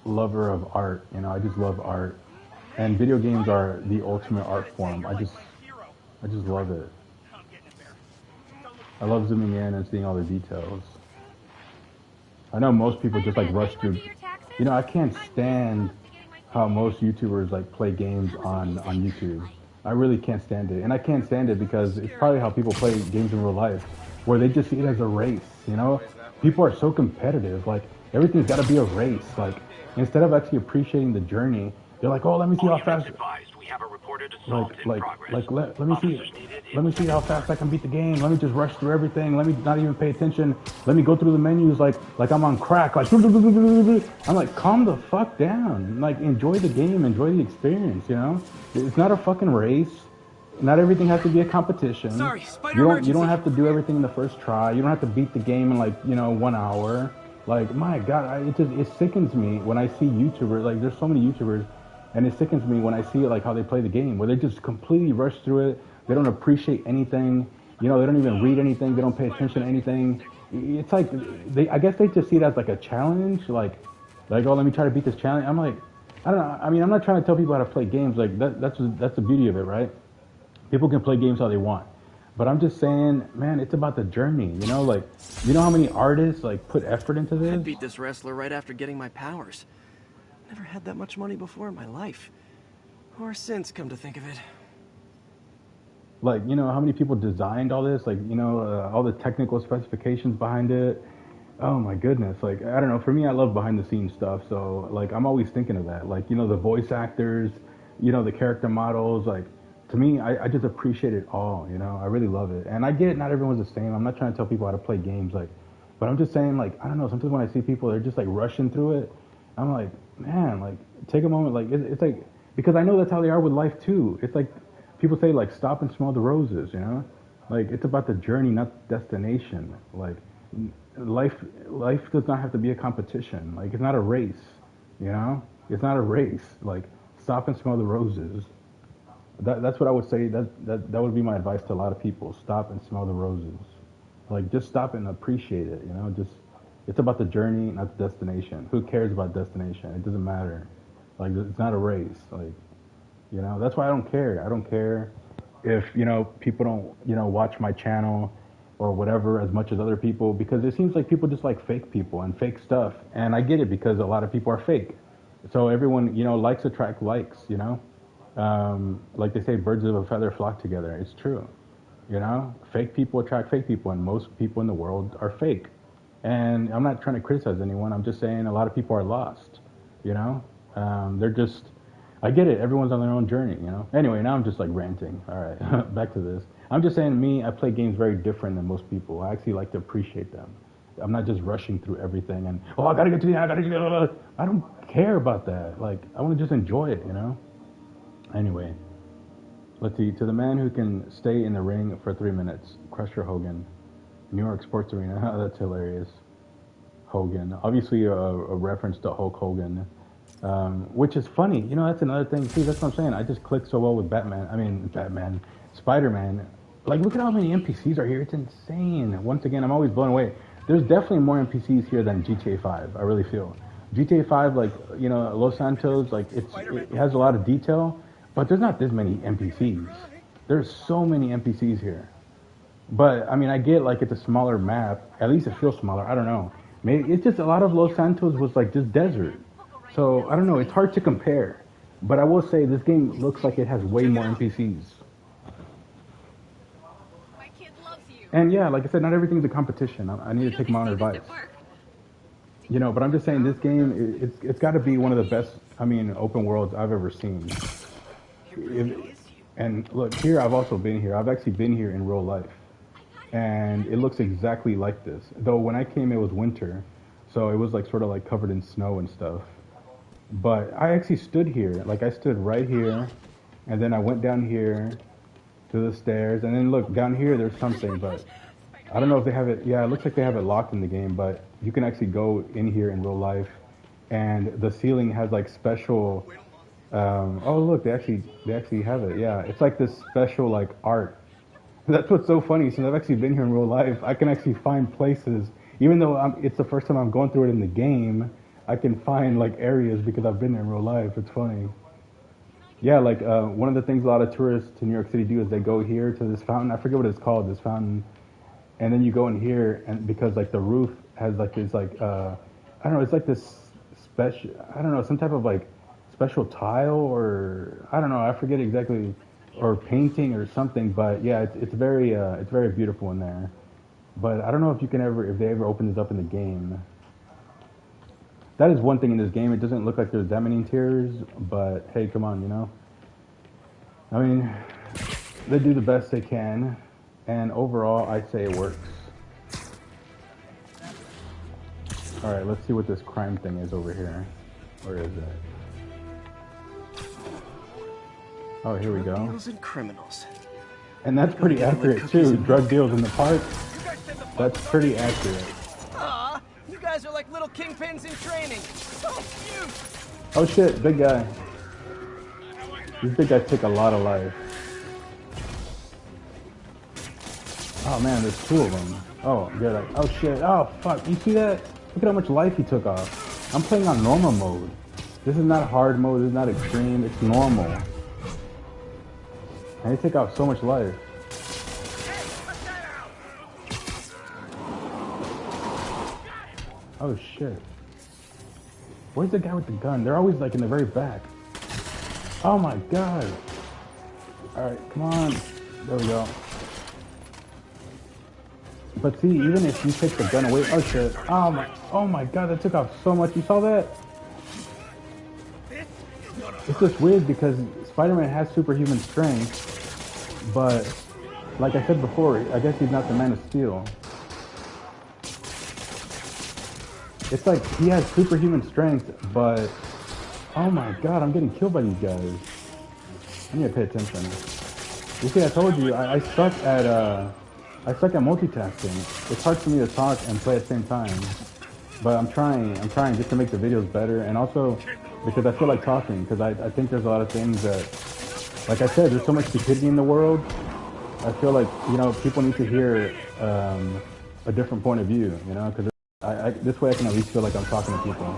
lover of art. You know, I just love art. And video games are the ultimate art form. I just love it. I love zooming in and seeing all the details. I know most people just like rush through. You know, I can't stand how most YouTubers like play games on YouTube. I really can't stand it. And I can't stand it because it's probably how people play games in real life, where they just see it as a race, you know? People are so competitive, like everything's gotta be a race. Like instead of actually appreciating the journey, they're like, oh, let me see how fast. Let me see how fast I can beat the game. Let me just rush through everything. Let me not even pay attention. Let me go through the menus like I'm on crack. Like I'm like, calm the fuck down. Like enjoy the game, enjoy the experience. You know, it's not a fucking race. Not everything has to be a competition. Sorry, You don't have to do everything in the first try. You don't have to beat the game in like 1 hour. Like my God, it sickens me when I see YouTubers. Like there's so many YouTubers. And it sickens me when I see like how they play the game, where they just completely rush through it. They don't appreciate anything. You know, they don't even read anything. They don't pay attention to anything. It's like I guess they just see it as like a challenge. Like oh, let me try to beat this challenge. I'm like, I don't know. I mean, I'm not trying to tell people how to play games. Like that's the beauty of it, right? People can play games how they want. But I'm just saying, man, it's about the journey. You know, like you know how many artists like put effort into this. I beat this wrestler right after getting my powers. Never had that much money before in my life. Or since, come to think of it. Like, you know, how many people designed all this? Like, you know, all the technical specifications behind it. Oh my goodness. Like, I don't know. For me, I love behind the scenes stuff. So, like, I'm always thinking of that. Like, you know, the voice actors, you know, the character models. Like, to me, I just appreciate it all, you know. I really love it. And I get not everyone's the same. I'm not trying to tell people how to play games. Like, but I'm just saying, like, I don't know. Sometimes when I see people, they're just, like, rushing through it. I'm like, man, like, take a moment. Like, it's like, because I know that's how they are with life, too. It's like, people say, like, stop and smell the roses, you know? Like, it's about the journey, not the destination. Like, life does not have to be a competition. Like, it's not a race, you know? It's not a race. Like, stop and smell the roses. That's what I would say. That would be my advice to a lot of people. Stop and smell the roses. Like, just stop and appreciate it, you know? Just, it's about the journey, not the destination. Who cares about destination? It doesn't matter. Like, it's not a race. Like, you know, that's why I don't care. I don't care if, you know, people don't, you know, watch my channel or whatever as much as other people, because it seems like people just like fake people and fake stuff. And I get it, because a lot of people are fake. So everyone, you know, likes attract likes, you know? Like they say, birds of a feather flock together. It's true. You know, fake people attract fake people, and most people in the world are fake. And I'm not trying to criticize anyone. I'm just saying a lot of people are lost, you know? They're just, I get it. Everyone's on their own journey, you know? Anyway, now I'm just like ranting. All right, back to this. I'm just saying, me, I play games very different than most people. I actually like to appreciate them. I'm not just rushing through everything and, oh, I gotta get to the end, I gotta get to the... I don't care about that. Like, I want to just enjoy it, you know? Anyway, let's see. To the man who can stay in the ring for 3 minutes, Crusher Hogan, New York Sports Arena. That's hilarious. Hogan. Obviously, a reference to Hulk Hogan, which is funny. You know, that's another thing. See, that's what I'm saying. I just click so well with Batman, Spider-Man. Like, look at how many NPCs are here. It's insane. Once again, I'm always blown away. There's definitely more NPCs here than GTA 5. I really feel. GTA 5, like, you know, Los Santos, like, it has a lot of detail, but there's not this many NPCs. There's so many NPCs here. But, I mean, I get, like, it's a smaller map. At least it feels smaller. I don't know. Maybe it's just a lot of Los Santos was, like, just desert. So, I don't know. It's hard to compare. But I will say this game looks like it has way more NPCs. And, yeah, like I said, not everything's a competition. I need to take my own advice. You know, but I'm just saying this game, it's got to be one of the best, I mean, open worlds I've ever seen. And, look, here, I've also been here. I've actually been here in real life. And it looks exactly like this. Though when I came, it was winter, so it was like sort of like covered in snow and stuff. But I actually stood here, like I stood right here, and then I went down here to the stairs, and then look, down here there's something, but I don't know if they have it. Yeah, it looks like they have it locked in the game, but you can actually go in here in real life, and the ceiling has like special. Oh look, they actually have it. Yeah, it's like this special like art. That's what's so funny. Since I've actually been here in real life, I can actually find places, even though it's the first time I'm going through it in the game. I can find like areas because I've been there in real life. It's funny. Yeah, like one of the things a lot of tourists to New York City do is they go here to this fountain. I forget what it's called, this fountain. And then you go in here, and because like the roof has like this like I don't know, it's like this special, I don't know, some type of like special tile, or I don't know, I forget exactly, or painting or something. But yeah, it's very beautiful in there. But I don't know if they ever open this up in the game. That is one thing in this game. It doesn't look like there's that many interiors, but hey, come on, you know. I mean, they do the best they can, and overall, I'd say it works. All right, let's see what this crime thing is over here. Where is it? Oh, here we go. Deals and criminals. And that's pretty accurate too. Drug deals in the park. That's pretty accurate. Aw, you guys are like little kingpins in training. So cute. Oh shit, big guy. These big guys take a lot of life. Oh man, there's two of them. Oh, good. Oh shit. Oh fuck. You see that? Look at how much life he took off. I'm playing on normal mode. This is not hard mode. This is not extreme. It's normal. And he took off so much life. Oh shit. Where's the guy with the gun? They're always like in the very back. Oh my god. Alright, come on. There we go. But see, even if you take the gun away, oh shit. Oh my god, that took off so much. You saw that? It's just weird because Spider-Man has superhuman strength, but like I said before, I guess he's not the Man of Steel. It's like he has superhuman strength, but oh my god, I'm getting killed by these guys. I need to pay attention. You see, I told you, I suck at multitasking. It's hard for me to talk and play at the same time. But I'm trying just to make the videos better, and also because I feel like talking, because I think there's a lot of things that, like I said, there's so much stupidity in the world. I feel like, you know, people need to hear a different point of view, you know, because this way I can at least feel like I'm talking to people.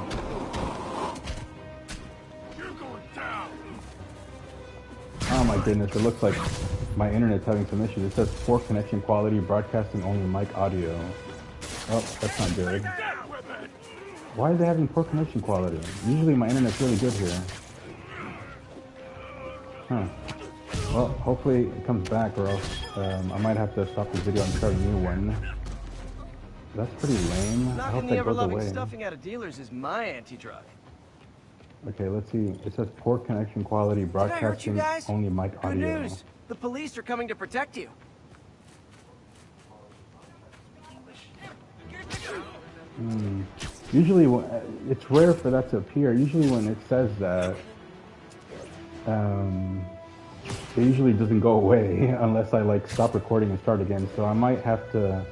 Oh my goodness, it looks like my internet's having some issues. It says poor connection quality, broadcasting only mic audio. Oh, that's not good. Why are they having poor connection quality? Usually my internet's really good here. Huh. Well, hopefully it comes back, or else I might have to stop this video and start a new one. That's pretty lame. I hope that goes away. Stuffing out of dealers is my anti-drug. Okay, let's see. It says poor connection quality, broadcasting only mic audio. Good news. The police are coming to protect you. Usually, it's rare for that to appear. Usually when it says that, it usually doesn't go away unless I like stop recording and start again. So I might have to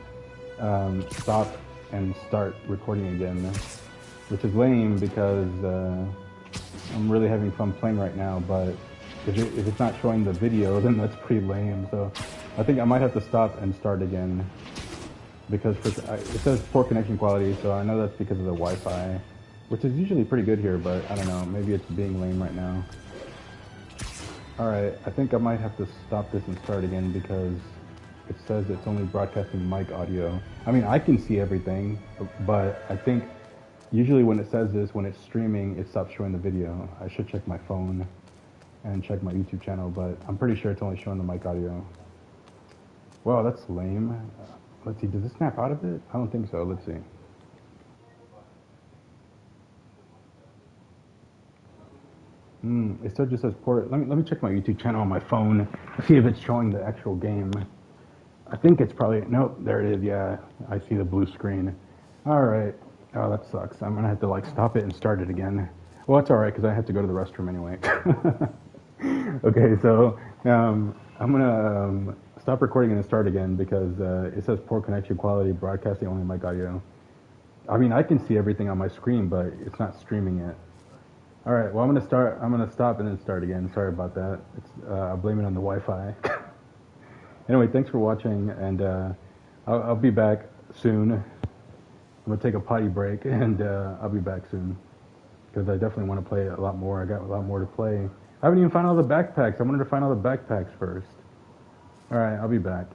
stop and start recording again, which is lame because I'm really having fun playing right now, but if it's not showing the video, then that's pretty lame. So I think I might have to stop and start again because it says poor connection quality, so I know that's because of the Wi-Fi, which is usually pretty good here, but I don't know, maybe it's being lame right now. Alright, I think I might have to stop this and start again because it says it's only broadcasting mic audio. I mean, I can see everything, but I think usually when it says this, when it's streaming, it stops showing the video. I should check my phone and check my YouTube channel, but I'm pretty sure it's only showing the mic audio. Wow, that's lame. Let's see, does it snap out of it? I don't think so. Let's see. It still just says port. Let me check my YouTube channel on my phone, see if it's showing the actual game. I think it's probably, nope, there it is, yeah. I see the blue screen. Alright. Oh, that sucks. I'm gonna have to like stop it and start it again. Well, it's alright, because I have to go to the restroom anyway. Okay, so I'm gonna stop recording and start again because it says poor connection quality, broadcasting only mic audio. I mean, I can see everything on my screen, but it's not streaming it. All right, well, I'm gonna stop and then start again. Sorry about that. I'll blame it on the Wi-Fi. Anyway, thanks for watching, and I'll be back soon. I'm gonna take a potty break, and I'll be back soon because I definitely want to play a lot more. I got a lot more to play. I haven't even found all the backpacks. I wanted to find all the backpacks first. All right, I'll be back.